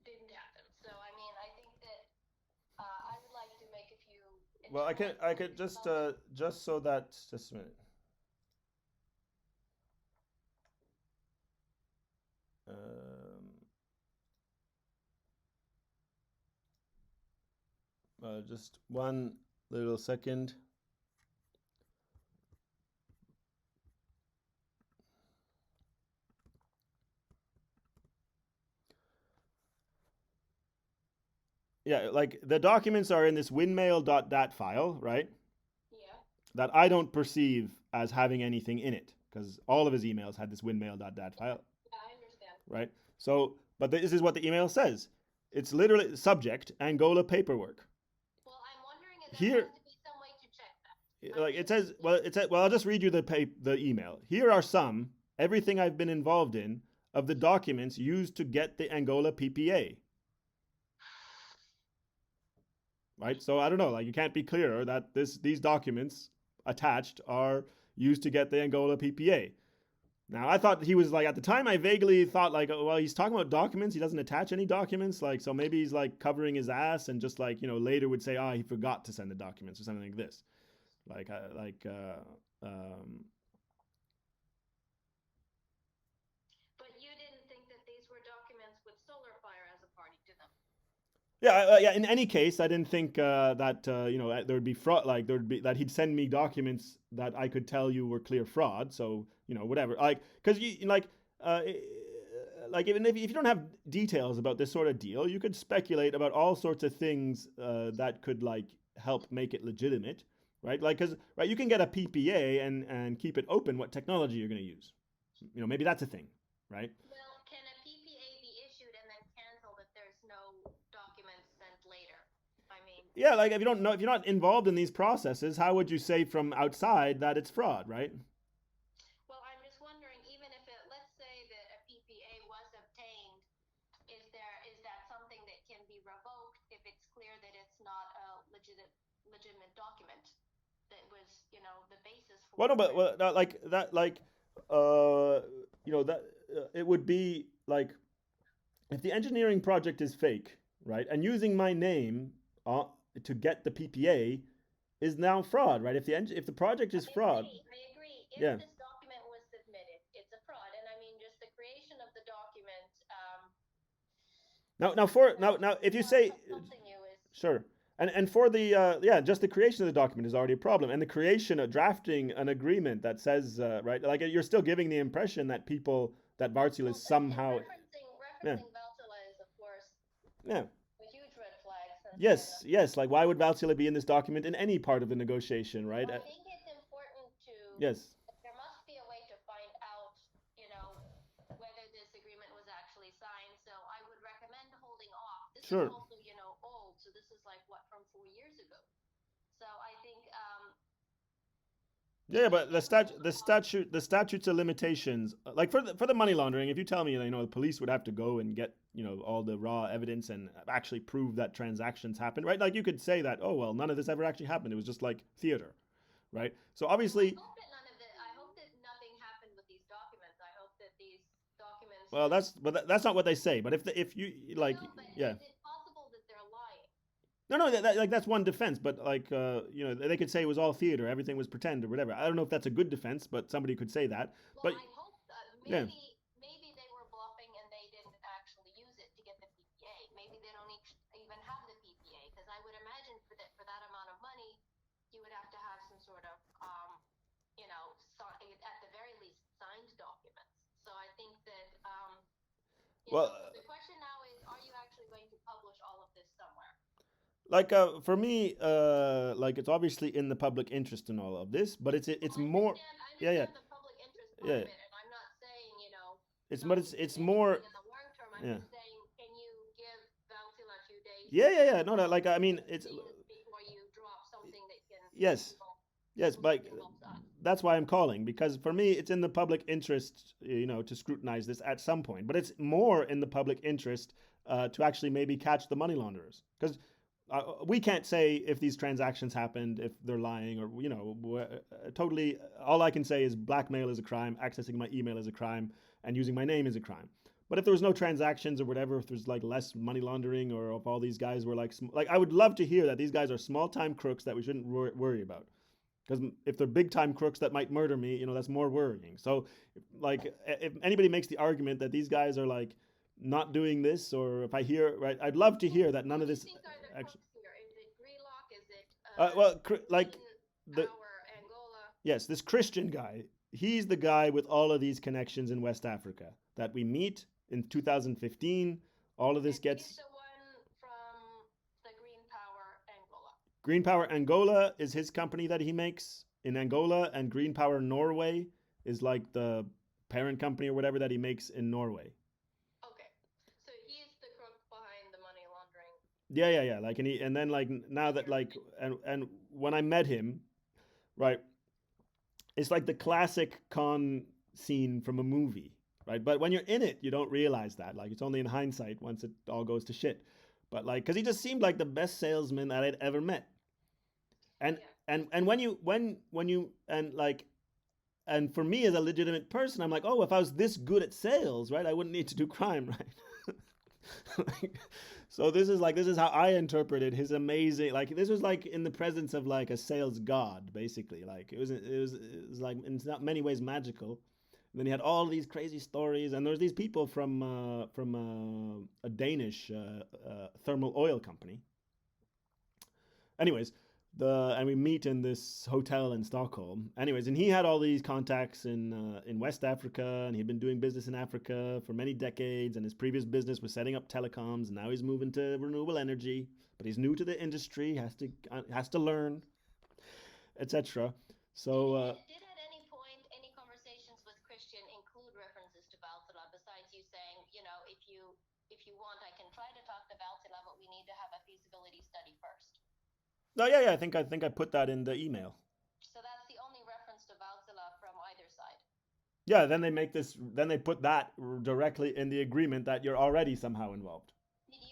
didn't happen. So, I mean, I think that, I would like to make a few Well, internal I could inquiries about this. just so that just a minute. Just one little second. Yeah, like the documents are in this windmail.dat file, right? Yeah. That I don't perceive as having anything in it because all of his emails had this windmail.dat file, Yeah, I understand. right? So, but this is what the email says. It's literally subject Angola paperwork. Well, I'm wondering if there Here, has to be some way to check that. I like mean, it says, well, I'll just read you the email. Here are some everything I've been involved in of the documents used to get the Angola PPA. Right? So I don't know. Like you can't be clearer that these documents attached are used to get the Angola PPA. Now I thought he was like at the time I vaguely thought like, oh, well, he's talking about documents. He doesn't attach any documents. Like so maybe he's like covering his ass and just like later would say, he forgot to send the documents or something like this. Like but you didn't think that these were documents with Solar Fire as a party to them. yeah, yeah. In any case, I didn't think that there would be fraud. Like there would be that he'd send me documents that I could tell you were clear fraud. So whatever. Like because you uh, like even if you don't have details about this sort of deal, you could speculate about all sorts of things that could like help make it legitimate, right? Like because right, you can get a PPA and keep it open what technology you're going to use. Maybe that's a thing, right? Well, can a PPA be issued and then canceled if there's no documents sent later? I mean, Yeah, like if you don't know, if you're not involved in these processes, how would you say from outside that it's fraud, right? well, I'm just wondering, even if let's say that a PPA was obtained, is that something that can be revoked if it's clear that it's not a legitimate document that was, the basis Well, for no, it, but right? like that, like uh, that it would be like if the engineering project is fake, right, and using my name uh, to get the PPA is now fraud, right? If the project is fraud, I agree. If yeah. this document was submitted, it's a fraud. And I mean, just the creation of the document, Now if you say something new is, sure. And for the yeah, just the creation of the document is already a problem, and the creation of drafting an agreement that says right, like you're still giving the impression that people that Wartsila well, is and somehow referencing yeah referencing Valtila is, of course, yeah a huge red flag, since, yes, like why would Wartsila be in this document in any part of the negotiation, so right? I think it's important Yes, there must be a way to find out, whether this agreement was actually signed. So I would recommend holding off. This is sure. also, old. So this is like what, from 4 years ago. So I think, Yeah, Even but if you go to court. the statutes of limitations, like for the money laundering. If you tell me, the police would have to go and get, all the raw evidence and actually prove that transactions happened, right? Like you could say that, oh well, none of this ever actually happened. It was just like theater, right? So Well, I obviously, hope that none of the. I hope that nothing happened with these documents. I hope that these documents well, just. that's not what they say. But if you I like, know, but yeah, is it possible that they're lying? no, no, like that's one defense. But like, they could say it was all theater, everything was pretend or whatever. I don't know if that's a good defense, but somebody could say that. Well, But I hope yeah, maybe they were bluffing and they didn't actually use it to get the PPA. Maybe they don't even have the PPA because I would imagine for that amount of money, you would have to have some sort of at the very least signed documents. So I think that well, the question now is, are you actually going to publish all of this somewhere? like for me, like it's obviously in the public interest in all of this, but Well, it's more, I yeah, yeah, understand the public interest part yeah. of it, and I'm not saying, But not to do it's more, anything in the long term. I'm yeah, just saying, can you give Valentina a few days yeah, to yeah, do yeah. No, no, like I mean, it's things before you drop something that can yes, involve yes, but involves us? that's why I'm calling because for me, it's in the public interest, to scrutinize this at some point. But it's more in the public interest to actually maybe catch the money launderers because we can't say if these transactions happened, if they're lying, or totally. All I can say is blackmail is a crime, accessing my email is a crime, and using my name is a crime. But if there was no transactions or whatever, if there's like less money laundering, or if all these guys were like I would love to hear that these guys are small time crooks that we shouldn't worry about. Because if they're big time crooks that might murder me, that's more worrying. So, like, if anybody makes the argument that these guys are like not doing this, or if I hear right, I'd love to hear that Who none of do you this think are the actually. crooks here? Is it Grelock? Is it Well, like Green the Power Angola? yes, this Christian guy, he's the guy with all of these connections in West Africa that we meet in 2015. All of this And he's gets the one from the Green Power Angola. Green Power Angola is his company that he makes in Angola, and Green Power Norway is like the parent company or whatever that he makes in Norway. Okay, so he's the crook behind the money laundering Yeah, yeah, yeah. Like, and then like now that that you're like saying. and when I met him, right, it's like the classic con scene from a movie, right? But when you're in it, you don't realize that. Like, it's only in hindsight once it all goes to shit. But like, because he just seemed like the best salesman that I'd ever met. And Yeah. and when you and like and for me as a legitimate person, I'm like, oh, if I was this good at sales, right, I wouldn't need to do crime, right? Like, so this is how I interpreted his amazing, like this was like in the presence of like a sales god, basically. Like it was like in many ways magical. And then he had all these crazy stories, and there's these people from a Danish thermal oil company. Anyways, and we meet in this hotel in Stockholm. Anyways, and he had all these contacts in West Africa, and he'd been doing business in Africa for many decades. And his previous business was setting up telecoms. And now he's moving to renewable energy, but he's new to the industry, has to learn, etc. So Did at any point any conversations with Christian include references to Valtila besides you saying, if you want, I can try to talk to Valtila, but we need to have a feasibility study first. no, yeah, yeah. I think I put that in the email. So that's the only reference to Valtila from either side. Yeah, then they make this. Then they put that directly in the agreement that you're already somehow involved. Did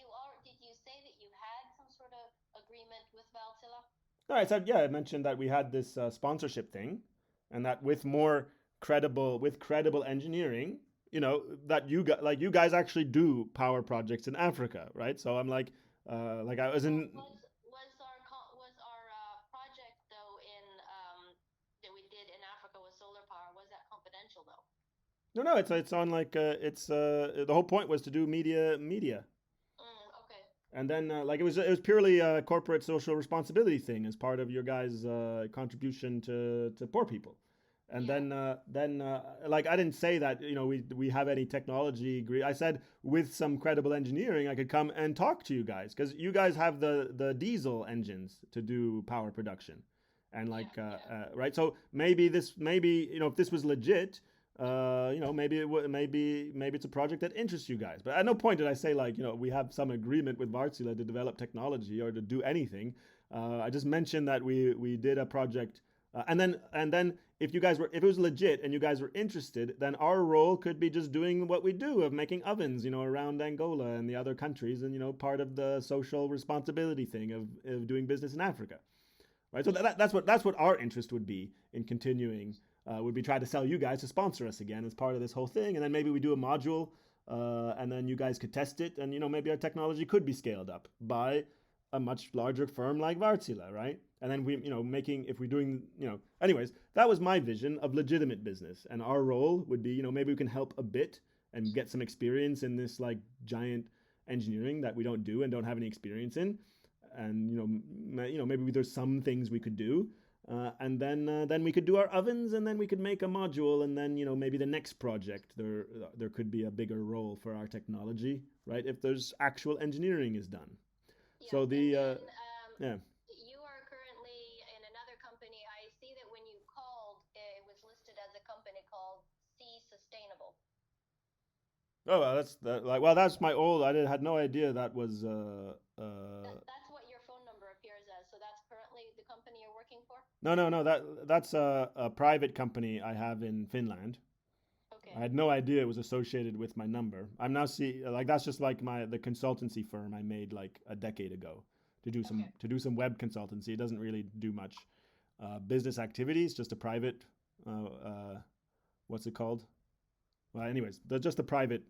you say that you had some sort of agreement with Valtila? No, I said, yeah, I mentioned that we had this sponsorship thing, and that with credible engineering, that you guys actually do power projects in Africa, right? So I'm like I was Well, in. was our project though in that we did in Africa with solar power, was that confidential though? No, no, it's on like it's the whole point was to do media, Okay. and then like it was purely a corporate social responsibility thing as part of your guys' contribution to poor people. And Yeah. then like I didn't say that we have any technology I said with some credible engineering I could come and talk to you guys because you guys have the diesel engines to do power production, and Yeah. like Yeah. right. So maybe if this was legit, maybe it's a project that interests you guys. But at no point did I say like we have some agreement with Wartsila to develop technology or to do anything. I just mentioned that we did a project And then if it was legit and you guys were interested, then our role could be just doing what we do of making ovens, around Angola and the other countries, and part of the social responsibility thing of doing business in Africa, right? So that's what our interest would be in continuing. Would be try to sell you guys to sponsor us again as part of this whole thing, and then maybe we do a module, and then you guys could test it, and maybe our technology could be scaled up by a much larger firm like Wartsila, right? And then we, making if we're doing, anyways, that was my vision of legitimate business, and our role would be, maybe we can help a bit and get some experience in this like giant engineering that we don't do and don't have any experience in, and maybe there's some things we could do, and then we could do our ovens, and then we could make a module, and then maybe the next project there could be a bigger role for our technology, right? If there's actual engineering is done. Yeah, So and the then yeah. you are currently in another company. I see that when you called, it was listed as a company called C Sustainable. Oh, well, that's my old. Had no idea that was That's what your phone number appears as. So that's currently the company you're working for? no, that's a private company I have in Finland. I Okay. had no idea it was associated with my number. I'm now that's just like the consultancy firm I made like a decade ago Okay. to do some web consultancy. It doesn't really do much business activities, just a private what's it called? Well, anyways, just a private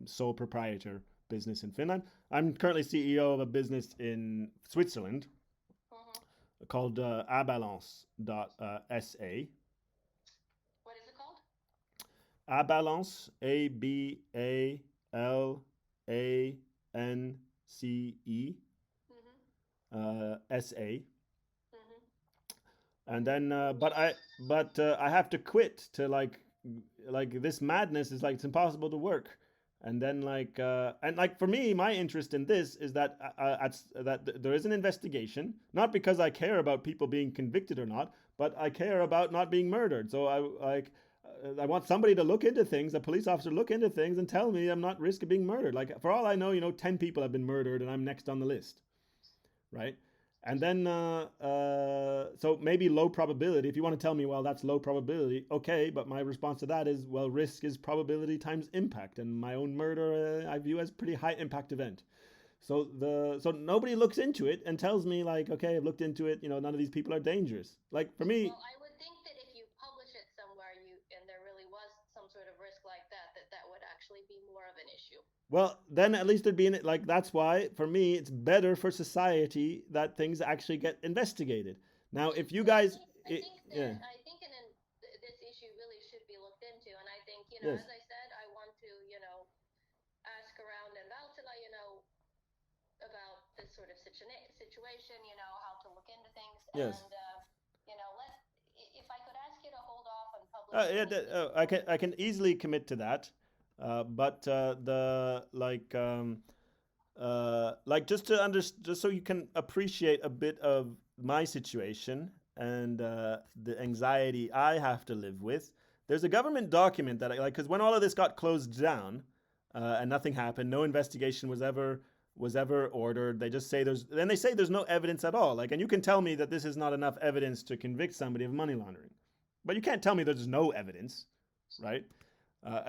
sole proprietor business in Finland. I'm currently CEO of a business in Switzerland Mm-hmm. called abalance.sa. What is it called? Abalance, ABALANCE, Mm-hmm. SA. Mm-hmm. And then, but I have to quit to like this madness is like it's impossible to work. And then and for me, my interest in this is that there is an investigation, not because I care about people being convicted or not, but I care about not being murdered. So I want somebody to look into things, a police officer look into things and tell me I'm not at risk of being murdered. Like for all I know, 10 people have been murdered and I'm next on the list, right? And then, so maybe low probability. If you want to tell me, well, that's low probability, okay. But my response to that is, well, risk is probability times impact, and my own murder I view as a pretty high impact event. So nobody looks into it and tells me like, okay, I've looked into it. None of these people are dangerous. Like for me, Well, I would think that if you publish it somewhere, and there really was some sort of risk like that, that would actually be more of an issue. well, then at least there'd be in it. Like that's why for me it's better for society that things actually get investigated. Now, if you Well, guys, yeah, I think this issue really should be looked into, and I think yes, as I said, I want to ask around and Valtila, about this sort of situation, how to look into things, yes. and let if I could ask you to hold off on publishing Yeah, anything. I can easily commit to that, but the like just so you can appreciate a bit of my situation and the anxiety I have to live with. There's a government document that I like because when all of this got closed down and nothing happened, no investigation was ever ordered. They say there's no evidence at all. Like, and you can tell me that this is not enough evidence to convict somebody of money laundering, but you can't tell me there's no evidence, right?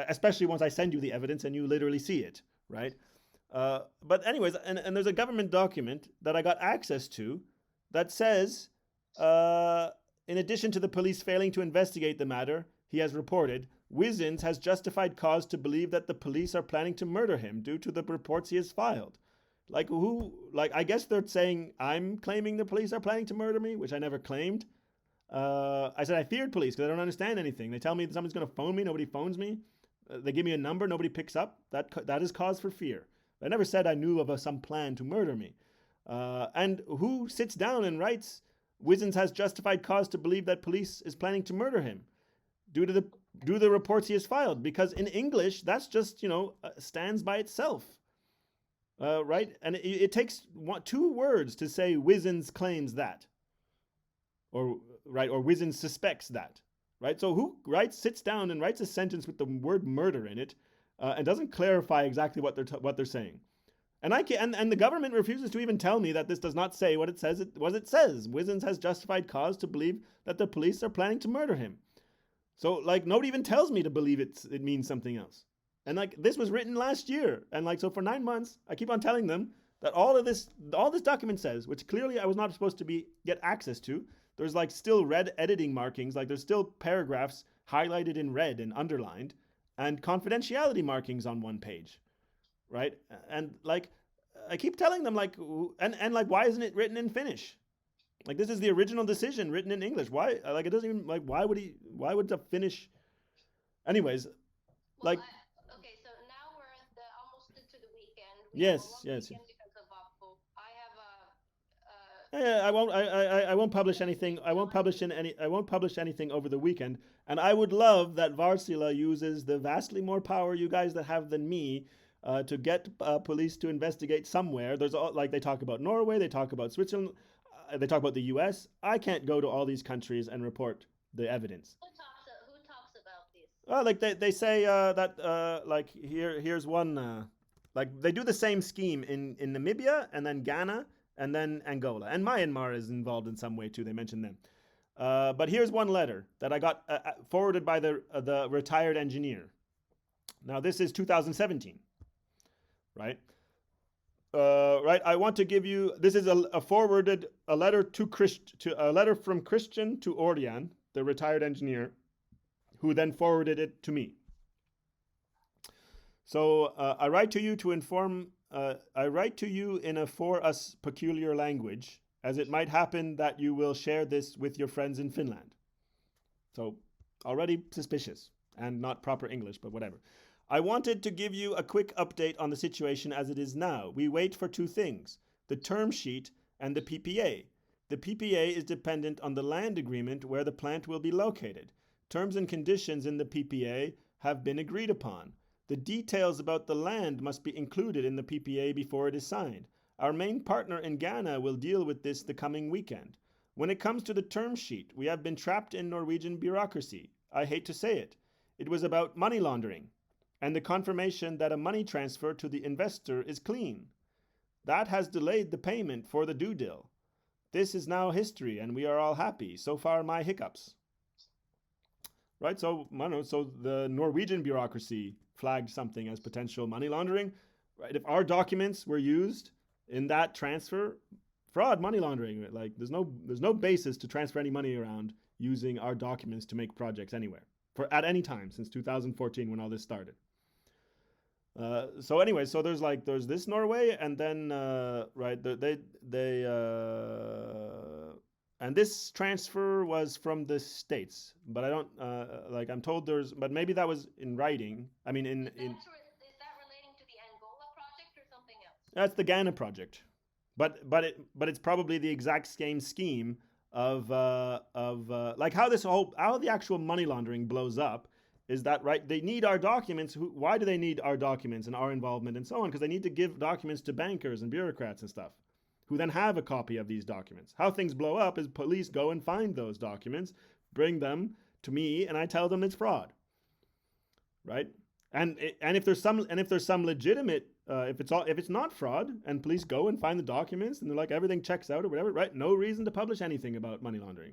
Especially once I send you the evidence and you literally see it, right? But anyways, and there's a government document that I got access to that says, uh, in addition to the police failing to investigate the matter, he has reported Wizins has justified cause to believe that the police are planning to murder him due to the reports he has filed. Like who? Like I guess they're saying I'm claiming the police are planning to murder me, which I never claimed. I said I feared police because I don't understand anything. They tell me that someone's going to phone me. Nobody phones me. They give me a number. Nobody picks up. That is cause for fear. I never said I knew of some plan to murder me. And who sits down and writes, Wizens has justified cause to believe that police is planning to murder him due to the reports he has filed? Because in English, that's just stands by itself, right? And it takes two words to say Wizens claims that, or right, or Wizens suspects that, right? So who sits down and writes a sentence with the word murder in it, and doesn't clarify exactly what they're saying? And I can, and the government refuses to even tell me that this does not say what it says. What it says. Wizens has justified cause to believe that the police are planning to murder him. So like nobody even tells me to believe it means something else. And like this was written last year, and like so for 9 months, I keep on telling them that all this document says, which clearly I was not supposed to be get access to. There's like still red editing markings, like there's still paragraphs highlighted in red and underlined, and confidentiality markings on one page, right? And like I keep telling them like, and like why isn't it written in Finnish? Like this is the original decision written in English. Why? Like it doesn't even like. Why would he? Why would the Finnish? Anyways, Well, like okay, so now we're at the almost into the weekend. We have a yes, long yes. weekend because of Vappu. I have a Yeah, I won't. I won't publish anything. I won't Dylan. publish in any. I won't publish anything over the weekend. And I would love that Wartsila uses the vastly more power you guys that have than me to get police to investigate somewhere. There's all like they talk about Norway, they talk about Switzerland, they talk about the U.S. I can't go to all these countries and report the evidence. Who talks about this? Like they say that like here's one like they do the same scheme in Namibia and then Ghana and then Angola and Myanmar is involved in some way too. They mentioned them. But here's one letter that I got forwarded by the retired engineer. Now this is 2017, right? Right. I want to give you. This is a forwarded a letter to a letter from Christian to Ordian, the retired engineer, who then forwarded it to me. So I write to you to inform. I write to you in a for us peculiar language, as it might happen that you will share this with your friends in Finland. So already suspicious and not proper English, but whatever. I wanted to give you a quick update on the situation as it is now. We wait for two things: the term sheet and the PPA. The PPA is dependent on the land agreement where the plant will be located. Terms and conditions in the PPA have been agreed upon. The details about the land must be included in the PPA before it is signed. Our main partner in Ghana will deal with this the coming weekend. When it comes to the term sheet, we have been trapped in Norwegian bureaucracy. I hate to say it. It was about money laundering and the confirmation that a money transfer to the investor is clean. That has delayed the payment for the due deal. This is now history and we are all happy. So far, my hiccups. Right? So, I don't know, so the Norwegian bureaucracy flagged something as potential money laundering. Right? If our documents were used in that transfer, fraud, money laundering, like there's no basis to transfer any money around using our documents to make projects anywhere for at any time since 2014 when all this started. So anyway, so there's this Norway, and then right they and this transfer was from the States, but I don't like I'm told there's, but maybe that was in writing. I mean Is that relating to the Angola project or something else? that's the Ghana project, but it's probably the exact same scheme of like how the actual money laundering blows up is that right? They need our documents. Why do they need our documents and our involvement and so on? Because they need to give documents to bankers and bureaucrats and stuff, who then have a copy of these documents. How things blow up is police go and find those documents, bring them to me, and I tell them it's fraud, right? And if there's some legitimate if it's not fraud and police go and find the documents and they're like everything checks out or whatever, right? No reason to publish anything about money laundering.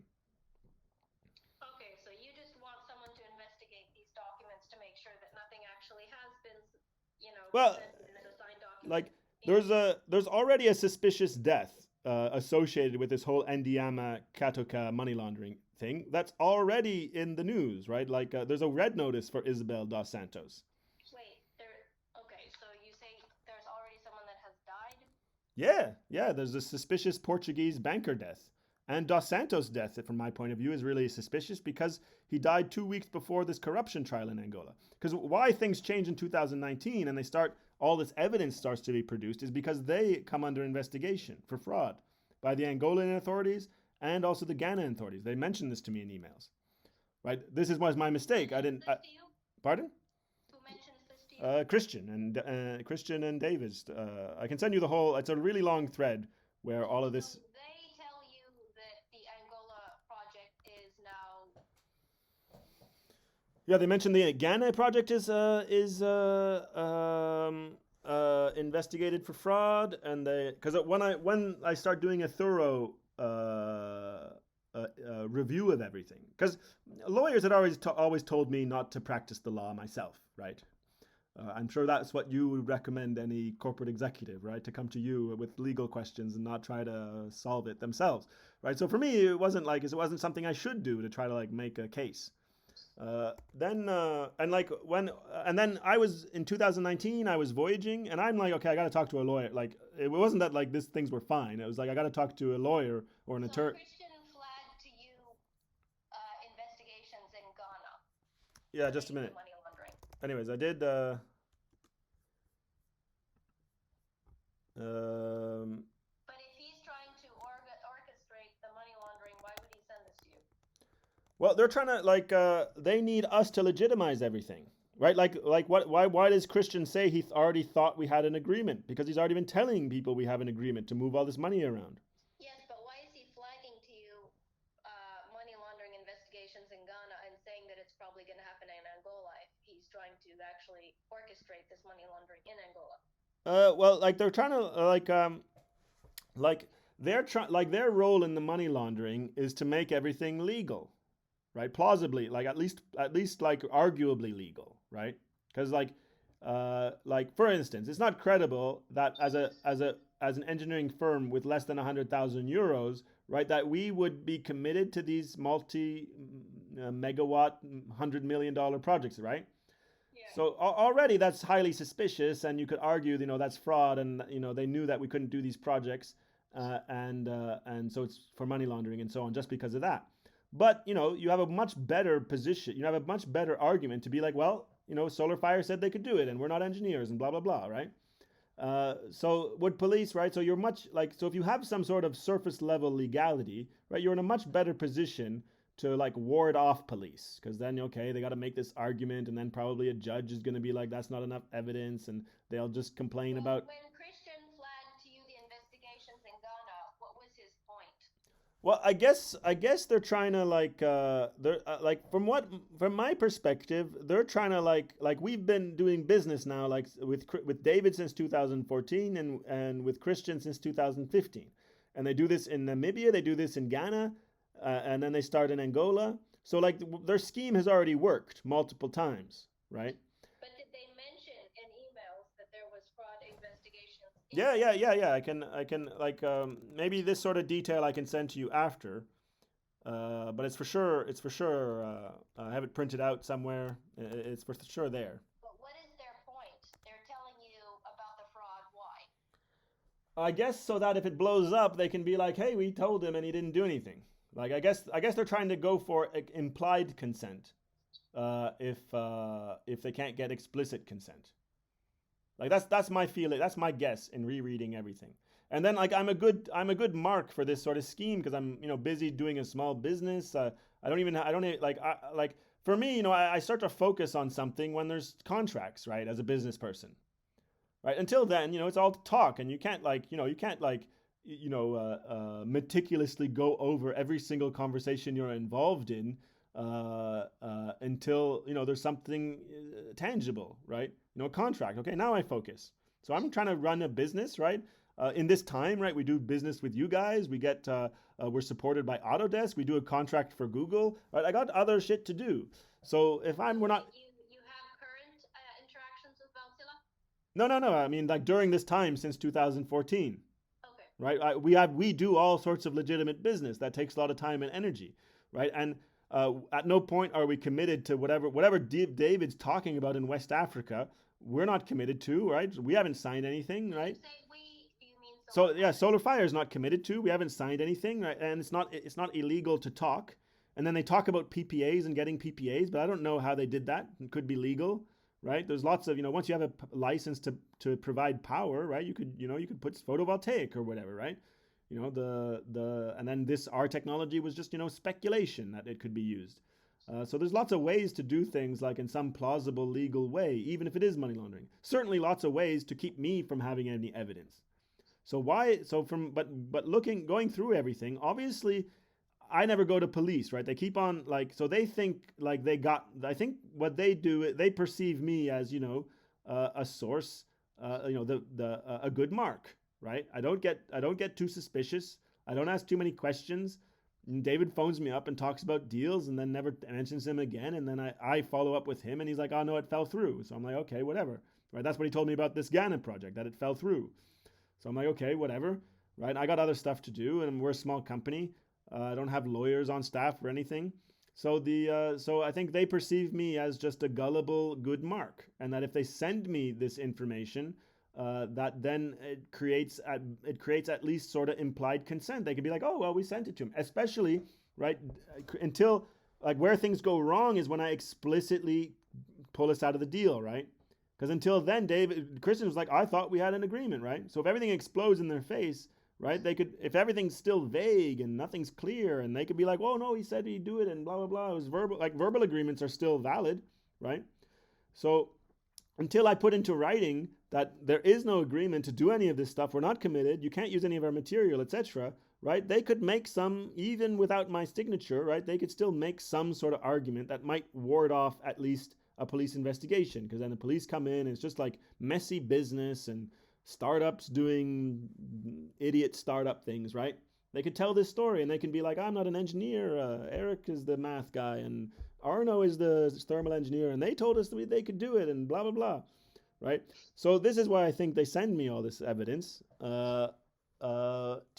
Okay, so you just want someone to investigate these documents to make sure that nothing actually has been, Well, presented as a signed document. like there's already a suspicious death associated with this whole Ndiama Katoka money laundering thing. That's already in the news, right? Like there's a red notice for Isabel dos Santos. Wait, okay, so you say there's already someone that has died? Yeah. There's a suspicious Portuguese banker death. And Dos Santos' death, from my point of view, is really suspicious because he died 2 weeks before this corruption trial in Angola. Because why things change in 2019 and all this evidence starts to be produced is because they come under investigation for fraud by the Angolan authorities and also the Ghana authorities. They mentioned this to me in emails. Right? This was my mistake. I didn't. This to you? Pardon? Who mentions this to you? Christian and David. I can send you the whole. It's a really long thread where all of this. So they tell you that the Angola project is now. Yeah, they mentioned the Ghana project is investigated for fraud, and they because when I start doing a thorough review of everything, because lawyers had always told me not to practice the law myself, right? I'm sure that's what you would recommend any corporate executive, right? To come to you with legal questions and not try to solve it themselves, right? So for me, it wasn't something I should do to try to like make a case. Then and like when and then I was in 2019 I was voyaging and I'm like, okay, I got to talk to a lawyer. Like it wasn't that like these things were fine. It was like I got to talk to a lawyer or an So attorney. Christian flagged to you investigations in Ghana Yeah, just a related to minute. money laundering. Anyways, I did um But if he's trying to orchestrate the money laundering, why would he send this to you? well, they're trying to like they need us to legitimize everything. Right? Like what why does Christian say he already thought we had an agreement? Because he's already been telling people we have an agreement to move all this money around. Yes, but why is he flagging to you money laundering investigations in Ghana and saying that it's probably going to happen in Angola if he's trying to actually orchestrate this money laundering in Angola? Well, like they're trying to like they're trying like their role in the money laundering is to make everything legal, right? Plausibly, like at least like arguably legal, right? Because like for instance, it's not credible that as an engineering firm with less than 100,000 euros, right, that we would be committed to these multi megawatt $100 million projects, right? Yeah. So already that's highly suspicious, and you could argue, that's fraud, and they knew that we couldn't do these projects, and so it's for money laundering and so on, just because of that. But you have a much better position. You have a much better argument to be like, well, Solar Fire said they could do it, and we're not engineers, and blah blah blah, right? So would police, right? So you're much like so if you have some sort of surface level legality, right? You're in a much better position to like ward off police because then okay they got to make this argument and then probably a judge is going to be like that's not enough evidence and they'll just complain Well, about. when Christian flagged to you the investigations in Ghana, what was his point? Well, I guess they're trying to like they're like from my perspective they're trying to like we've been doing business now like with David since 2014 and with Christian since 2015, and they do this in Namibia, they do this in Ghana, and then they start in Angola. So like their scheme has already worked multiple times, right? But did they mention in emails that there was fraud investigations in Yeah. I can like maybe this sort of detail I can send to you after. But it's for sure. It's for sure. I have it printed out somewhere. It's for sure there. But what is their point? They're telling you about the fraud. Why? I guess so that if it blows up, they can be like, "Hey, we told him and he didn't do anything." Like I guess they're trying to go for implied consent. If they can't get explicit consent. Like that's my feeling. That's my guess in rereading everything. And then like I'm a good mark for this sort of scheme because I'm busy doing a small business. I don't even, like for me I start to focus on something when there's contracts, right, as a business person, right? Until then it's all talk, and you can't meticulously go over every single conversation you're involved in until there's something tangible, right? A contract. Okay, now I focus. So I'm trying to run a business, right? In this time, right? We do business with you guys. We're supported by Autodesk. We do a contract for Google. Right? I got other shit to do. So if So we're not. you have current interactions with Wartsila? No. I mean, like during this time since 2014, Okay. right? We do all sorts of legitimate business that takes a lot of time and energy, right? And at no point are we committed to whatever David's talking about in West Africa. We're not committed to, right? We haven't signed anything, When you right? say we, do you mean So Solar yeah, Fire? Solar Fire is not committed to. We haven't signed anything, right? And it's not illegal to talk. And then they talk about PPAs and getting PPAs, but I don't know how they did that. It could be legal, right? There's lots of once you have a license to provide power, right? You could put photovoltaic or whatever, right? And then this our technology was just speculation that it could be used. So there's lots of ways to do things like in some plausible legal way, even if it is money laundering. Certainly, lots of ways to keep me from having any evidence. So why? So from but going through everything, obviously, I never go to police, right? They keep on like so they think like they got. I think what they do, they perceive me as a source a good mark, right? I don't get too suspicious. I don't ask too many questions. And David phones me up and talks about deals and then never mentions him again. And then I follow up with him and he's like, oh no, it fell through. So I'm like, okay, whatever. Right? That's what he told me about this Gannon project, that it fell through. So I'm like, okay, whatever. Right? I got other stuff to do and we're a small company. I don't have lawyers on staff or anything. So I think they perceive me as just a gullible good mark, and that if they send me this information, that then it creates at least sort of implied consent. They could be like, oh well, we sent it to him, especially right until like where things go wrong is when I explicitly pull us out of the deal, right? Because until then, David Christian was like, I thought we had an agreement, right? So if everything explodes in their face, right? They could, if everything's still vague and nothing's clear, and they could be like, "Oh no, he said he'd do it," and blah blah blah. It was verbal. Like verbal agreements are still valid, right? So until I put into writing that there is no agreement to do any of this stuff, we're not committed. You can't use any of our material, etc. Right? They could make some, even without my signature, right? They could still make some sort of argument that might ward off at least a police investigation, because then the police come in and it's just like messy business and startups doing idiot startup things, right? They could tell this story and they can be like, I'm not an engineer. Eric is the math guy and Arno is the thermal engineer, and they told us that they could do it and blah, blah, blah, right? So this is why I think they send me all this evidence to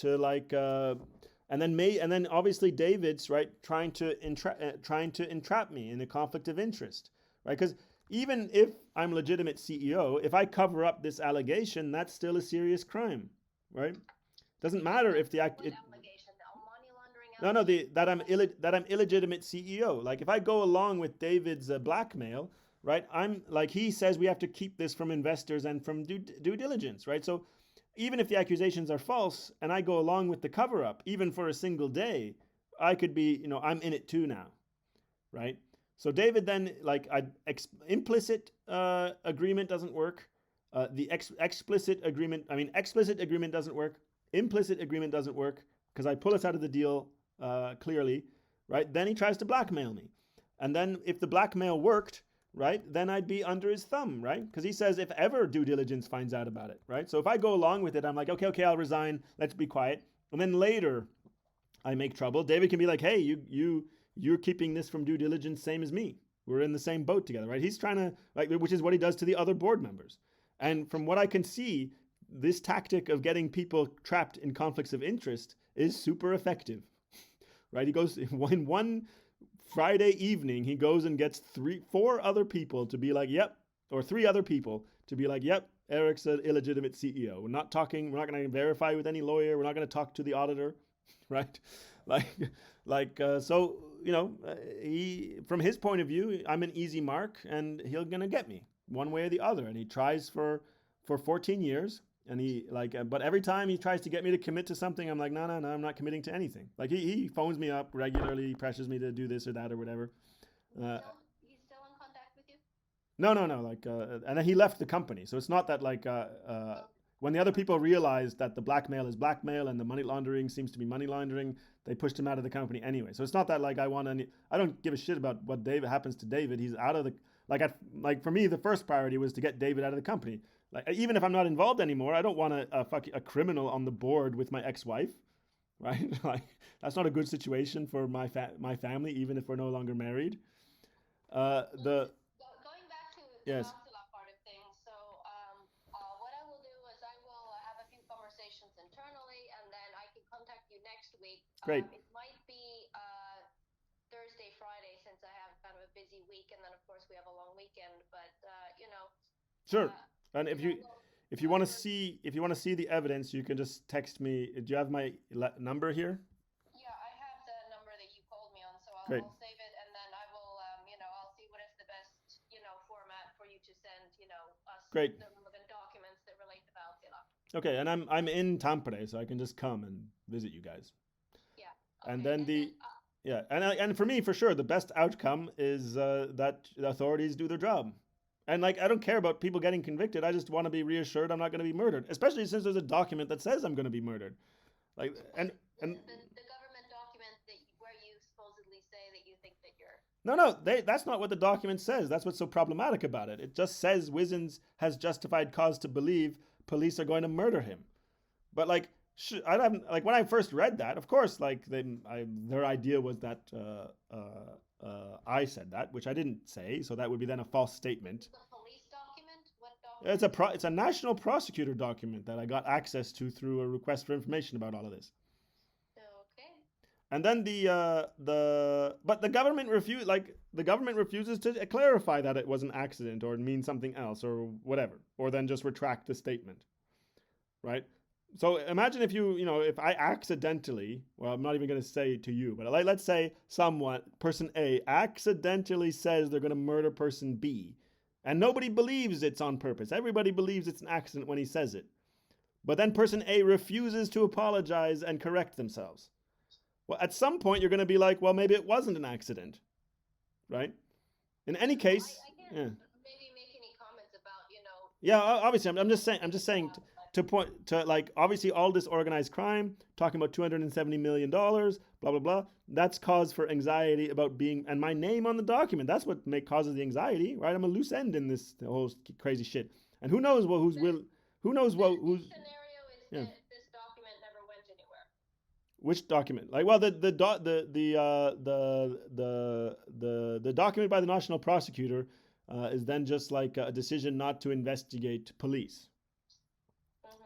like, and then obviously David's right trying to entrap me in a conflict of interest, right? Because even if I'm legitimate CEO, if I cover up this allegation, that's still a serious crime, right? Doesn't matter if the act. What allegation? A money laundering No, no, allegation? that I'm illegitimate CEO. Like if I go along with David's blackmail, right? I'm like he says we have to keep this from investors and from due diligence, right? So even if the accusations are false and I go along with the cover up, even for a single day, I could be, I'm in it too now, right? So David then like implicit agreement doesn't work. Explicit agreement, I mean explicit agreement doesn't work. Implicit agreement doesn't work because I pull us out of the deal clearly, right? Then he tries to blackmail me, and then if the blackmail worked, right, then I'd be under his thumb, right? Because he says if ever due diligence finds out about it, right? So if I go along with it, I'm like, okay, I'll resign. Let's be quiet. And then later, I make trouble. David can be like, hey, you're keeping this from due diligence, same as me. We're in the same boat together, right? He's trying to like, which is what he does to the other board members. And from what I can see, this tactic of getting people trapped in conflicts of interest is super effective, right? He goes in one Friday evening, he goes and gets four other people to be like, yep, or three other people to be like, yep, Eric's an illegitimate CEO. We're not going to verify with any lawyer. We're not going to talk to the auditor, right? Like, so, he, from his point of view, I'm an easy mark and he's going to get me one way or the other. And he tries for 14 years. And he like, but every time he tries to get me to commit to something, I'm like, no, I'm not committing to anything. Like he phones me up regularly, pressures me to do this or that or whatever. He's still in contact with you? No. Like, and then he left the company, so it's not that like Oh, when the other people realized that the blackmail is blackmail and the money laundering seems to be money laundering, they pushed him out of the company anyway. So it's not that like I don't give a shit about what David happens to David. He's out of the like for me the first priority was to get David out of the company. Like even if I'm not involved anymore, I don't want a criminal on the board with my ex-wife, right? Like that's not a good situation for my family, even if we're no longer married. The Going back to the yes, Wartsila part of things, so what I will do is I will have a few conversations internally, and then I can contact you next week. great, It might be Thursday, Friday, since I have kind of a busy week, and then of course we have a long weekend. But sure. uh, And if you want to whatever. see the evidence, you can just text me. Do you have my number here? Yeah, I have the number that you called me on, so Great, I'll save it, and then I will, I'll see what is the best, format for you to send, us great. the relevant documents that relate to Wartsila. Okay, and I'm in Tampere, so I can just come and visit you guys. Yeah. And Okay. then And then, yeah, and for me, for sure, the best outcome is that the authorities do their job. And like, I don't care about people getting convicted. I just want to be reassured I'm not going to be murdered, especially since there's a document that says I'm going to be murdered. Like, wait, and the government document where you supposedly say that you think that you're. No, that's not what the document says. That's what's so problematic about it. It just says Wizens has justified cause to believe police are going to murder him. But like, I don't like when I first read that. Of course, like their idea was that I said that, which I didn't say. So that would be then a false statement. The police document? What document? It's a national prosecutor document that I got access to through a request for information about all of this. Okay. And then the government the government refuses to clarify that it was an accident or mean something else or whatever, or then just retract the statement, right? So imagine if if I accidentally, well, I'm not even going to say to you, but let's say person A accidentally says they're going to murder person B, and nobody believes it's on purpose. Everybody believes it's an accident when he says it. But then person A refuses to apologize and correct themselves. Well, at some point you're going to be like, well, maybe it wasn't an accident, right? In any case, I can't yeah, maybe make any comments about, yeah. Obviously, I'm just saying to point to like obviously all this organized crime, talking about $270 million, blah blah blah. That's cause for anxiety about being and my name on the document. That's what causes the anxiety, right? I'm a loose end in this whole crazy shit, and who knows what who knows what who's the scenario is yeah. that this document never went anywhere. Which document? Like, well, the document by the national prosecutor is then just like a decision not to investigate police.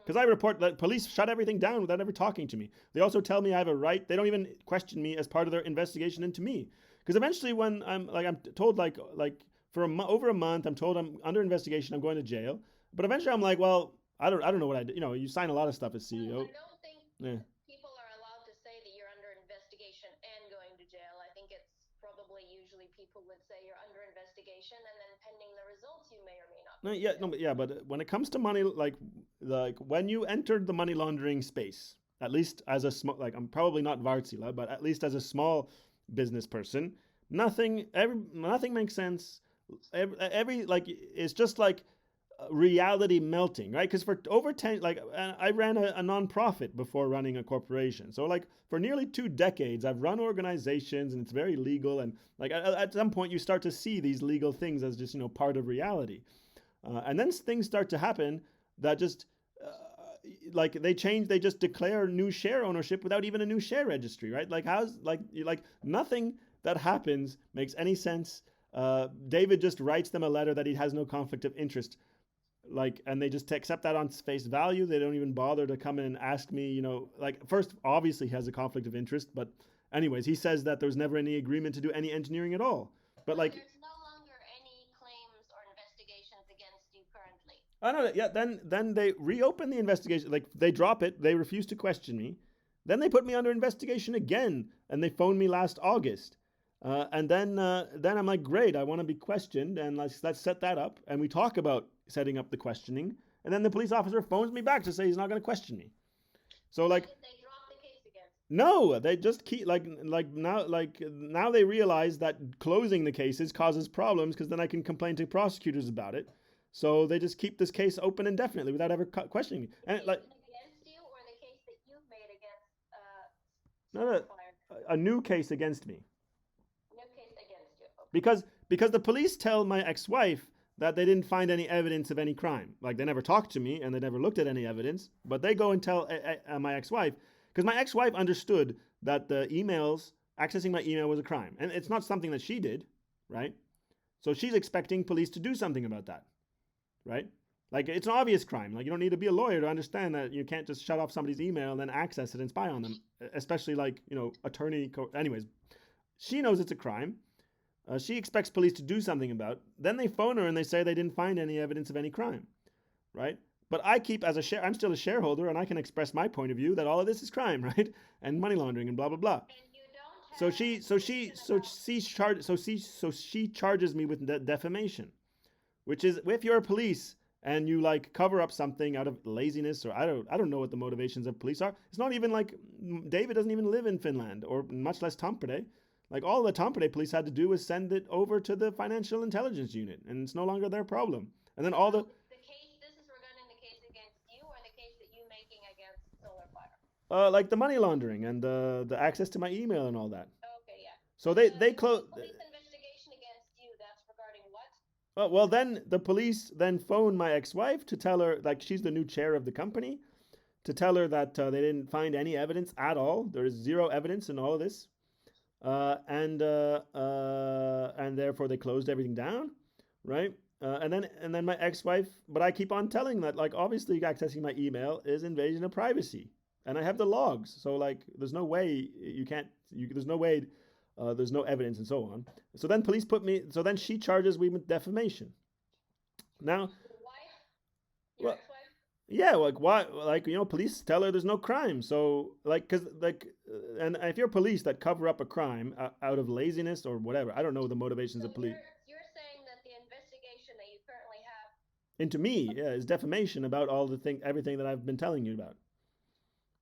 Because I report that police shut everything down without ever talking to me. They also tell me I have a right. They don't even question me as part of their investigation into me. Because eventually, when I'm told for over a month, I'm told I'm under investigation. I'm going to jail. But eventually, I'm like, well, I don't know what I did. You sign a lot of stuff as CEO. I don't think Yeah. people are allowed to say that you're under investigation and going to jail. I think it's probably usually people would say you're under investigation and then pending the results, you may or may not. No, yeah, no, but yeah, but when it comes to money, like when you entered the money laundering space, at least as a small, like I'm probably not Wartsila, but at least as a small business person, nothing makes sense. Every like it's just like reality melting, right? Because for over 10, like I ran a nonprofit before running a corporation. So like for nearly 2 decades, I've run organizations and it's very legal. And like at some point you start to see these legal things as just, part of reality. And then things start to happen that just like they just declare new share ownership without even a new share registry, right? Like nothing that happens makes any sense. David just writes them a letter that he has no conflict of interest, and they just accept that on face value. They don't even bother to come in and ask me, first, obviously he has a conflict of interest, but anyways, he says that there's never any agreement to do any engineering at all. But there's no longer any claims or investigations against you currently. I know. Yeah. Then they reopen the investigation. Like they drop it. They refuse to question me. Then they put me under investigation again, and they phoned me last August. And then I'm like, great, I want to be questioned, and let's set that up. And we talk about setting up the questioning, and then the police officer phones me back to say he's not going to question me. So like, they drop the case again. No, they just keep now they realize that closing the cases causes problems because then I can complain to prosecutors about it. So they just keep this case open indefinitely without ever questioning me. And against you, or the case that you've made against a new case against me. New case against you. Okay. Because the police tell my ex-wife that they didn't find any evidence of any crime. Like they never talked to me and they never looked at any evidence. But they go and tell my ex-wife, because my ex-wife understood that the accessing my email was a crime, and it's not something that she did, right? So she's expecting police to do something about that, right? Like it's an obvious crime. Like you don't need to be a lawyer to understand that you can't just shut off somebody's email and then access it and spy on them, especially anyways. She knows it's a crime. She expects police to do something about it. Then they phone her and they say they didn't find any evidence of any crime, right? But I keep I'm still a shareholder and I can express my point of view that all of this is crime, right? And money laundering and blah blah blah. And you don't she charges me with defamation, which is if you're a police and you cover up something out of laziness, or I don't know what the motivations of police are. It's not even like David doesn't even live in Finland, or much less Tampere. Like all the Tampere police had to do was send it over to the financial intelligence unit, and it's no longer their problem. And then all the case. This is regarding the case against you, or the case that you making against Solar Fire. Like the money laundering and the access to my email and all that. Okay, yeah. So they close. close. Police investigation Well, then the police then phone my ex-wife to tell her, like, she's the new chair of the company, to tell her that they didn't find any evidence at all. There is zero evidence in all of this, and therefore they closed everything down, right? And then my ex-wife, but I keep on telling that, like, obviously accessing my email is invasion of privacy, and I have the logs, so like there's no way you can't, there's no way, there's no evidence and so on. So then police put me, so then she charges me with defamation. Now, Your wife, your well, ex-wife. yeah, like why? Like, police tell her there's no crime. So like, cause like, and if you're police that cover up a crime out of laziness or whatever, I don't know the motivations So of police. you're saying that the investigation that you currently have. Into me, yeah, is defamation about all the thing, everything that I've been telling you about.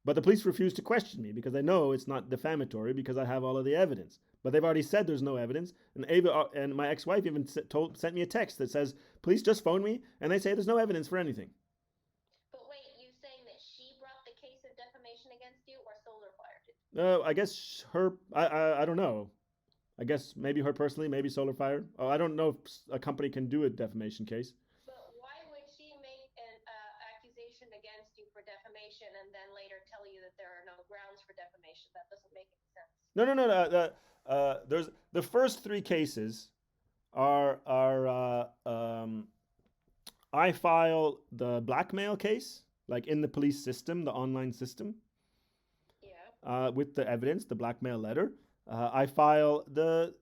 But the police refuse to question me because they know it's not defamatory because I have all of the evidence. But they've already said there's no evidence, and Ava and my ex-wife even sent me a text that says police just phoned me and they say there's no evidence for anything. But wait, you saying that she brought the case of defamation against you, or Solar Fire did? I guess her. I don't know. I guess maybe her personally, maybe Solar Fire. Oh, I don't know if a company can do a defamation case. But why would she make an accusation against you for defamation and then later tell you that there are no grounds for defamation? That doesn't make any sense. No, no, no, no. There's the first three cases are I file the blackmail case, like in the police system, the online system, Yeah. with the evidence, the blackmail letter. I file the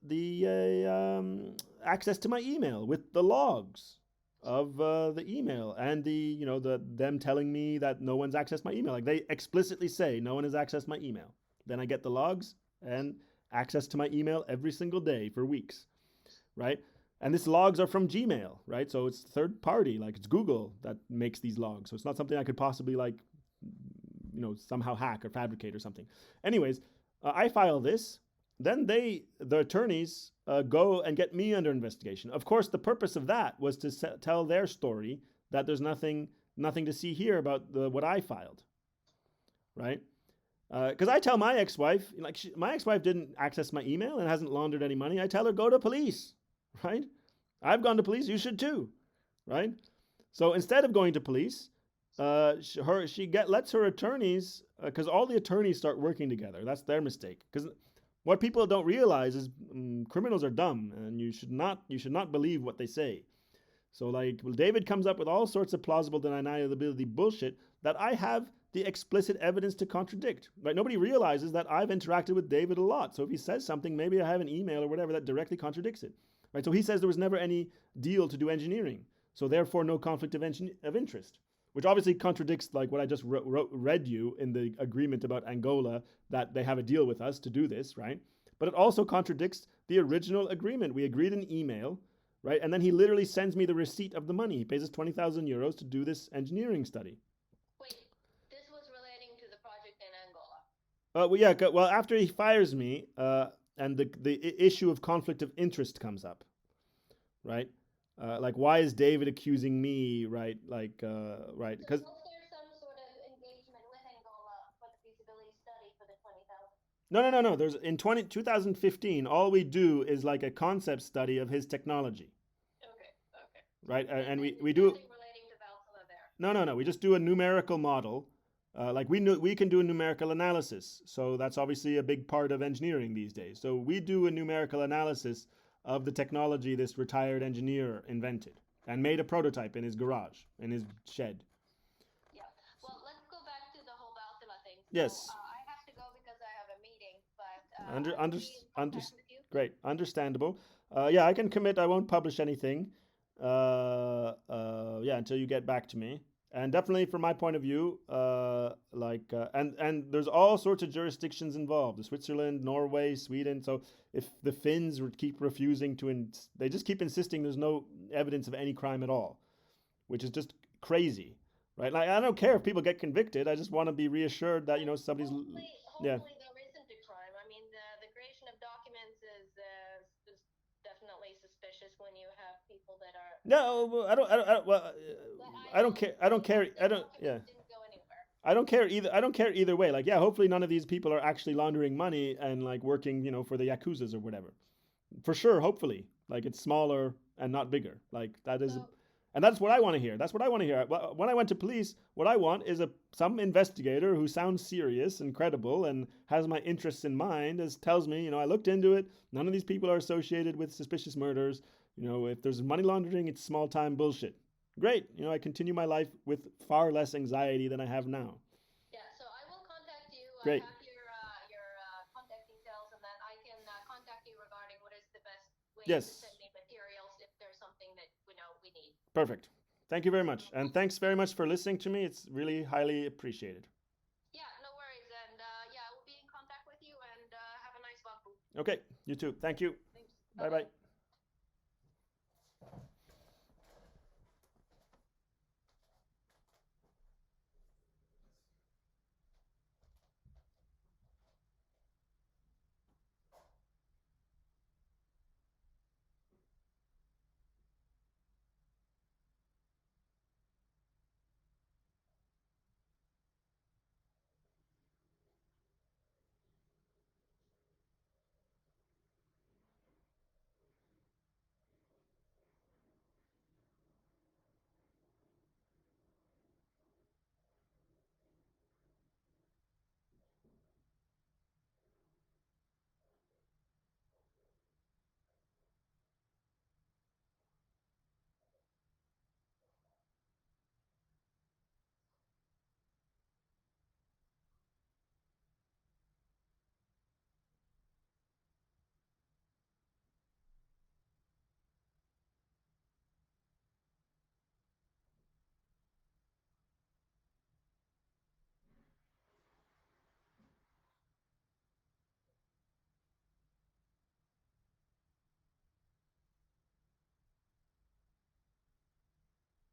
access to my email with the logs of the email and the them telling me that no one's accessed my email. Like they explicitly say no one has accessed my email. Then I get the logs and access to my email every single day for weeks, right? And these logs are from Gmail, right? So it's third party, like it's Google that makes these logs. So it's not something I could possibly like, somehow hack or fabricate or something. Anyways, I file this. Then the attorneys, go and get me under investigation. Of course, the purpose of that was to tell their story that there's nothing to see here about what I filed, right? Because I tell my ex-wife, like my ex-wife didn't access my email and hasn't laundered any money. I tell her go to police, right? I've gone to police. You should too, right? So instead of going to police, she lets her attorneys, because all the attorneys start working together. That's their mistake. Because what people don't realize is criminals are dumb, and you should not believe what they say. So like, well, David comes up with all sorts of plausible deniability bullshit that I have the explicit evidence to contradict. Right? Nobody realizes that I've interacted with David a lot. So if he says something, maybe I have an email or whatever that directly contradicts it. Right? So he says there was never any deal to do engineering. So therefore, no conflict of interest, which obviously contradicts like what I just read you in the agreement about Angola, that they have a deal with us to do this, right? But it also contradicts the original agreement. We agreed in email, right? And then he literally sends me the receipt of the money. He pays us 20,000 euros to do this engineering study. Wait, this was relating to the project in Angola. Well, yeah. Well, after he fires me, and the issue of conflict of interest comes up, right? Like, why is David accusing me, right? Like, right? So Because was there some sort of engagement with Angola for the feasibility study for the 20,000? no, no, no, no. There's in 2015, all we do is like a concept study of his technology, Okay, okay. right? And And we do. nothing relating to Wartsila there. No, no, no. We just do a numerical model. Like we can do a numerical analysis. So that's obviously a big part of engineering these days. So we do a numerical analysis of the technology this retired engineer invented and made a prototype in his garage, in his shed. Yeah. Well, let's go back to the whole Wartsila thing. So Yes. I have to go because I have a meeting, but Under, I will under, be in under, contact with you. great. Understandable. Yeah, I can commit. I won't publish anything. Yeah, until you get back to me. And definitely, from my point of view, and there's all sorts of jurisdictions involved: Switzerland, Norway, Sweden. So if the Finns would keep refusing they just keep insisting there's no evidence of any crime at all, which is just crazy, right? Like I don't care if people get convicted. I just want to be reassured that But somebody's, yeah. hopefully there isn't a crime. I mean, the creation of documents is definitely suspicious when you have people that are No, well, well, But I don't care. I don't hope care. the I don't. Yeah. documents didn't go anywhere. I don't care either. I don't care either way. Like, yeah, hopefully none of these people are actually laundering money and like working, for the yakuzas or whatever. For sure, hopefully, like it's smaller, and not bigger. Like that is, So, and that's what I want to hear. That's what I want to hear. When I went to police, what I want is some investigator who sounds serious and credible and has my interests in mind, as tells me, I looked into it. None of these people are associated with suspicious murders. If there's money laundering, it's small time bullshit. Great. I continue my life with far less anxiety than I have now. yeah, so I will contact you. I Great. have your contact details, and then I can contact you regarding what is the best way to Yes. send me materials if there's something that we need. Perfect. Thank you very much. And thanks very much for listening to me. It's really highly appreciated. Yeah, no worries, and yeah, I will be in contact with you. And have a nice one. Okay, you too. Thank you. Thanks. Bye Bye bye. bye.